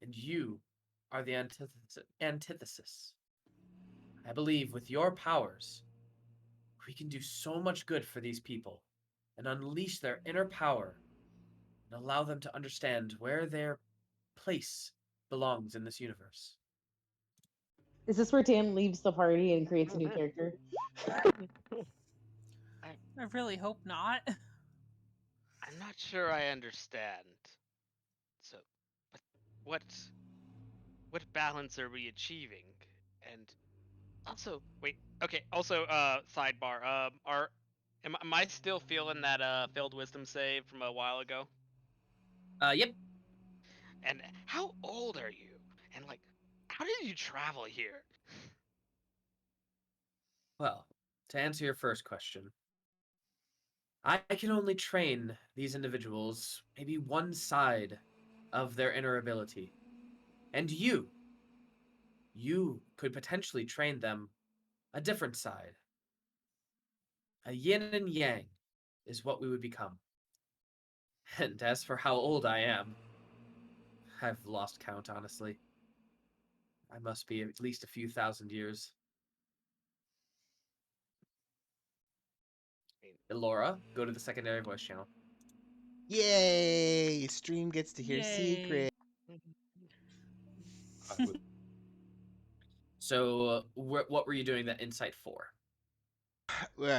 and you are the antithesis. I believe with your powers, we can do so much good for these people and unleash their inner power and allow them to understand where their place belongs in this universe." Is this where Dan leaves the party and creates a new character? I really hope not. I'm not sure I understand. So, but what what balance are we achieving? And also, wait, okay. Also, sidebar. Am I still feeling that failed wisdom save from a while ago? Yep. And how old are you? And like, how did you travel here? Well, to answer your first question, I can only train these individuals maybe one side of their inner ability. And you could potentially train them a different side. A yin and yang is what we would become. And as for how old I am, I've lost count, honestly. I must be at least a few thousand years. Elora, go to the secondary voice channel. Yay! Stream gets to hear Yay. secret. So, what were you doing that insight for?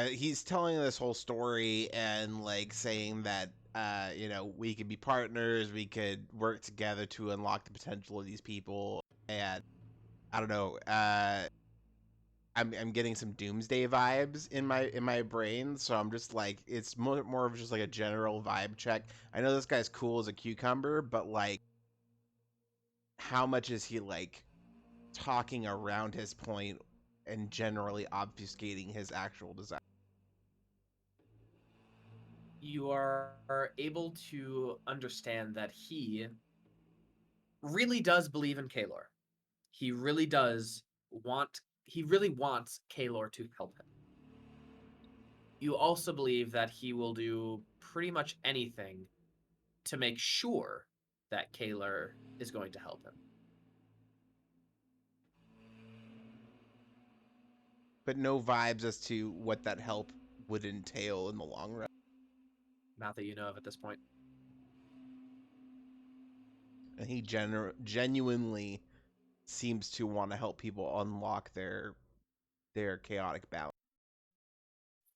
He's telling this whole story and like saying that we could be partners, we could work together to unlock the potential of these people, and I don't know. I'm getting some doomsday vibes in my brain, so I'm just like it's more of just like a general vibe check. I know this guy's cool as a cucumber, but like, how much is he like talking around his point and generally obfuscating his actual desire? you are able to understand that he really does believe in Kaelor. He really wants Kaelor to help him. You also believe that he will do pretty much anything to make sure that Kaelor is going to help him. But no vibes as to what that help would entail in the long run. Not that you know of at this point. And he genuinely seems to want to help people unlock their chaotic balance.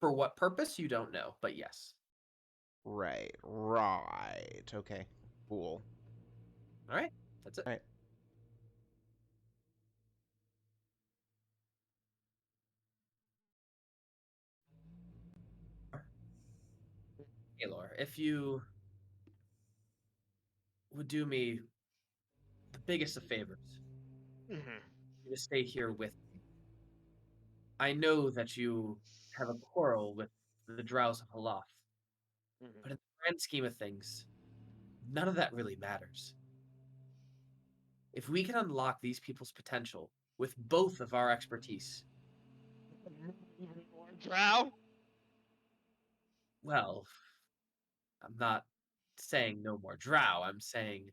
For what purpose, you don't know, but yes. Right. Okay. Cool. All right, that's it. All right. Kaelor, if you would do me the biggest of favors, Mm-hmm. to stay here with me. I know that you have a quarrel with the Drows of Halath, Mm-hmm. but in the grand scheme of things, none of that really matters. If we can unlock these people's potential with both of our expertise, Even more Drow? well, I'm not saying no more Drow. I'm saying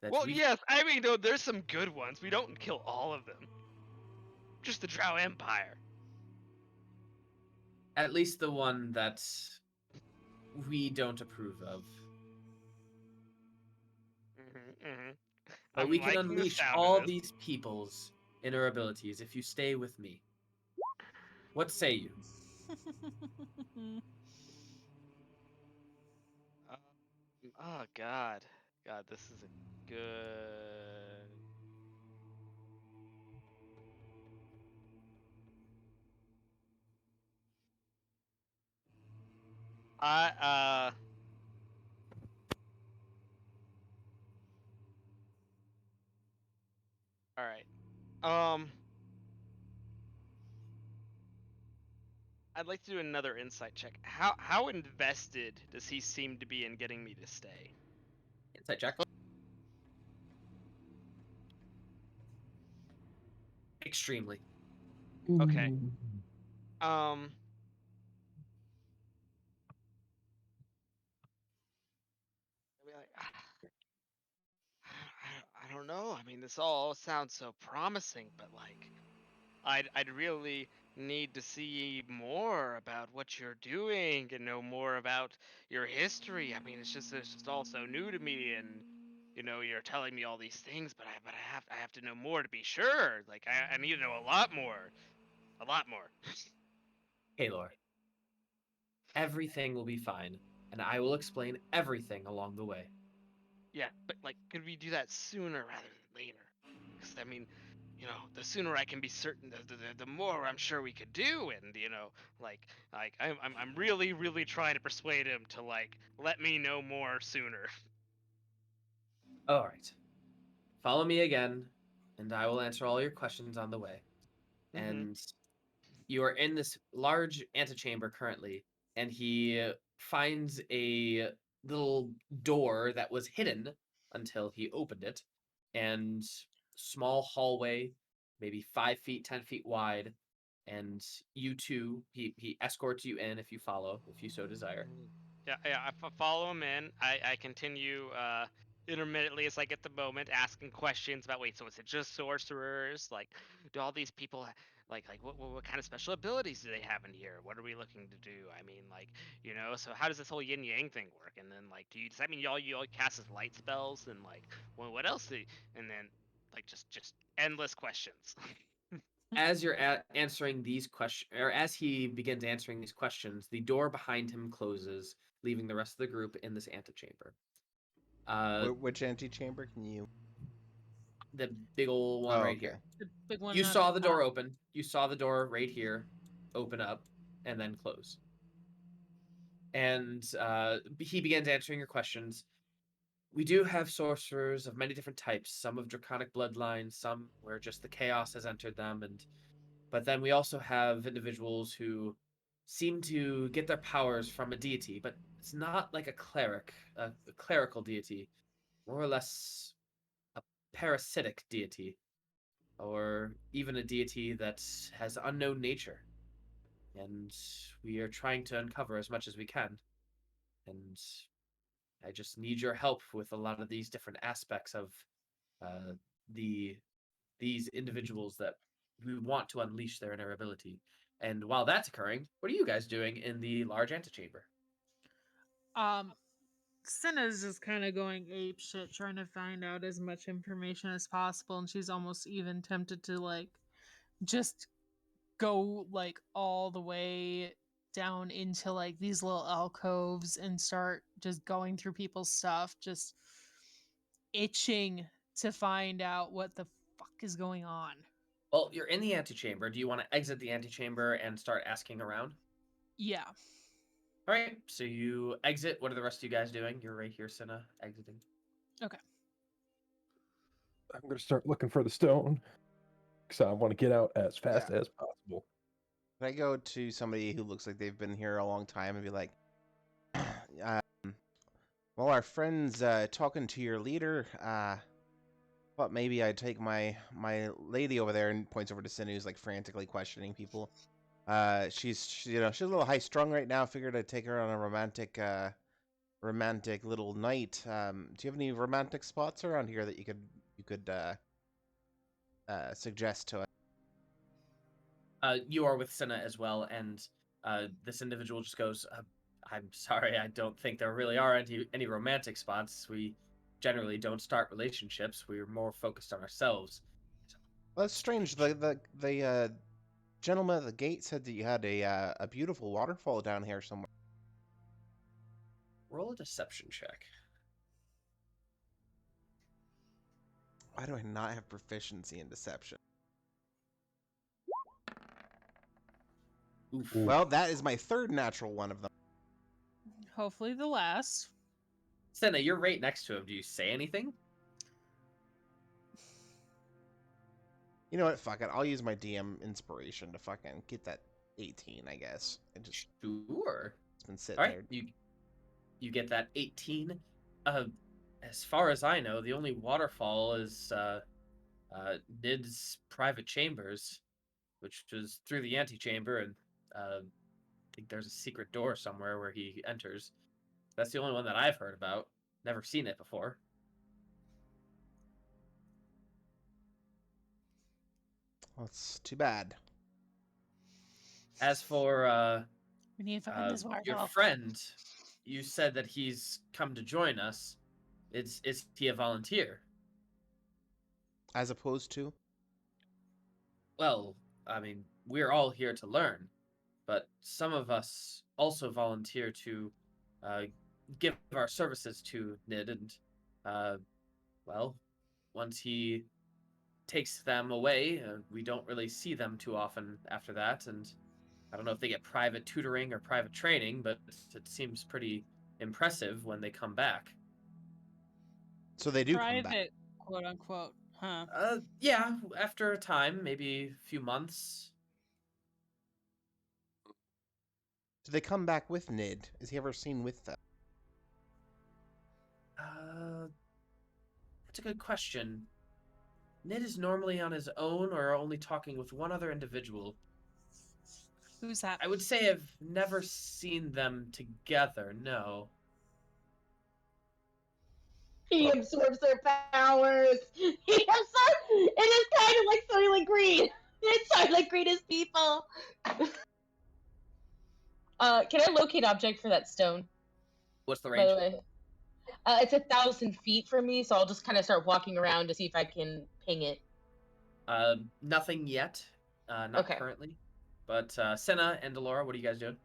that Well, we yes, I mean, though, there's some good ones. We don't kill all of them. Just the Drow Empire. at least the one that we don't approve of. Mm-hmm, mm-hmm. But I'm we can liking the unleash sound all of this. these people's inner abilities if you stay with me. What say you? Oh, God. God, this is a good... I, Alright. I'd like to do another insight check. How invested does he seem to be in getting me to stay? Insight check. Extremely. Okay. Um... I'll be like, I don't know. I mean, this all sounds so promising, but like, I'd really need to see more about what you're doing and know more about your history. I mean, it's just all so new to me, and you know, you're telling me all these things, but I have to know more to be sure. Like, I need to know a lot more, a lot more. Kaelor, everything will be fine, and I will explain everything along the way. Yeah, but like, could we do that sooner rather than later? Because I mean, you know, the sooner I can be certain, the more I'm sure we could do, and you know, like I'm really trying to persuade him to like let me know more sooner. All right. Follow me again, and I will answer all your questions on the way. Mm-hmm. And you are in this large antechamber currently, and he finds a little door that was hidden until he opened it, and small hallway, maybe 5 feet, 10 feet wide, and you two, he escorts you in if you follow, if you so desire. Yeah, follow him in. I continue intermittently as I get the moment asking questions about, wait, so is it just sorcerers? Like, do all these people like what kind of special abilities do they have in here? What are we looking to do? I mean, like, you know, so how does this whole yin yang thing work? And then like, does that mean y'all cast as light spells? And like, well, what else? And then like just endless questions. As you're answering these questions, or as he begins answering these questions, the door behind him closes, leaving the rest of the group in this antechamber. Which antechamber can you? The big old one right okay. here. The big one. You not saw the door top. open. You saw the door right here open up and then close. And he begins answering your questions. We do have sorcerers of many different types, some of draconic bloodlines, some where just the chaos has entered them, but then we also have individuals who seem to get their powers from a deity, but it's not like a cleric, a clerical deity, more or less a parasitic deity, or even a deity that has unknown nature. And we are trying to uncover as much as we can. And I just need your help with a lot of these different aspects of uh, these individuals that we want to unleash their inner ability. And while that's occurring, what are you guys doing in the large antechamber? Cinna's just kind of going ape shit, trying to find out as much information as possible, and she's almost even tempted to like just go like all the way down into like these little alcoves and start just going through people's stuff, just itching to find out what the fuck is going on. Well, you're in the antechamber. Do you want to exit the antechamber and start asking around? Yeah. All right, so you exit. What are the rest of you guys doing? You're right here, Cinna, exiting. Okay. I'm going to start looking for the stone because I want to get out as fast as possible. Can I go to somebody who looks like they've been here a long time and be like, well, our friend's talking to your leader. Thought maybe I'd take my lady over there, and points over to Sin, who's like frantically questioning people. She's a little high strung right now. Figured I'd take her on a romantic little night. Do you have any romantic spots around here that you could suggest to us? You are with Cinna as well, and this individual just goes, I'm sorry, I don't think there really are any romantic spots. We generally don't start relationships. We're more focused on ourselves. Well, that's strange. The gentleman at the gate said that you had a beautiful waterfall down here somewhere. Roll a deception check. Why do I not have proficiency in deception? Oof. Well, that is my third natural one of them. Hopefully the last. Cinna, you're right next to him. Do you say anything? You know what? Fuck it. I'll use my DM inspiration to fucking get that 18, I guess. Sure. It's been sitting All right, there. you get that 18. As far as I know, the only waterfall is Nid's private chambers, which is through the antechamber, and I think there's a secret door somewhere where he enters. That's the only one that I've heard about. Never seen it before. Well, it's too bad. As for We need to find this your waterfall. friend, you said that he's come to join us. Is he a volunteer? As opposed to? Well, I mean, we're all here to learn, but some of us also volunteer to give our services to Nid, and well, once he takes them away, we don't really see them too often after that, and I don't know if they get private tutoring or private training, but it seems pretty impressive when they come back. So they do Private, come back. quote unquote, huh? Yeah, after a time, maybe a few months. Do they come back with Nid? Is he ever seen with them? That's a good question. Nid is normally on his own or only talking with one other individual. Who's that? I would say I've never seen them together, no. He absorbs their powers. He absorbs. It is kind of like Soylent Green. It's Soylent Green is people. Can I locate object for that stone? What's the By range? the way, it's 1,000 feet from me, so I'll just kind of start walking around to see if I can ping it. Nothing yet. Not Okay. currently. But Senna and Elora, what are you guys doing?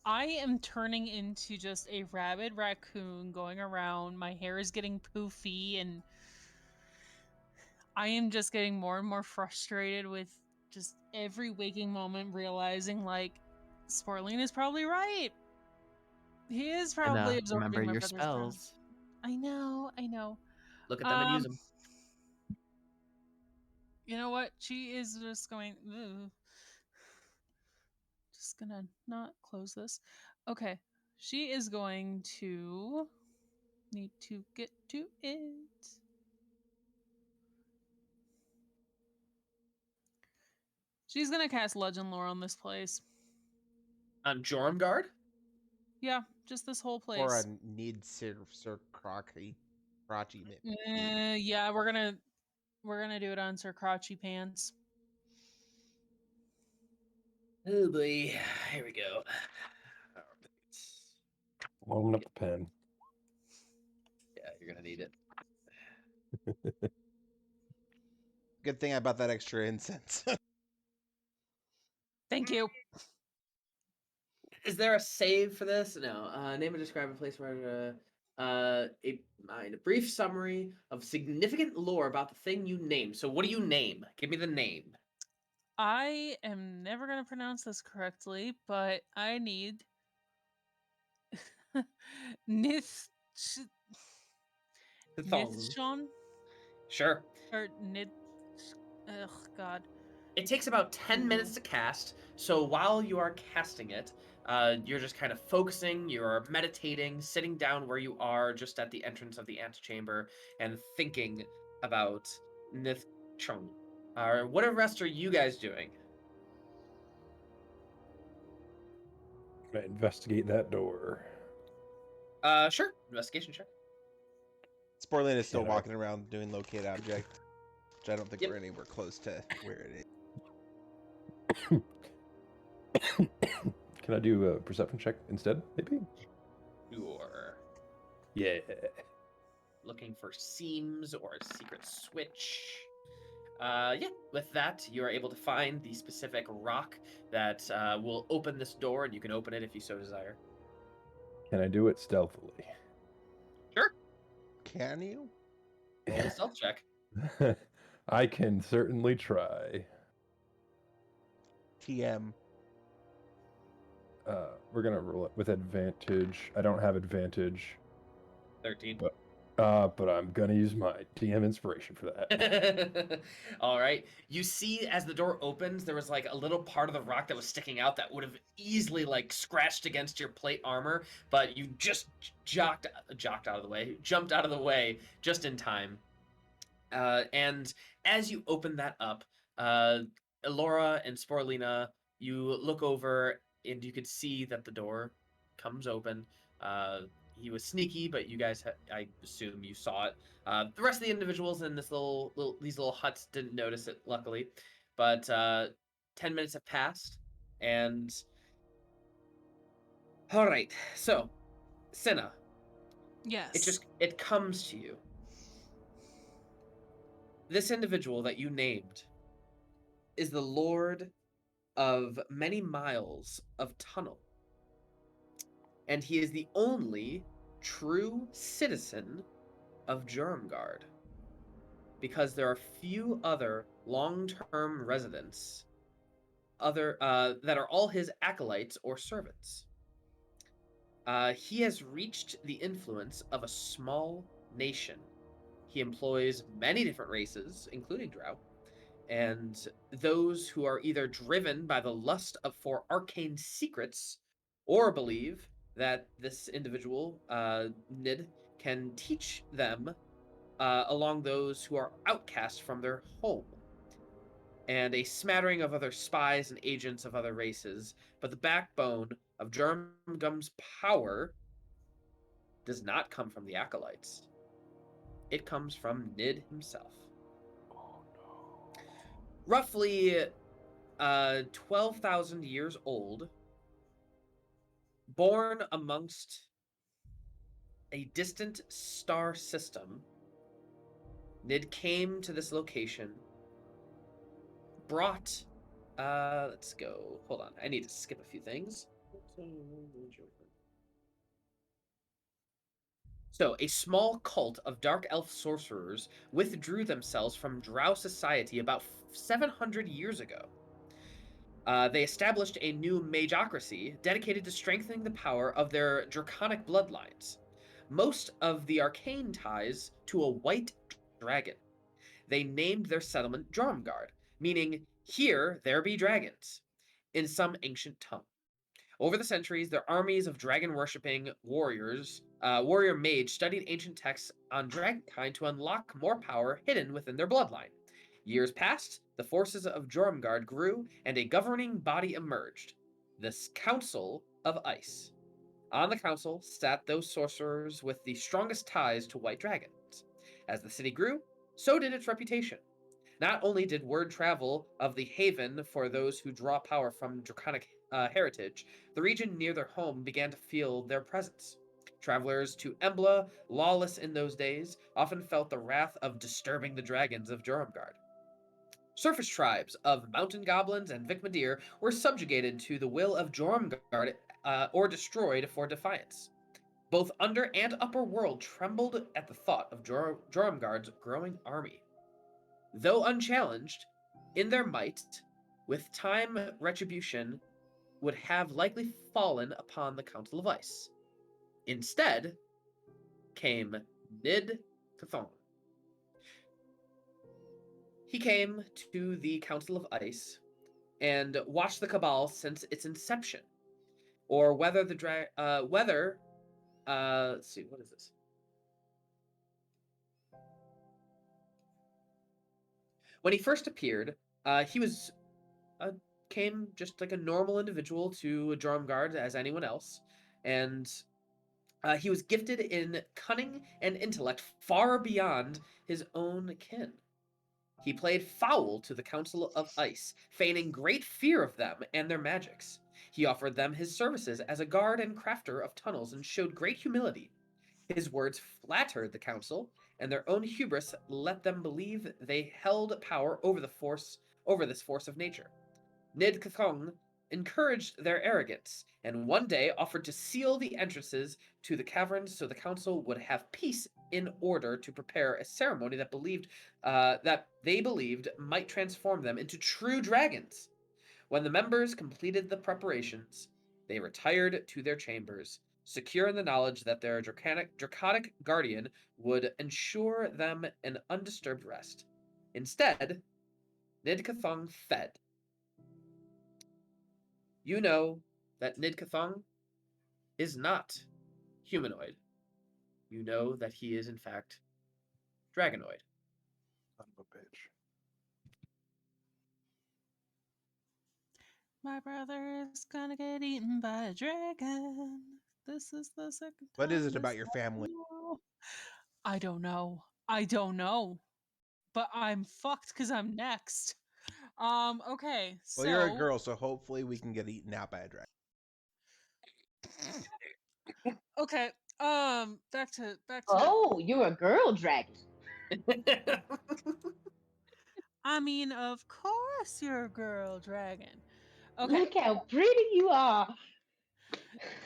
I am turning into just a rabid raccoon going around. My hair is getting poofy, and I am just getting more and more frustrated with just every waking moment, realizing like Sporelina is probably right. He is probably absorbing remember my your brother's powers. spells. I know. Look at them and use them. You know what? She is just going. Ugh. just gonna not close this. Okay. She is going to need to get to it. She's gonna cast Legend Lore on this place. On Jorumgard? Yeah, just this whole place. Or a need Sir Crotchy. Yeah, we're gonna do it on Sir Crotchy Pants. Oh boy, here we go. Warming up the pen. Yeah, you're gonna need it. Good thing I bought that extra incense. Thank you. Is there a save for this? No. Name and describe a place where a brief summary of significant lore about the thing you name. So what do you name? Give me the name. I am never gonna pronounce this correctly, but I need Nithshon Sure. or Nid. Ugh, God. It takes about 10 minutes to cast, so while you are casting it, you're just kind of focusing, you're meditating, sitting down where you are just at the entrance of the antechamber, and thinking about Nithshon. What rest are you guys doing? Gonna investigate that door. Sure. Investigation check. Sporelina is still Yeah. walking around doing locate object, which I don't think Yep. we're anywhere close to where it is. Can I do a perception check instead, maybe? Sure. Yeah. Looking for seams or a secret switch. Yeah, with that, you are able to find the specific rock that will open this door, and you can open it if you so desire. Can I do it stealthily? Sure. Can you? Roll a stealth check. I can certainly try. TM. We're gonna roll it with advantage. I don't have advantage, 13. but I'm gonna use my TM inspiration for that. All right. You see, as the door opens, there was like a little part of the rock that was sticking out that would have easily like scratched against your plate armor, but you just jumped out of the way just in time. And as you open that up, Elora and Sporelina, you look over and you can see that the door comes open. He was sneaky, but you guys, I assume you saw it. The rest of the individuals in these little huts didn't notice it, luckily. But 10 minutes have passed, and all right. So, Cinna, Yes. it comes to you. This individual that you named is the lord of many miles of tunnel. And he is the only true citizen of Jorumgard. Because there are few other long-term residents that are all his acolytes or servants. He has reached the influence of a small nation. He employs many different races, including Drow, and those who are either driven by the lust for arcane secrets or believe that this individual, Nid, can teach them along those who are outcast from their home. And a smattering of other spies and agents of other races, but the backbone of Jorumgard's power does not come from the acolytes. It comes from Nid himself. Oh no. Roughly 12,000 years old, born amongst a distant star system, Nid came to this location, brought, let's go, hold on, I need to skip a few things. So, a small cult of dark elf sorcerers withdrew themselves from Drow society about 700 years ago. They established a new magocracy dedicated to strengthening the power of their draconic bloodlines. Most of the arcane ties to a white dragon. They named their settlement Jorumgard, meaning, "Here there be dragons," in some ancient tongue. Over the centuries, their armies of dragon-worshipping warriors, warrior mage studied ancient texts on dragonkind to unlock more power hidden within their bloodline. Years passed, the forces of Jorumgard grew, and a governing body emerged, the Council of Ice. On the council sat those sorcerers with the strongest ties to white dragons. As the city grew, so did its reputation. Not only did word travel of the haven for those who draw power from draconic heritage, the region near their home began to feel their presence. Travelers to Embla, lawless in those days, often felt the wrath of disturbing the dragons of Jorumgard. Surface tribes of mountain goblins and Vikmadir were subjugated to the will of Jorumgard or destroyed for defiance. Both under and upper world trembled at the thought of Jorumgard's growing army. Though unchallenged, in their might, with time retribution would have likely fallen upon the Council of Ice. Instead came Nid Cathon. He came to the Council of Ice and watched the Cabal since its inception, or whether the let's see, what is this? When he first appeared, he was came just like a normal individual to Jorumgard as anyone else, and he was gifted in cunning and intellect far beyond his own kin. He played foul to the Council of Ice, feigning great fear of them and their magics. He offered them his services as a guard and crafter of tunnels and showed great humility. His words flattered the council, and their own hubris let them believe they held power over this force of nature. Nid Cathong encouraged their arrogance, and one day offered to seal the entrances to the caverns so the council would have peace in order to prepare a ceremony that they believed might transform them into true dragons. When the members completed the preparations, they retired to their chambers, secure in the knowledge that their draconic guardian would ensure them an undisturbed rest. Instead, Nid Cathong fed. You know that Nid Cathong is not humanoid. You know that he is, in fact, dragonoid. Son of a bitch. My brother is gonna get eaten by a dragon. This is the second time. What is it this about your family? I don't know. But I'm fucked because I'm next. Okay. Well, you're a girl, so hopefully we can get eaten out by a dragon. Okay. Back to. Oh, you're a girl dragon. I mean, of course you're a girl dragon. Okay. Look how pretty you are.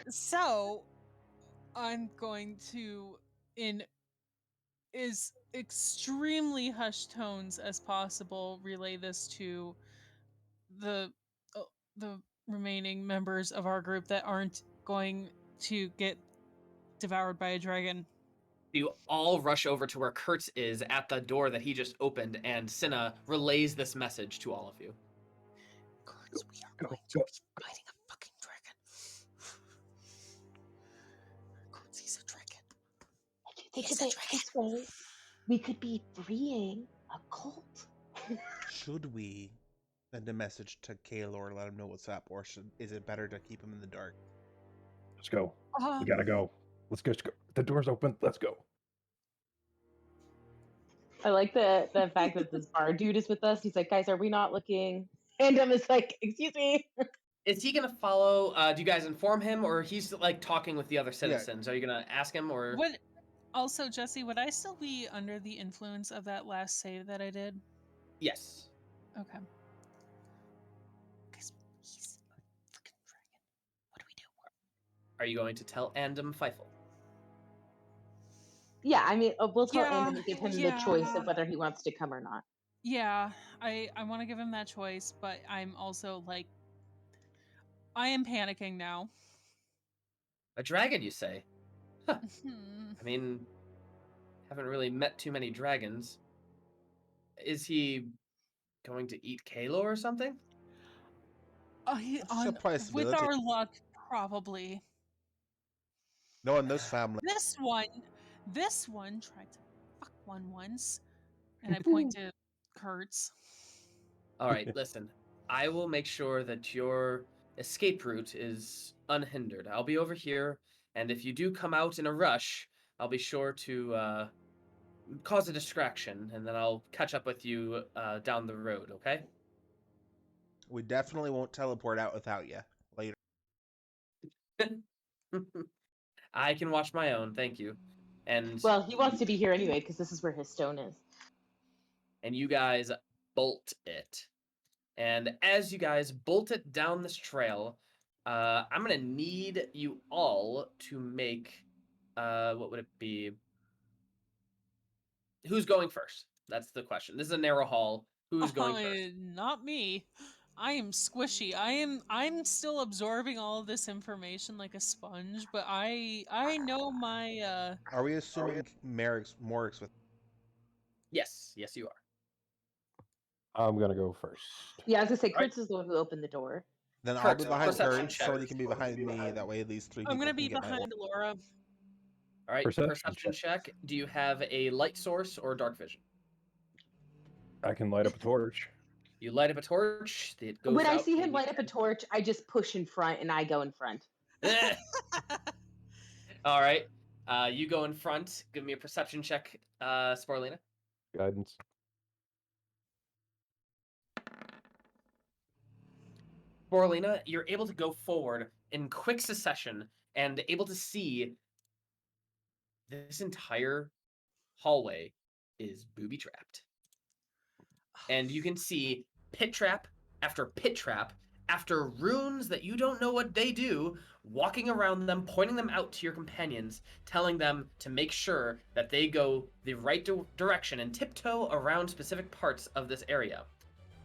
So, I'm going to, in as extremely hushed tones as possible, relay this to the remaining members of our group that aren't going to get devoured by a dragon. You all rush over to where Kertz is at the door that he just opened, and Cinna relays this message to all of you. Kertz, we are going to be fighting a fucking dragon. Kertz, he's a dragon. Think of it this way. We could be freeing a cult. Should we send a message to Kaelor, let him know what's up, or is it better to keep him in the dark? Let's go. We gotta go. Let's go. The door's open. Let's go. I like the fact that this bar dude is with us. He's like, guys, are we not looking? Random is like, excuse me. Is he gonna follow? Do you guys inform him, or he's like talking with the other citizens? Are you gonna ask him, or? Also, Jesse, would I still be under the influence of that last save that I did? Yes. Okay. Because he's a freaking dragon. What do we do? Are you going to tell Andam Feifel? Yeah, I mean, we'll tell Andam and give him the choice of whether he wants to come or not. Yeah, I want to give him that choice, but I'm also like, I am panicking now. A dragon, you say? Huh. I mean, haven't really met too many dragons. Is he going to eat Kaelor or something? With our luck, Probably. Knowing this family, This one tried to fuck one once, and I point to Kurtz. All right, listen. I will make sure that your escape route is unhindered. I'll be over here, and if you do come out in a rush, I'll be sure to cause a distraction, and then I'll catch up with you down the road, okay? we definitely won't teleport out without you later. I can watch my own, thank you. And Well, he wants to be here anyway because this is where his stone is. and you guys bolt it. And as you guys bolt it down this trail, I'm gonna need you all to make what would it be? Who's going first? That's the question. This is a narrow hall. Who's going first? Not me. I am squishy. I'm still absorbing all of this information like a sponge, but I know my Are we assuming Morrik's with? Yes, yes, you are. I'm gonna go first. Yeah, I was gonna say, Right. Kurtz is the one who opened the door. Then I'll Kurtz, be behind perception Kertz. check. Somebody can be behind me. That way, at least 3 people I'm gonna can be get my behind Elora. All right, Perception perception check. Do you have a light source or dark vision? I can light up a torch. You light up a torch. It goes When I out see him maybe light up a 10. torch, I just push in front and I go in front. All right. You go in front. Give me a perception check, Sporelina. Guidance. Sporelina, you're able to go forward in quick succession and able to see this entire hallway is booby trapped. And you can see pit trap after runes that you don't know what they do, walking around them, pointing them out to your companions, telling them to make sure that they go the right direction and tiptoe around specific parts of this area.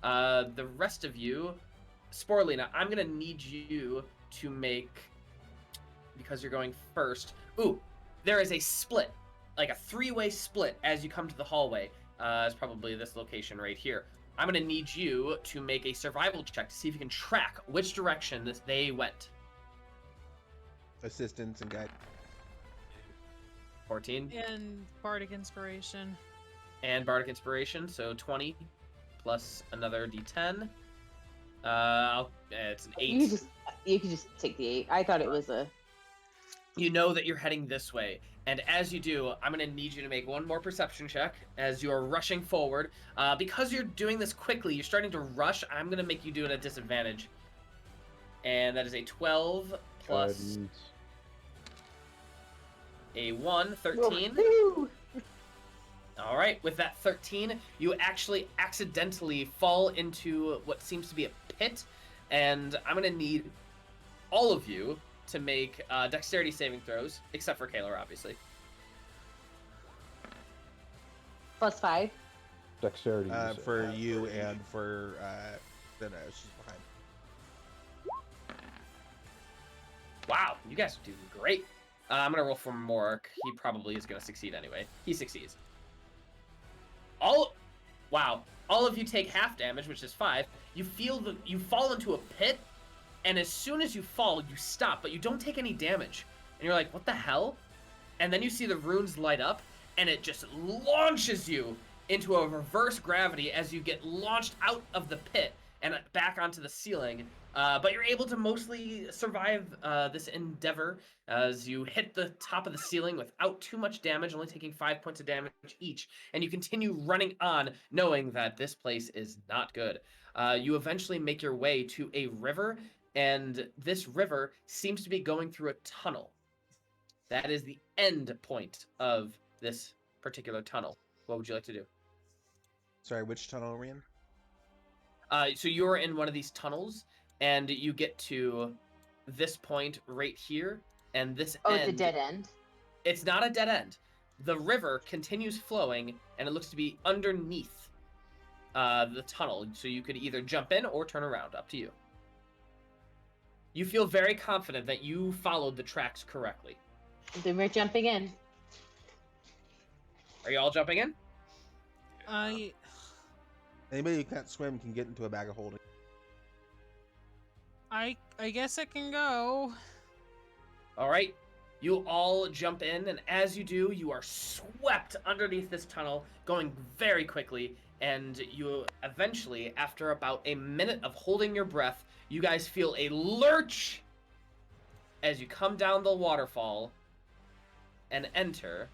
The rest of you, Sporelina, I'm going to need you to make, because you're going first. Ooh, there is a split, like a 3-way split as you come to the hallway. It's probably this location right here. I'm going to need you to make a survival check to see if you can track which direction they went. assistance and guide. 14. And Bardic Inspiration. And Bardic Inspiration, so 20 plus another d10. It's an 8. You could just take the 8. I thought it was a. You know that you're heading this way, and as you do, I'm going to need you to make one more perception check as you are rushing forward. Because you're doing this quickly, you're starting to rush, I'm going to make you do it at disadvantage. And that is a 12 plus Guidance. a 1, 13. Woo! All right, with that 13, you actually accidentally fall into what seems to be a pit, and I'm going to need all of you to make dexterity saving throws, except for Kaelor, obviously. +5. Dexterity. For you and for then she's behind. Wow, you guys are doing great. I'm going to roll for Morrik. He probably is going to succeed anyway. He succeeds. Wow. All of you take half damage, which is 5. You fall into a pit, and as soon as you fall, you stop, but you don't take any damage. And you're like, what the hell? And then you see the runes light up, and it just launches you into a reverse gravity as you get launched out of the pit and back onto the ceiling. But you're able to mostly survive this endeavor as you hit the top of the ceiling without too much damage, only taking 5 points of damage each. And you continue running on, knowing that this place is not good. You eventually make your way to a river, and this river seems to be going through a tunnel. That is the end point of this particular tunnel. What would you like to do? Sorry, which tunnel are we in? So you're in one of these tunnels, and you get to this point right here, and this Oh, end. it's a dead end. It's not a dead end. The river continues flowing, and it looks to be underneath the tunnel, so you could either jump in or turn around, up to you. You feel very confident that you followed the tracks correctly. Then we're jumping in. Are you all jumping in? Anybody who can't swim can get into a bag of holding. I guess it can go. All right. You all jump in, and as you do, you are swept underneath this tunnel, going very quickly. And you eventually, after about a minute of holding your breath, you guys feel a lurch as you come down the waterfall and enter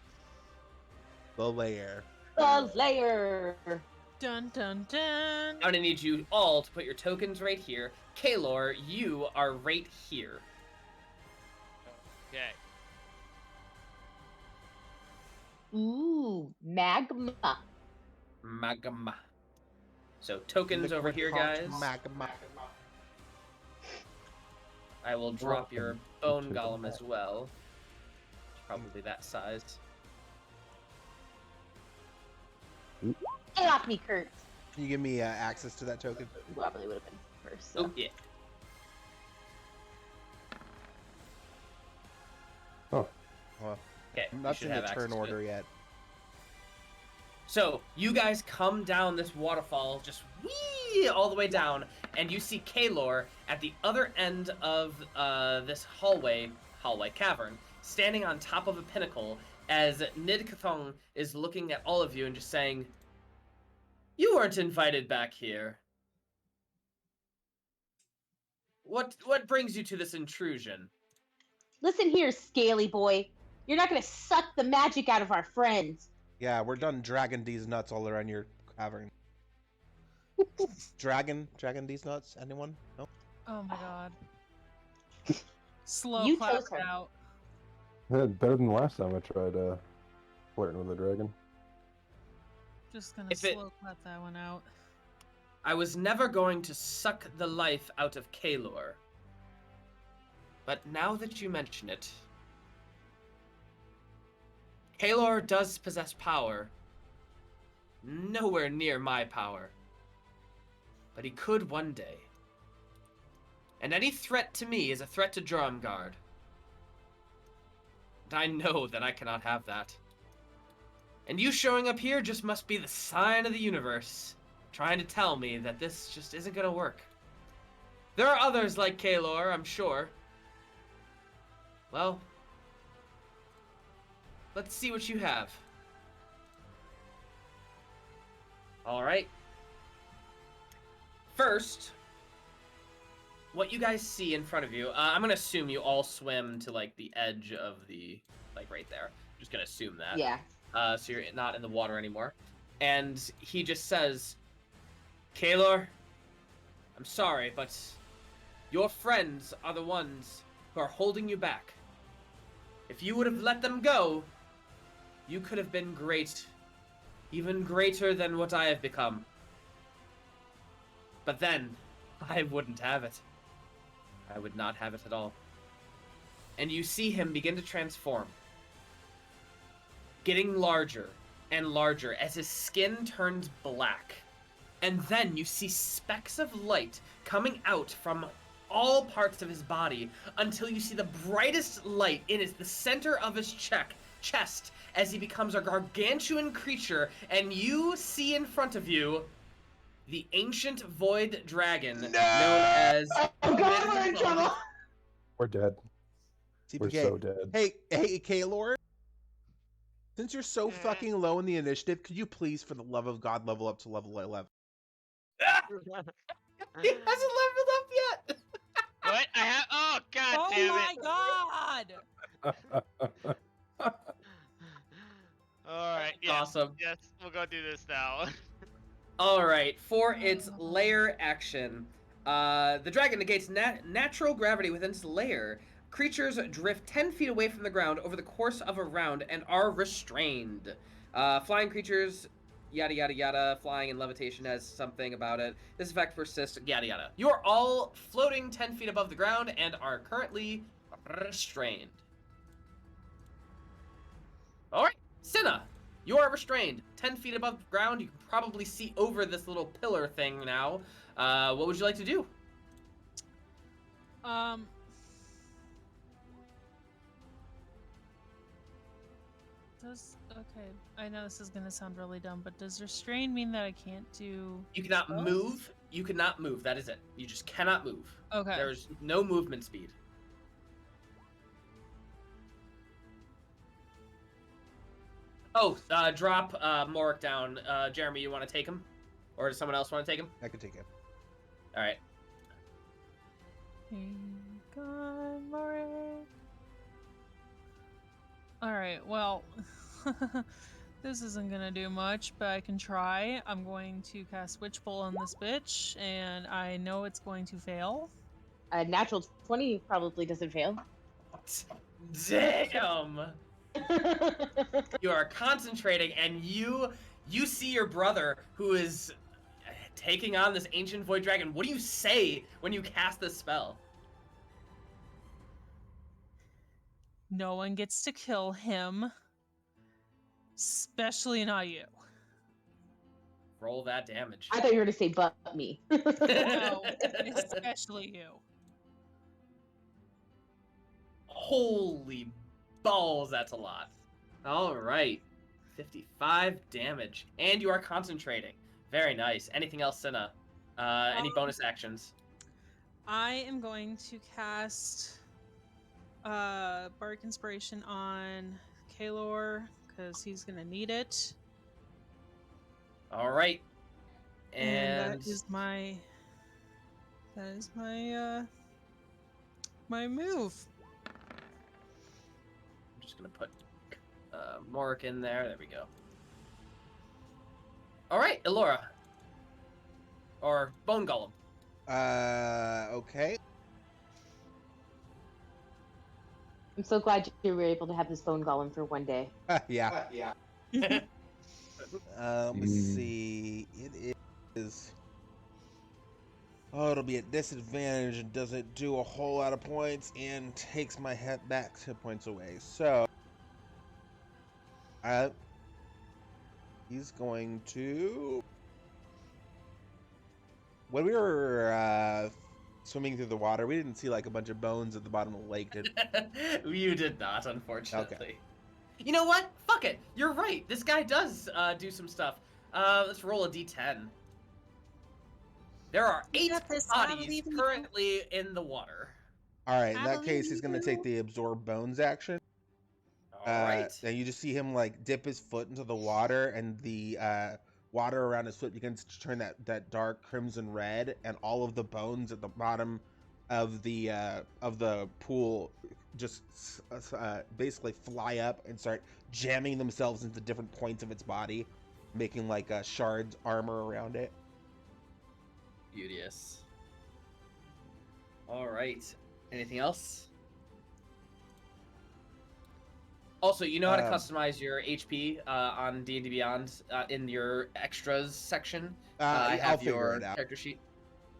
The lair. The layer. Dun dun dun. I'm gonna need you all to put your tokens right here. Kaelor, you are right here. Okay. Ooh, magma. Magma. So tokens over Liquid here, hot guys. Magma. I will drop your bone Welcome. golem as well. It's probably that size. Get off me, Kurt. Can you give me access to that token? Probably would have been first. So. Oh yeah. Oh, Well, Okay. I'm you not should in the have access turn to it. order yet. So you guys come down this waterfall, just whee all the way down, and you see Kaelor at the other end of this hallway cavern, standing on top of a pinnacle, as Nidkathong is looking at all of you and just saying, "You weren't invited back here. What brings you to this intrusion?" Listen here, scaly boy. You're not gonna suck the magic out of our friends. Yeah, we're done dragging these nuts all around your cavern. Dragon these nuts? Anyone? No? Oh my god. Slow You clap chose her. it out. yeah, better than the last time I tried flirting with a dragon. Just gonna If it- slow clap that one out. I was never going to suck the life out of Kaelor. But now that you mention it, Kaelor does possess power. Nowhere near my power. But he could one day. And any threat to me is a threat to Jorumgard. And I know that I cannot have that. And you showing up here just must be the sign of the universe, trying to tell me that this just isn't gonna work. There are others like Kaelor, I'm sure. Well, let's see what you have. Alright. First, what you guys see in front of you, I'm gonna assume you all swim to, like, the edge of the, like, right there. Just gonna assume that. Yeah. So you're not in the water anymore. And he just says, Kaelor, I'm sorry, but your friends are the ones who are holding you back. If you would have let them go, you could have been great. Even greater than what I have become. But then, I wouldn't have it. I would not have it at all. And you see him begin to transform. Getting larger and larger as his skin turns black. And then you see specks of light coming out from all parts of his body until you see the brightest light in the center of his chest as he becomes a gargantuan creature, and you see in front of you the ancient void dragon known as... Oh god, we're in trouble. We're dead. We're CPK. so dead. Hey, Kaelor. Since you're so fucking low in the initiative, could you please, for the love of God, level up to level 11? He hasn't leveled up yet! What? I have. Oh god Oh damn my it! god! All right. Yes, Awesome. Yes, we'll go do this now. Alright, for its lair action, the dragon negates natural gravity within its lair. Creatures drift 10 feet away from the ground over the course of a round and are restrained. Flying creatures, yada yada yada, flying and levitation has something about it. This effect persists, yada yada. You are all floating 10 feet above the ground and are currently restrained. Alright, Cinna, you are restrained. 10 feet above the ground, you can probably see over this little pillar thing now. What would you like to do? Okay, I know this is gonna sound really dumb, but does restrain mean that I can't do... You cannot Both? move. You cannot move. That is it. You just cannot move. Okay. There's no movement speed. Oh, drop Morrik down. Jeremy, you want to take him? Or does someone else want to take him? I can take it. All right. God, Morrik. All right. Well, this isn't gonna do much, but I can try. I'm going to cast Witch Bolt on this bitch, and I know it's going to fail. A natural 20 probably doesn't fail. Damn! You are concentrating, and you see your brother who is taking on this ancient void dragon. What do you say when you cast this spell? No one gets to kill him, especially not you. Roll that damage. I thought you were going to say but me. No, especially you. Holy balls, that's a lot. All right. 55 damage. And you are concentrating. Very nice. Anything else, Cinna? Any bonus actions? I am going to cast Bardic Inspiration on Kaelor, because he's going to need it. All right. And that is my my move. I'm just going to put Morrik in there. There we go. All right, Elora. Or Bone Golem. Okay. I'm so glad you were able to have this bone golem for one day. Yeah. Yeah. Let's see. It is. Oh, it'll be at disadvantage and doesn't do a whole lot of points and takes my head back 2 points away. So, he's going to. When we were swimming through the water, we didn't see like a bunch of bones at the bottom of the lake, did we? You did not, unfortunately. Okay. You know what? Fuck it. You're right. This guy does do some stuff. Let's roll a d10. There are 8 bodies currently in the water. All right. In that case, he's going to take the absorb bones action. All right. And you just see him like dip his foot into the water, and the water around his foot begins to turn that dark crimson red, and all of the bones at the bottom of the pool just basically fly up and start jamming themselves into different points of its body, making like a shard armor around it. Beauteous. All right. Anything else? Also, you know how to customize your HP on D&D Beyond in your extras section. I have your character sheet.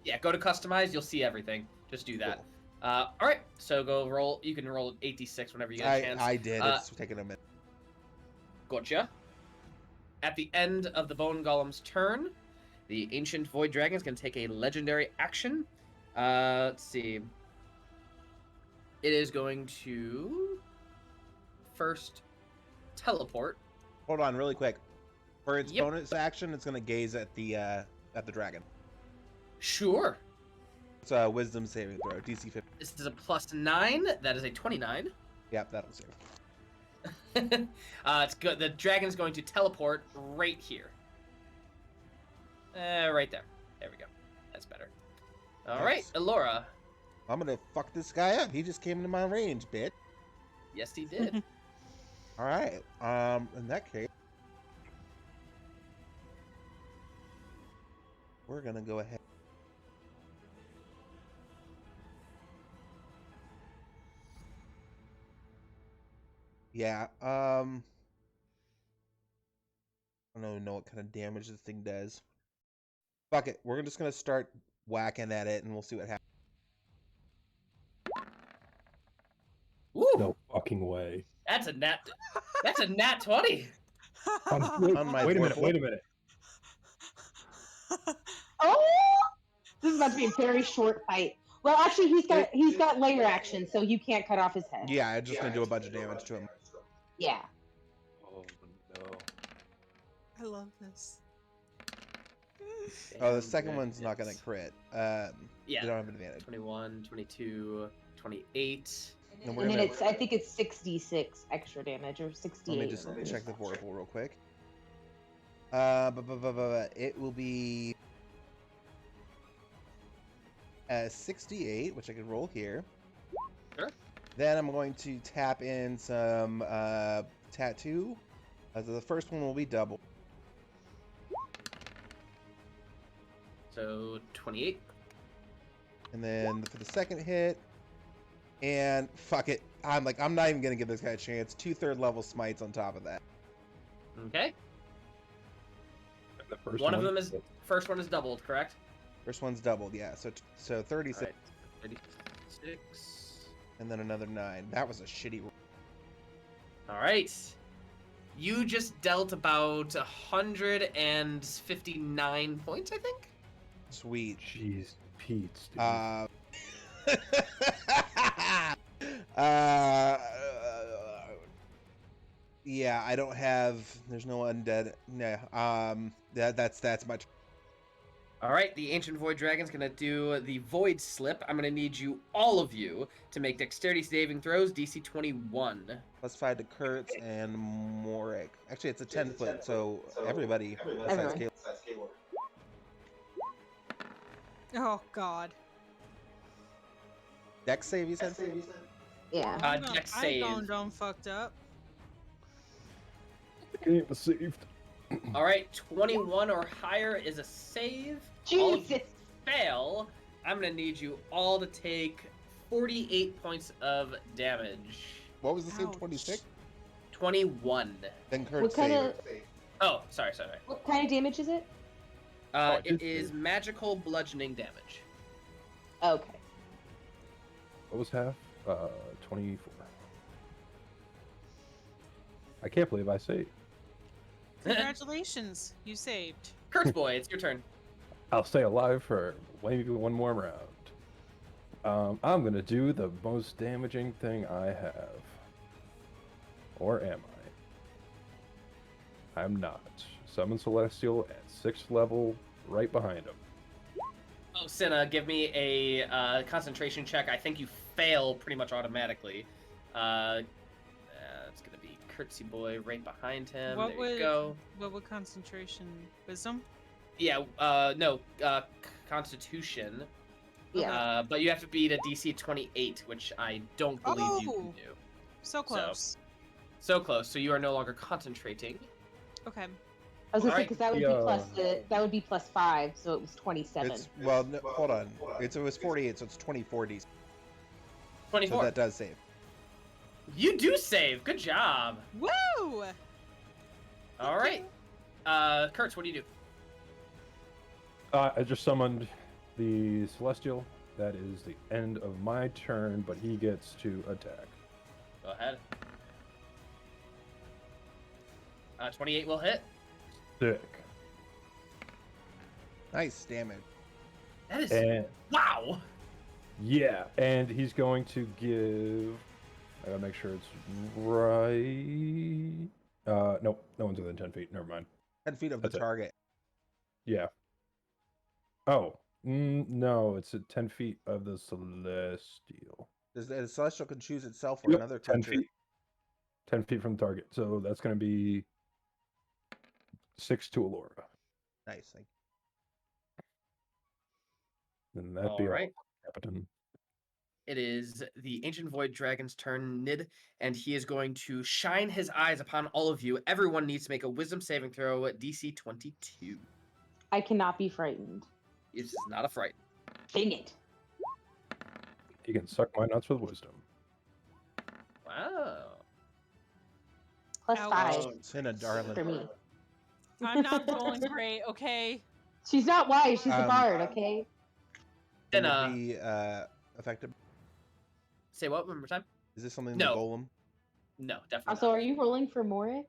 Yeah, go to customize. You'll see everything. Just do that. Cool. All right. So go roll. You can roll 8d6 whenever you get a chance. I did. It's taking a minute. Gotcha. At the end of the Bone Golem's turn, the Ancient Void Dragon is going to take a legendary action. Let's see. It is going to first teleport. Hold on, really quick. For its bonus action, it's going to gaze at the dragon. Sure. It's a Wisdom saving throw, DC 50. This is a +9. That is a 29. Yep, that'll save. It's good. The dragon's going to teleport right here. Right there. There we go. That's better. All right, Elora. I'm gonna fuck this guy up. He just came into my range, bitch. Yes, he did. All right. In that case, we're gonna go ahead. Yeah. I don't know what kind of damage this thing does. Fuck it. We're just gonna start whacking at it, and we'll see what happens. Ooh. No fucking way. That's a nat 20. Wait a minute. Oh, this is about to be a very short fight. Well, actually, he's got layer action, so you can't cut off his head. Yeah, I'm just gonna do a bunch of damage to him. Yeah. Oh no. I love this. Oh, the Damn second one's not going dragons. to crit. Yeah. They don't have advantage. 21, 22, 28. And we're And then gonna, it's I think it's 66 extra damage or 68. let me just or check the something. Vorpal real quick. It will be 68, which I can roll here. Sure. Then I'm going to tap in some tattoo. So the first one will be double. So 28. And then for the second hit, and fuck it, I'm not even gonna give this guy a chance. 2 3rd-level smites on top of that. Okay. The first One of them is first one is doubled, correct? First one's doubled, yeah. So 36, All right. 36. and then another 9. That was a shitty roll. All right. You just dealt about 159 points, I think. Sweet. Jeez, Pete. Dude. Yeah, I don't have. There's no undead. Yeah. That's much. All right, the Ancient Void Dragon's gonna do the Void Slip. I'm gonna need you, all of you, to make Dexterity saving throws, DC 21. +5 to Kertz and Morrik. Actually, it's a 10-foot, so everybody besides Everyone. Kaelor. Oh God. Dex save, you said? Yeah. Dex I save. gone done fucked up. The game is saved. All right, 21 or higher is a save. All of you Jesus. fail. I'm gonna need you all to take 48 points of damage. What was the save? Ouch. 26? 21. Then Kertz What kind save. of Oh, sorry. what kind of damage is it? I It did is save. magical bludgeoning damage. Okay. What was half? 24. I can't believe I saved. Congratulations, you saved. Kurtz boy, it's your turn. I'll stay alive for maybe one more round. I'm gonna do the most damaging thing I have. Or am I? I'm not. Summon Celestial at 6th level, right behind him. Oh, Cinna, give me a concentration check. I think you fail pretty much automatically. It's gonna be Curtsy boy right behind him. What there would you go. what would concentration wisdom? Yeah. No. Constitution. Yeah. But you have to beat a DC 28, which I don't believe you can Oh. do. So close. So close. So you are no longer concentrating. Okay. I was gonna say Alright. because that would be that would be +5, so it was 27. Well, no, hold on. It was 48, so it's 24 DC. 24. So that does save. You do save. Good job. Woo! All right. Kurtz, what do you do? I just summoned the Celestial. That is the end of my turn, but he gets to attack. Go ahead. 28 will hit. Sick. Nice damage. That is And wow. yeah, and he's going to give. I gotta make sure it's right. Nope, no one's within 10 feet. Never mind. 10 feet of the That's it. target. Yeah. Oh, no, it's at 10 feet of the Celestial. The Celestial can choose itself or Yep, another 10 creature. feet. 10 feet from the target. So that's going to be 6 to Elora. Nice. Thank And that'd All be right. all, Captain. It is the Ancient Void Dragon's turn, Nid, and he is going to shine his eyes upon all of you. Everyone needs to make a Wisdom saving throw at DC 22. I cannot be frightened. This is not a fright. Dang it. He can suck my nuts with wisdom. Wow. +5 you. Cinna, darling. for me. I'm not rolling great, okay? She's not wise. She's a Um, bard. Okay. Can Then, it be affected? Say what one more time? Is this something No. the golem? No, definitely Also, not. are you rolling for Morrik?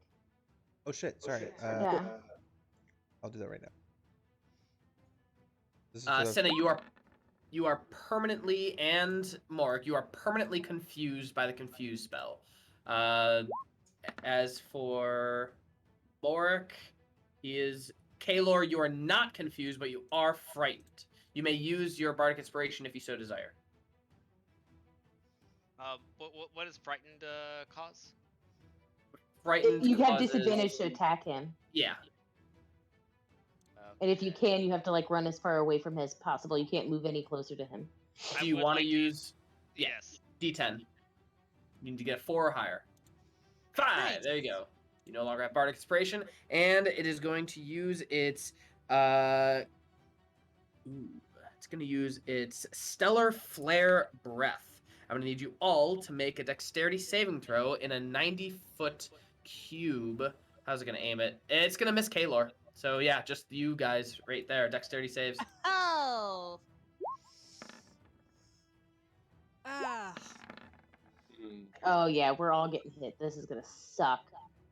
Oh shit! Sorry. Yeah. I'll do that right now. This is for the- Senna, you are permanently, and Morrik, you are permanently confused by the confuse spell. As for Morrik, he is Kaelor, you are not confused, but you are frightened. You may use your bardic inspiration if you so desire. What does frightened cause? Frightened You have causes- disadvantage to attack him, Yeah. and if you can, you have to like run as far away from him as possible. You can't move any closer to him. I Do you would want to like use? Yes. D10. You need to get 4 or higher. 5. Nice. There you go. You no longer have bardic inspiration, and it is going to use its it's going to use its stellar flare breath. I'm going to need you all to make a dexterity saving throw in a 90-foot cube. How's it going to aim it? It's going to miss Kaelor. So yeah, just you guys right there. Dexterity saves. Oh. Ah. Oh yeah, we're all getting hit. This is gonna suck.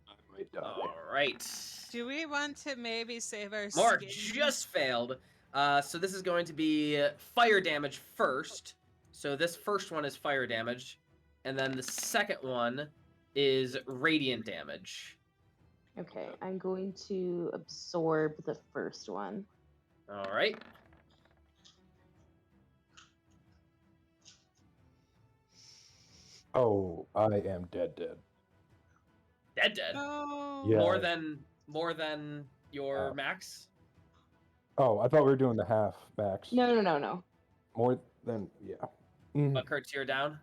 I might die. All right. Do we want to maybe save our Mark skins? just failed. So this is going to be fire damage first. So this first one is fire damage. And then the second one is radiant damage. Okay, I'm going to absorb the first one. All right. Oh, I am dead. Dead. Oh. Yeah. More than your max. Oh, I thought we were doing the half max. No. More than Mhm. But Kertz, you're down.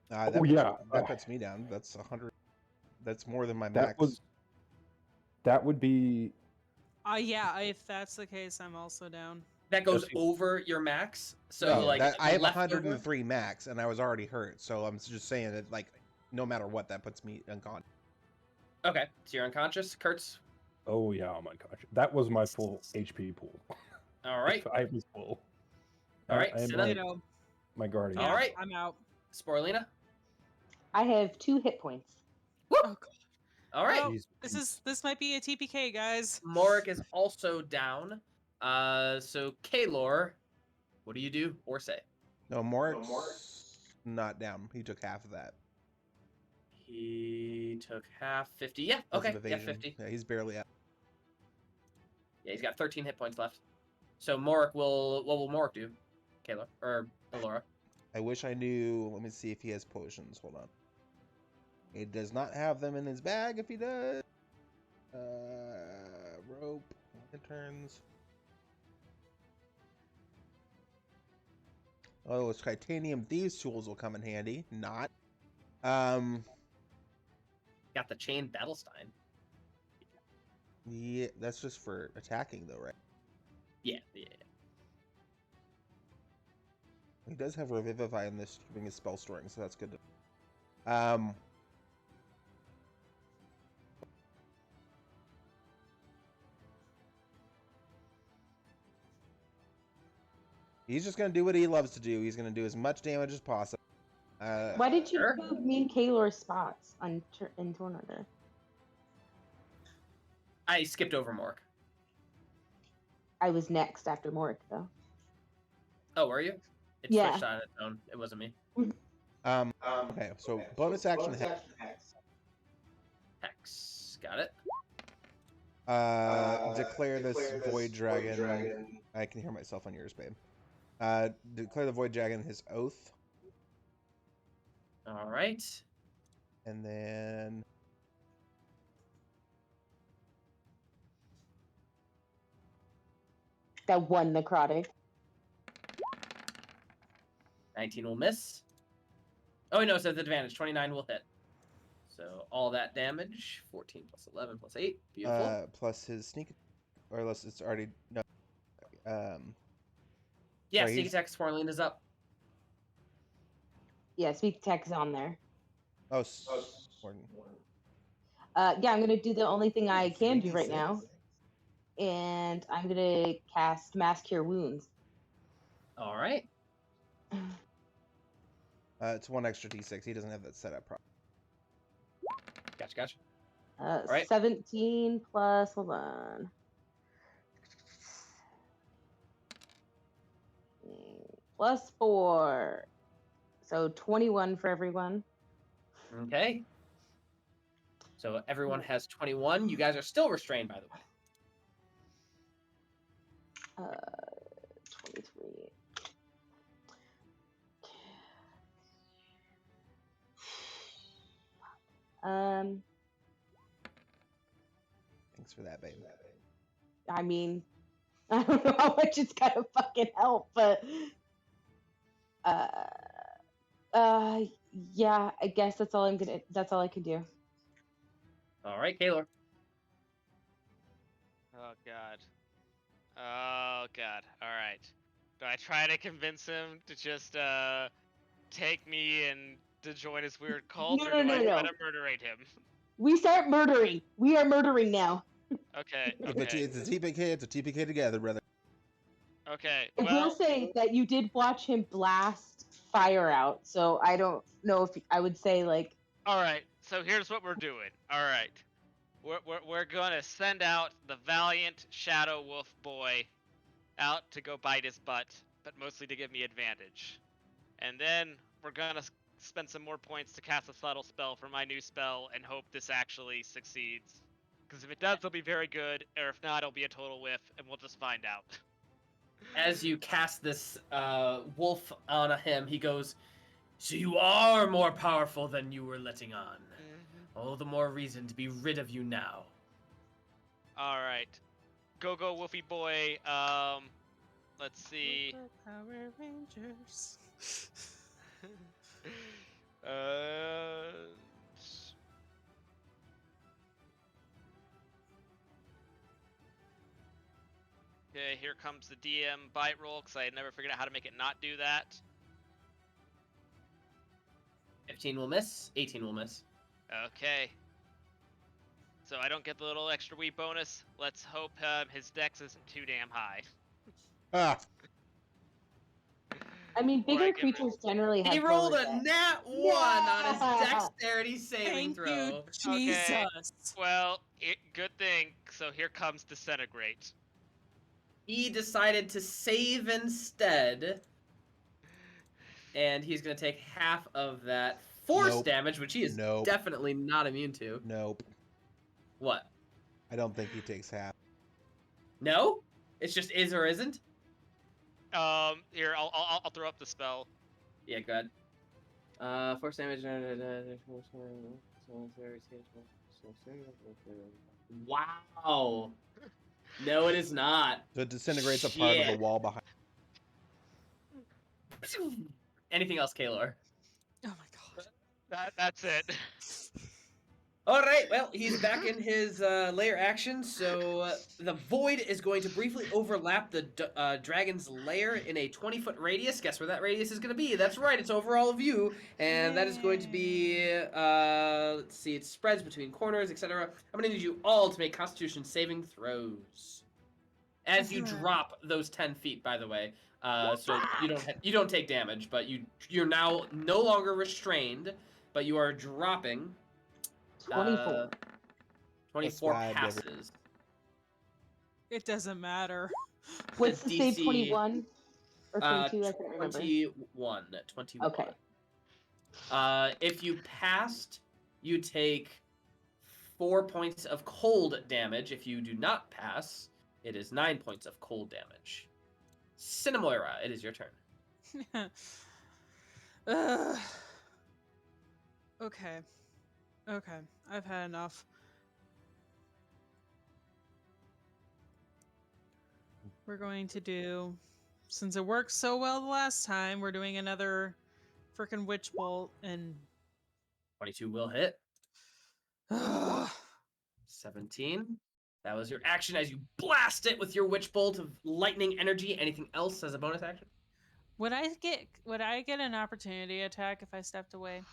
That Oh, puts, yeah. that puts me down. That's 100. That's more than my That max. would be Yeah, if that's the case, I'm also down. That goes Yes, over your max. So No, like that, the I have leftover- 103 max, and I was already hurt. So I'm just saying that, like, no matter what, that puts me unconscious. Okay, so you're unconscious, Kertz. Oh yeah, I'm unconscious. That was my full HP pool. All right. I was full. All right, I am Cinna? my, You know, my guardian. All right. I'm out. Sporelina. I have 2 hit points. Oh, God. All right. Oh, Jeez, this might be a TPK, guys. Morrik is also down. So Kaelor, what do you do or say? No, Morik's not down. He took half of that. He took half 50. Yeah, because okay. of Yeah, evasion. 50. Yeah, he's barely out. Yeah, he's got 13 hit points left. So Morrik will. What will Morrik do? Kaelor or Elora? I wish I knew. Let me see if he has potions. Hold on. He does not have them in his bag. If he does, rope, lanterns. Oh, those titanium thieves tools will come in handy. Not. Got the chain Battlestein. Yeah, that's just for attacking, though, right? Yeah. He does have Revivify in this, giving his spell storing, so that's good. He's just gonna do what he loves to do. He's gonna do as much damage as possible. Why did you Sure. move me and Kaelor's spots in Tornado? I skipped over Morrik. I was next after Morrik, though. Oh, were you? It Yeah. switched on its own. It wasn't me. Okay, so bonus action Hex. Got it. declare this void dragon. I can hear myself on yours, babe. Declare the void dragon his oath, All right. and then That one necrotic. 19 will miss. Oh, no, it says advantage. 29 will hit. So all that damage. 14 plus 11 plus 8. Beautiful. plus his sneak, or unless it's already no. Yeah, sorry, sneak he's- attack Sporelina is up. Yeah, speak attack is on there. Oh, Morgan. Yeah, I'm gonna do the only thing I can do right now, and I'm gonna cast Mass Cure Wounds. All right. It's one extra d6. He doesn't have that set up properly. Gotcha. Right. 17 plus, hold on. Plus 4. So 21 for everyone. Okay. So everyone has 21. You guys are still restrained, by the way. 23. Thanks for that, baby. I mean, I don't know how much it's gonna fucking help, but yeah, I guess that's all I can do. All right, Kaelor. Oh god. Oh god. All right. Do I try to convince him to just take me and to join his weird cult, or do I try to murderate him? We start murdering. We are murdering now. Okay. It's a TPK. It's a TPK together, brother. Okay. I will say that you did watch him blast fire out, so I don't know if I would say like. All right. So here's what we're doing. All right. We're gonna send out the valiant Shadow Wolf boy out to go bite his butt, but mostly to give me advantage. And then we're gonna spend some more points to cast a subtle spell for my new spell and hope this actually succeeds. Because if it does, it'll be very good, or if not, it'll be a total whiff, and we'll just find out. As you cast this wolf on him, he goes, "So you are more powerful than you were letting on. All the more reason to be rid of you now." All right, go Wolfie boy. Let's see. Power Rangers. Okay, here comes the DM bite roll, because I had never figured out how to make it not do that. 15 will miss. 18 will miss. Okay. So I don't get the little extra wee bonus. Let's hope his dex isn't too damn high. Ah. I mean, bigger creatures generally have. He rolled lower a dex. nat 1 on his dexterity saving Thank throw. you, Jesus. Okay. Well, good thing. So here comes Disintegrate. He decided to save instead. And he's going to take half of that force damage, which he is definitely not immune to. Nope. What? I don't think he takes half. No? It's just is or isn't? Here, I'll throw up the spell. Yeah, go ahead. Force damage. Wow. No, it is not. So it disintegrates a part of the wall behind. Anything else, Kaelor? Oh my god. That's it. All right, well, he's back in his lair action, so the void is going to briefly overlap the dragon's lair in a 20-foot radius. Guess where that radius is going to be? That's right, it's over all of you, and that is going to be, let's see, it spreads between corners, etc. I'm going to need you all to make Constitution saving throws. As you drop those 10 feet, by the way, so you don't take damage, but you're now no longer restrained, but you are dropping. 24. 24 passes. It doesn't matter. What's the save? 21 or 22? I can't remember. 21. Okay. If you passed, you take 4 points of cold damage. If you do not pass, it is 9 points of cold damage. Cinnamoira, it is your turn. Okay, I've had enough. We're going to do, since it worked so well the last time, we're doing another frickin' witch bolt and 22 will hit. 17. That was your action as you blast it with your witch bolt of lightning energy. Anything else as a bonus action? Would I get an opportunity attack if I stepped away?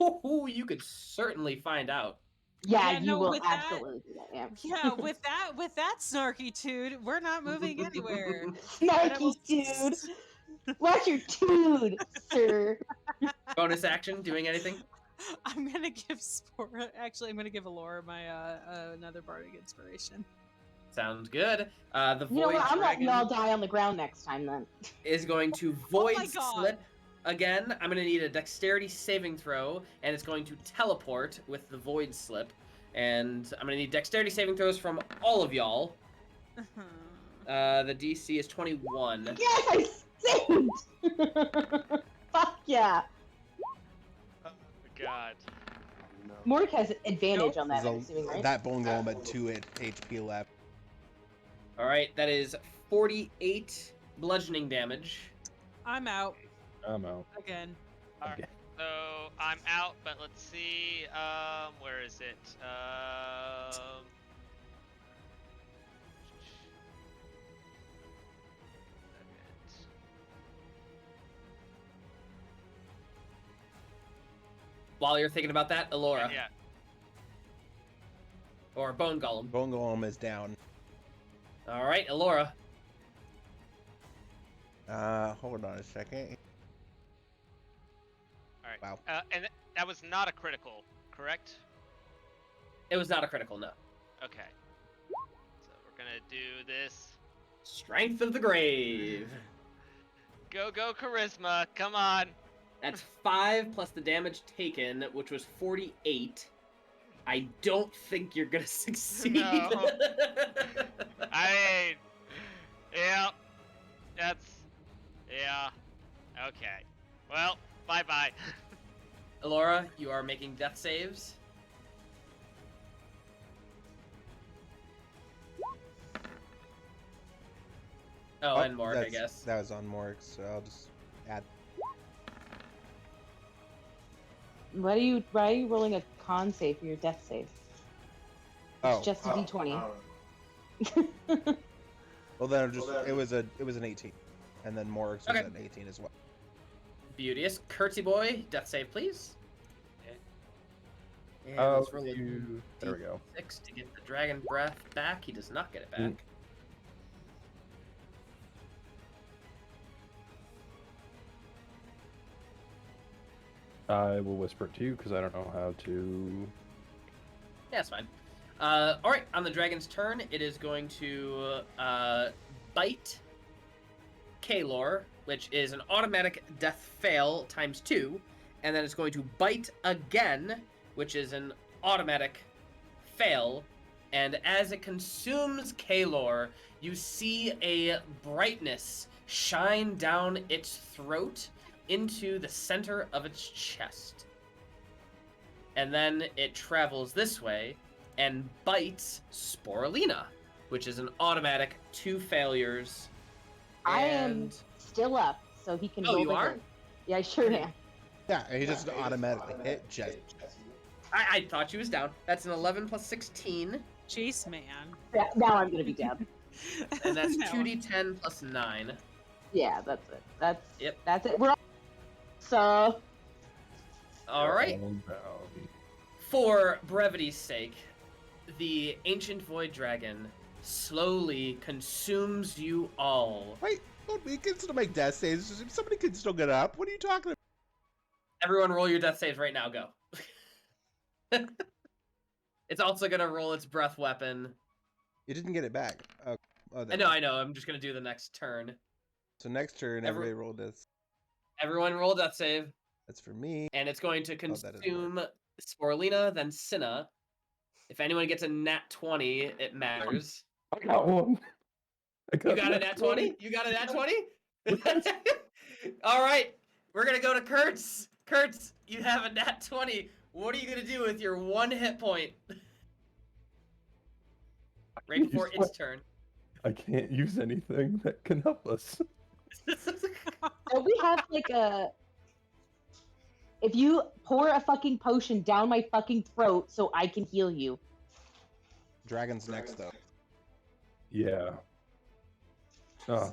Oh, you could certainly find out. Yeah, you will absolutely do that. Yeah, with that snarky-tude, we're not moving anywhere. Snarky dude. Watch your tude, sir. Bonus action, doing anything? I'm gonna give I'm gonna give Elora my another bardic inspiration. Sounds good. The You know void what? I'm letting dragon y'all die on the ground next time then. is going to void slip. Again, I'm going to need a dexterity saving throw, and it's going to teleport with the void slip. And I'm going to need dexterity saving throws from all of y'all. The DC is 21. Yes, I saved! Fuck yeah. Oh, God. Morrik has advantage on that, So I'm assuming, right? that bone golem had 2 HP left. All right, that is 48 bludgeoning damage. I'm out I'm out. again. Alright, Okay. so I'm out, but let's see. Where is it? While you're thinking about that, Elora. Yeah. Or Bone Golem. Bone golem is down. All right, Elora. Hold on a second. All right. Wow. And that was not a critical, correct? It was not a critical, no. Okay. So we're gonna do this. Strength of the Grave. Go, charisma! Come on. That's 5 plus the damage taken, which was 48. I don't think you're gonna succeed. No. I mean, yeah. Yeah. Okay. Well, bye. Elora, you are making death saves. Oh, and Morrik, I that's- guess. That was on Morrik, so I'll just add. Why are you rolling a con save for your death save? It's just a d20. Well, then it was an 18, and then Morrik's was Okay. an 18 as well. Beauteous. Curtsy boy, death save, please. And Oh, let's roll a there we go. D6 to get the dragon breath back. He does not get it back. Mm. I will whisper it to you because I don't know how to. Yeah, it's fine. All right, on the dragon's turn, it is going to bite Kaelor, which is an automatic death fail times 2, and then it's going to bite again, which is an automatic fail. And as it consumes Kaelor, you see a brightness shine down its throat into the center of its chest. And then it travels this way and bites Sporelina, which is an automatic 2 failures. I am And- still up, so he can Oh, roll you the are? hit. Yeah, I sure am. Yeah, he just automatically hit Jesse. I thought she was down. That's an 11 plus 16, Jeez, man. Yeah, now I'm gonna be down. and that's No. 2d10 plus 9. Yeah, that's it. Yep. That's it. We're all... So All right. For brevity's sake, the ancient void dragon slowly consumes you all. Wait, we can still make death saves. Somebody can still get up. What are you talking about? Everyone roll your death saves right now, go. It's also gonna roll its breath weapon. You didn't get it back. Oh, I know, I'm just gonna do the next turn. So next turn, everybody roll this. Everyone roll death save, That's for me. and it's going to that doesn't work. consume Sporelina, then Cinna. If anyone gets a nat 20, it matters. I got one. You got a nat 20? You got a nat 20? All right, we're gonna go to Kertz. Kertz, you have a nat 20. What are you gonna do with your 1 hit point? Right before its turn. I can't use anything that can help us. don't we have like a? If you pour a fucking potion down my fucking throat so I can heal you. Dragon's next, though. Yeah. Oh.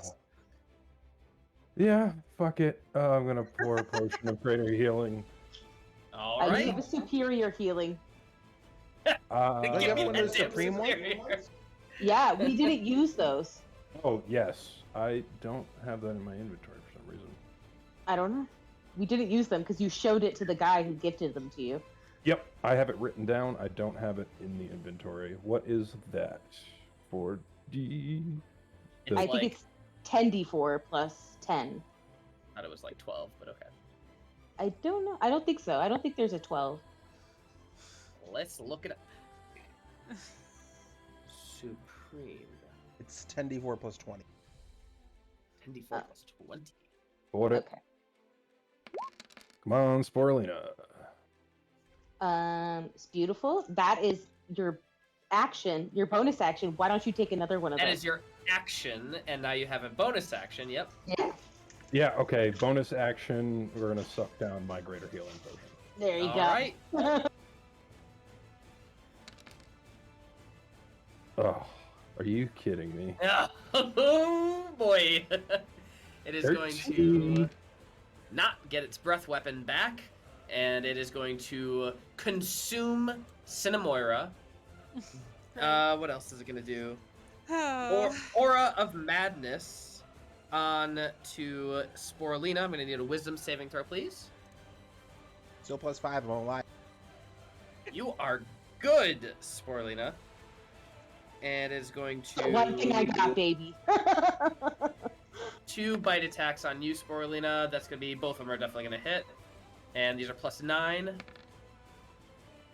Yeah, fuck it. I'm gonna pour a potion of greater healing. All I right. have a superior healing. Oh, Give you have me one that of the damn supreme ones? superior. Yeah, we didn't use those. Oh, yes. I don't have that in my inventory for some reason. I don't know. We didn't use them because you showed it to the guy who gifted them to you. Yep, I have it written down. I don't have it in the inventory. What is that? 4D? It's I like, think it's 10d4 plus 10. I thought it was like 12, but okay. I don't know. I don't think so. I don't think there's a 12. Let's look it up. Supreme. It's 10d4 plus 20. 10d4 plus 20. What it? Okay. Come on, Sporelina. It's beautiful. That is your action, your bonus action. Why don't you take another one of That those? is your action, and now you have a bonus action. Yep. Yeah. Yeah, okay. Bonus action. We're gonna suck down my greater healing potion. There you All go. right. Oh, are you kidding me? Oh boy. It is going to 13. not get its breath weapon back, and it is going to consume Cinnamoira. What else is it going to do? Or Aura of Madness on to Sporelina. I'm going to need a Wisdom saving throw, please. Still plus 5, I won't lie. You are good, Sporelina. And is going to... The one thing I got, baby. 2 bite attacks on you, Sporelina. That's going to be... Both of them are definitely going to hit. And these are plus 9.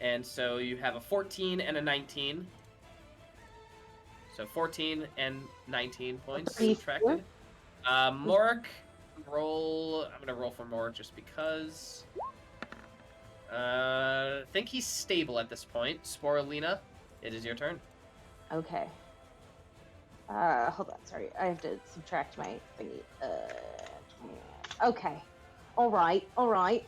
And so you have a 14 and a 19. So 14 and 19 points subtracted. Morrik, roll... I'm going to roll for Morrik just because... I think he's stable at this point. Sporelina, it is your turn. Okay. Hold on. Sorry, I have to subtract my thingy. Okay. All right. All right.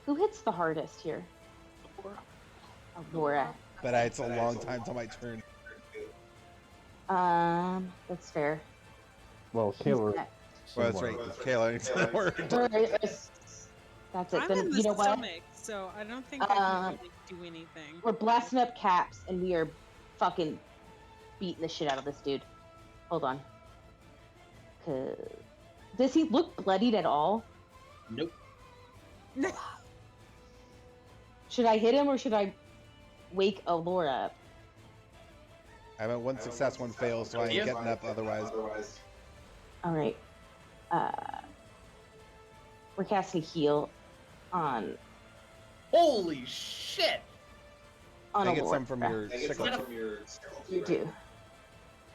Who hits the hardest here? Elora. But it's a long time till my turn. That's fair. Well, He's Kaelor. next. Well, that's right. Kaelor needs to work. That's it. I'm Then in the you know what? stomach, so I don't think I can really do anything. We're blasting up caps, and we are fucking beating the shit out of this dude. Hold on. Does he look bloodied at all? Nope. Should I hit him, or should I wake Elora up? I have one success, one fail, so I ain't getting up otherwise. All right. We're casting heal on Holy shit! I get Elora. some from your sickle. You do.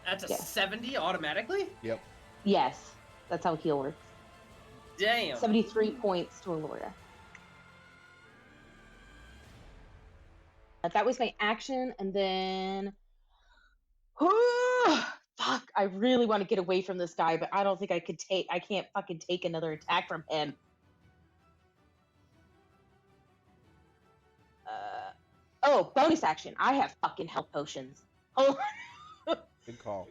That's a Yes. 70 automatically? Yep. Yes, that's how heal works. Damn. 73 points to Elora. That was my action, and then... Fuck, I really want to get away from this guy, but I don't think I could take... I can't fucking take another attack from him. Oh, bonus action. I have fucking health potions. Hold on. Good call.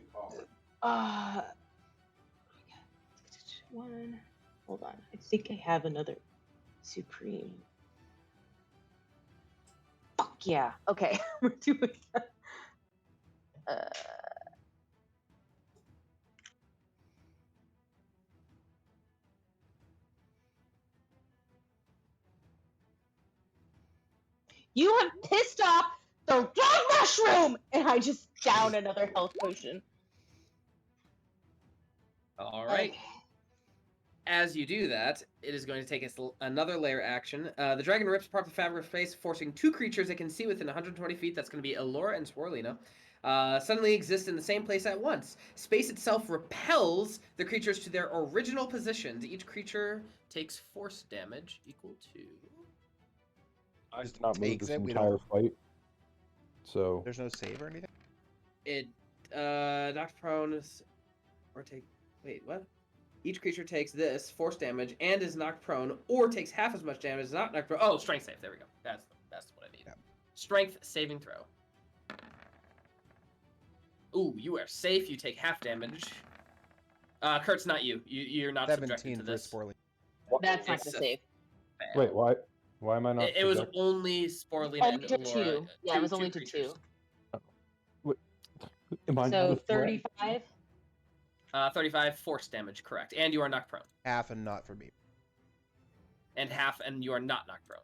One. Hold on. I think I have another supreme. Fuck yeah. Okay, we're doing that. You have pissed off the wrong mushroom! And I just down another health potion. All right. Okay. As you do that, it is going to take another layer action. The dragon rips apart the fabric of space, forcing 2 creatures it can see within 120 feet. That's going to be Elora and Sporelina. Suddenly exist in the same place at once. Space itself repels the creatures to their original positions. Each creature takes force damage equal to... I did not move Takes this it, we entire don't- fight. So There's no save or anything? It knocked prone or take... Wait, what? Each creature takes this force damage and is knocked prone, or takes half as much damage as not knocked prone. Oh, strength save. There we go. That's what I need. Yeah. Strength saving throw. Ooh, you are safe. You take half damage. Kurt's not you. You're not subjected 17 to for this. Sporelina. That's not It's the a save. fail. wait, why? Why am I not? It was subject- only Sporelina Only and to Elora. 2. Yeah, it was only to creatures. 2. Am I not So a threat? 35. 35 force damage, correct. And you are knocked prone. Half and not for me. And half, and you are not knocked prone.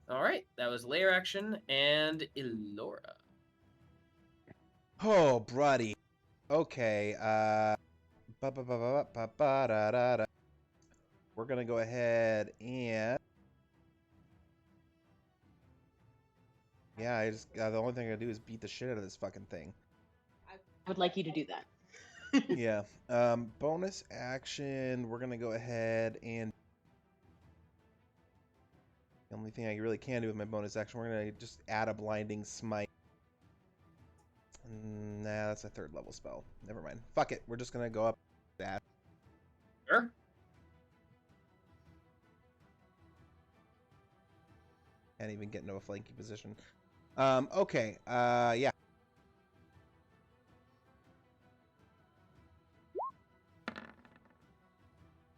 All right, that was layer action and Elora. Oh, bruddy. Okay, ba-ba-ba-ba-ba-ba-da-da-da. We're gonna go ahead and Yeah, I just the only thing I do is beat the shit out of this fucking thing. I would like you to do that. Yeah. Bonus action. We're gonna go ahead and the only thing I really can do with my bonus action, we're gonna just add a blinding smite. Nah, that's a 3rd level spell. Never mind. Fuck it. We're just gonna go up that. Sure. Can't even get into a flanking position. Okay. Yeah.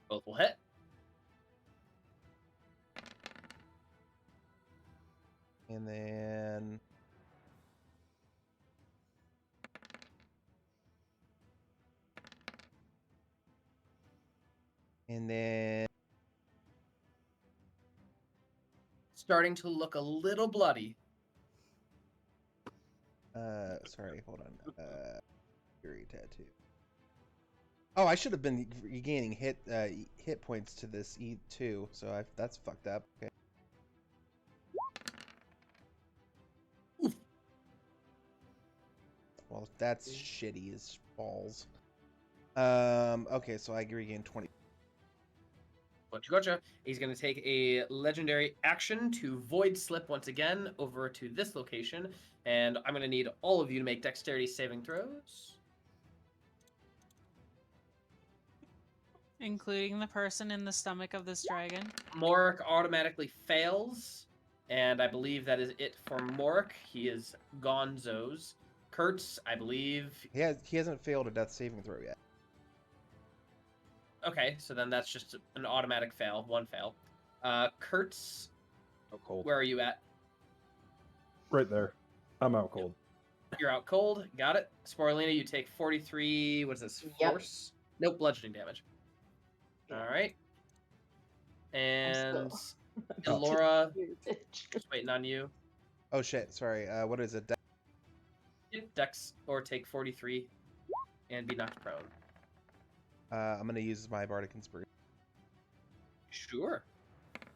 Both will hit. And then Starting to look a little bloody. sorry, hold on. Fury tattoo. Oh, I should have been regaining hit points to this too. So that's fucked up. Okay. Oof. Well, that's shitty as balls. Okay, so I regain 20. Gotcha. He's going to take a legendary action to Void Slip once again over to this location. And I'm going to need all of you to make dexterity saving throws. Including the person in the stomach of this dragon. Morrik automatically fails. And I believe that is it for Morrik. He is gonzos. Kertz, I believe. He hasn't failed a death saving throw yet. Okay, so then that's just an automatic fail. One fail. Kertz, Out cold. where are you at? Right there. I'm out cold. You're out cold. Got it. Sporelina, you take 43. What is this? Yep. Force? Nope, bludgeoning damage. All right. And Elora, just waiting on you. Oh shit! Sorry. What is it? Hit Dex or take 43 and be knocked prone. I'm gonna use my bardic inspiration. Sure.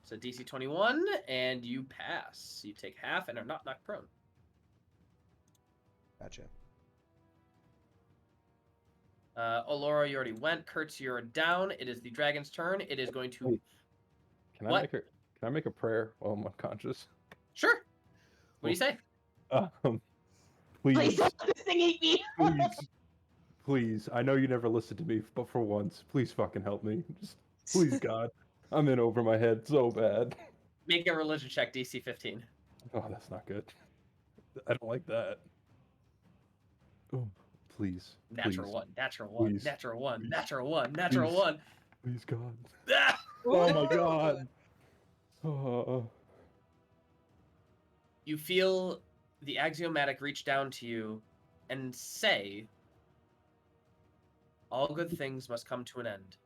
So DC 21, and you pass. You take half and are not knocked prone. Gotcha. Elora, you already went. Kertz, you're down. It is the dragon's turn. It is going to. Wait. Can What? I make a prayer while I'm unconscious? Sure. What do you say? Please Please, don't let this thing eat me. please. I know you never listened to me, but for once, please fucking help me. Just, please, God. I'm in over my head so bad. Make a religion check, DC 15. Oh, that's not good. I don't like that. Oh, please. Natural please, 1, natural 1, please, natural 1, please, natural 1, natural please. 1. Please, God. Ah! Oh my God. Oh. You feel the axiomatic reach down to you and say, all good things must come to an end.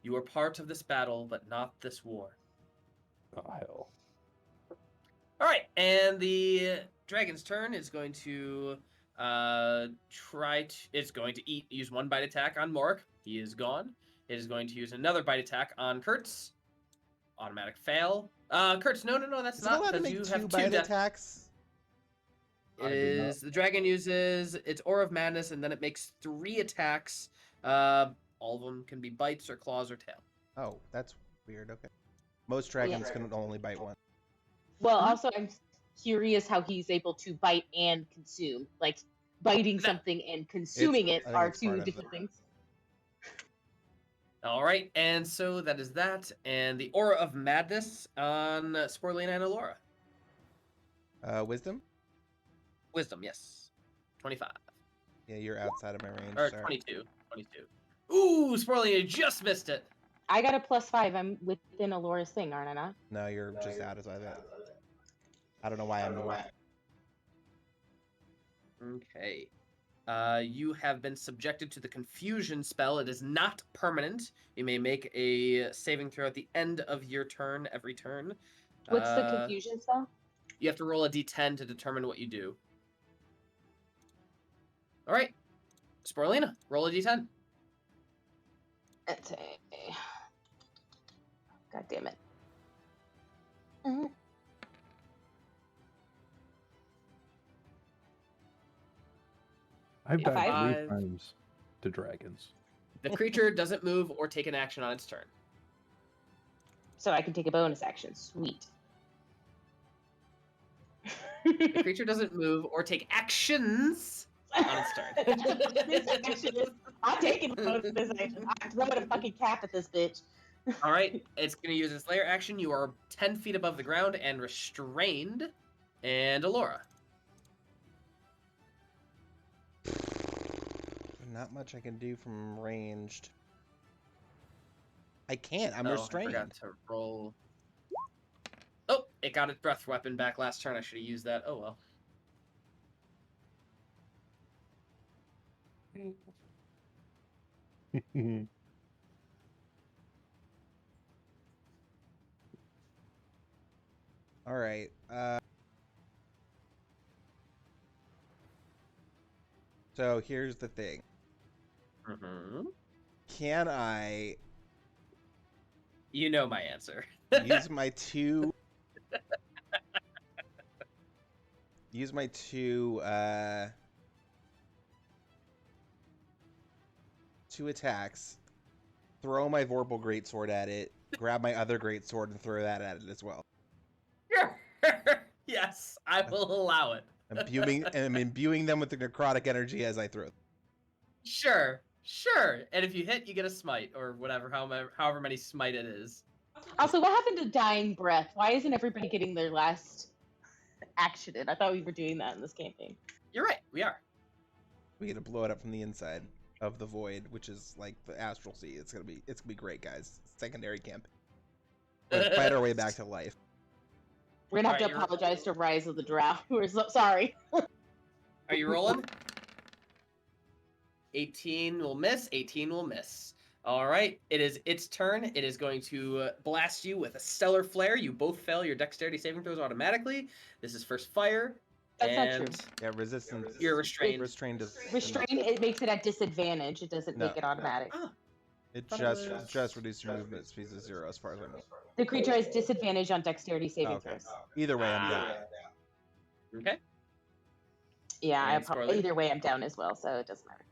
You are part of this battle, but not this war. Oh, hell. All right, and the dragon's turn is going to it's going to use one bite attack on Morrik. He is gone. It is going to use another bite attack on Kertz. Automatic fail. Kertz, no, that's Is it not allowed to because make you two have two bite death. attacks? It I did not. is the dragon uses its Aura of Madness, and then it makes 3 attacks. All of them can be bites or claws or tail. Oh, that's weird. Okay. Most dragons can only bite one. Well, also, I'm curious how he's able to bite and consume. Like, biting something and consuming I it think are it's part two of different things. All right, and so that is that, and the Aura of Madness on Sporelina and Elora. Wisdom? Wisdom, yes. 25. Yeah, you're outside of my range. Or Sorry. 22. Ooh, Sporelina just missed it. I got a +5. I'm within Elora's thing, aren't I not? No, you're just out of it. I don't know why I'm north. Okay. You have been subjected to the confusion spell. It is not permanent. You may make a saving throw at the end of your turn every turn. What's the confusion spell? You have to roll a d10 to determine what you do. All right. Sporelina, roll a d10. Let's see. God damn it. I've Yeah, died 3 5. times to dragons. The creature doesn't move or take an action on its turn. So I can take a bonus action. Sweet. The creature doesn't move or take actions on its turn. This action is, I'm taking a bonus action. I'm throwing a fucking cap at this bitch. All right, it's going to use its lair action. You are 10 feet above the ground and restrained. And Elora. Not much I can do from ranged. I can't. I'm I restrained. forgot to roll. Oh, it got its breath weapon back last turn. I should have used that. Oh well. All right. So here's the thing. Mm-hmm. Can I You know my answer. use my two two attacks, throw my Vorpal Greatsword at it, grab my other Greatsword and throw that at it as well. Yes, I will allow it. I'm imbuing them with the necrotic energy as I throw them. Sure. And if you hit, you get a smite or whatever, however many smite it is. Also, what happened to dying breath? Why isn't everybody getting their last action in? I thought we were doing that in this campaign. You're right. We are. We get to blow it up from the inside of the void, which is like the astral sea. It's gonna be great, guys. Secondary camp. Let's fight our way back to life. We're gonna have Alright, to apologize to Rise of the Drow. We're so sorry. Are you rolling? 18 will miss. 18 will miss. All right. It is its turn. It is going to blast you with a stellar flare. You both fail your dexterity saving throws automatically. This is first fire. That's not and true. Yeah, resistance. You're restrained. Restrained is Restrain, it makes it at disadvantage. It doesn't No. make it automatic. Oh, It thought it was- just reduces your movement speed to 0 as far as I know. The creature has disadvantage on dexterity saving Okay. throws. Either way, I'm down. okay. Yeah, And Sporelina? either way, I'm down as well, so it doesn't matter.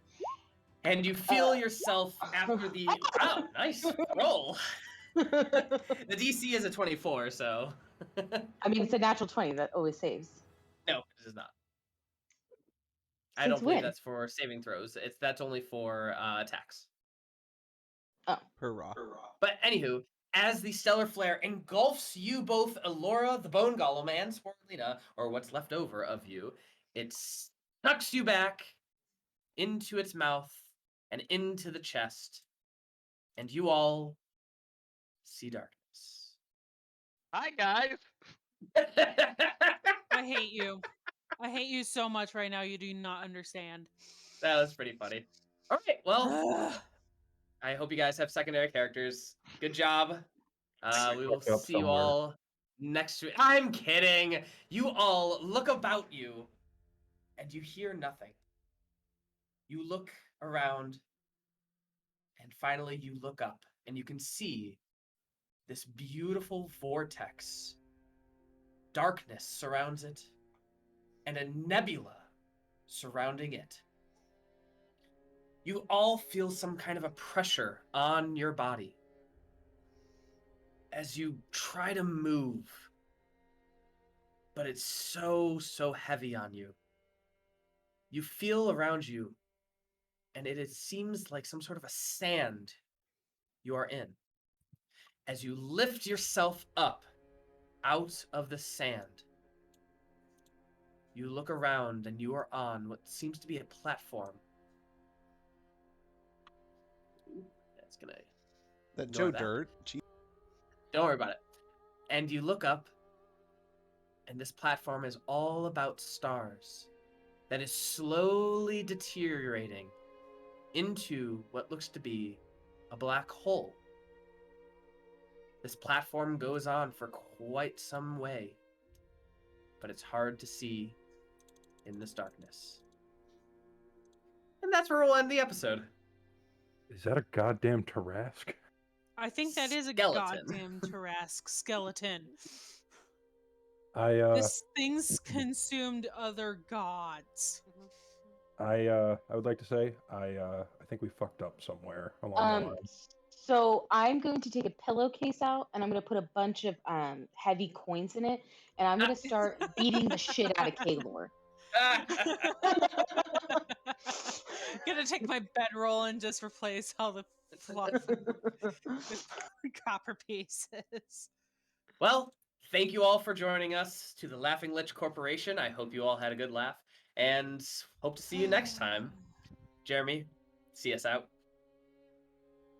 And you feel yourself after the... Wow, nice roll. The DC is a 24, so... I mean, it's a natural 20 that always saves. No, it is not. I Since don't believe when? that's for saving throws. That's only for attacks. Hurrah. But anywho, as the stellar flare engulfs you both, Elora, the Bone Golem, and Sporelina, or what's left over of you, it sucks you back into its mouth and into the chest, and you all see darkness. Hi guys. I hate you. I hate you so much right now. You do not understand. That was pretty funny. All right, well, Ugh. I hope you guys have secondary characters. Good job. We will Look up see you somewhere. all next week. I'm kidding. You all look about you, and you hear nothing. You look around, and finally you look up, and you can see this beautiful vortex. Darkness surrounds it, and a nebula surrounding it. You all feel some kind of a pressure on your body as you try to move, but it's so heavy on you. You feel around you, and it seems like some sort of a sand you are in. As you lift yourself up out of the sand, you look around and you are on what seems to be a platform. That's gonna... That Ignore Joe that. Dirt. Gee. Don't worry about it. And you look up, and this platform is all about stars that is slowly deteriorating into what looks to be a black hole. This platform goes on for quite some way, but it's hard to see in this darkness. And that's where we'll end the episode. Is that a goddamn Tarrasque? I think that is a Skeleton. goddamn Tarrasque skeleton. I This thing's consumed other gods. I would like to say I think we fucked up somewhere along the line. So I'm going to take a pillowcase out and I'm going to put a bunch of heavy coins in it, and I'm going to start beating the shit out of Kaelor. Gonna take my bedroll and just replace all the fluff with copper pieces. Well, thank you all for joining us to the Laughing Lich Corporation. I hope you all had a good laugh, and hope to see you next time. Jeremy, see us out.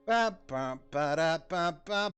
Ba, ba, ba, da, ba, ba.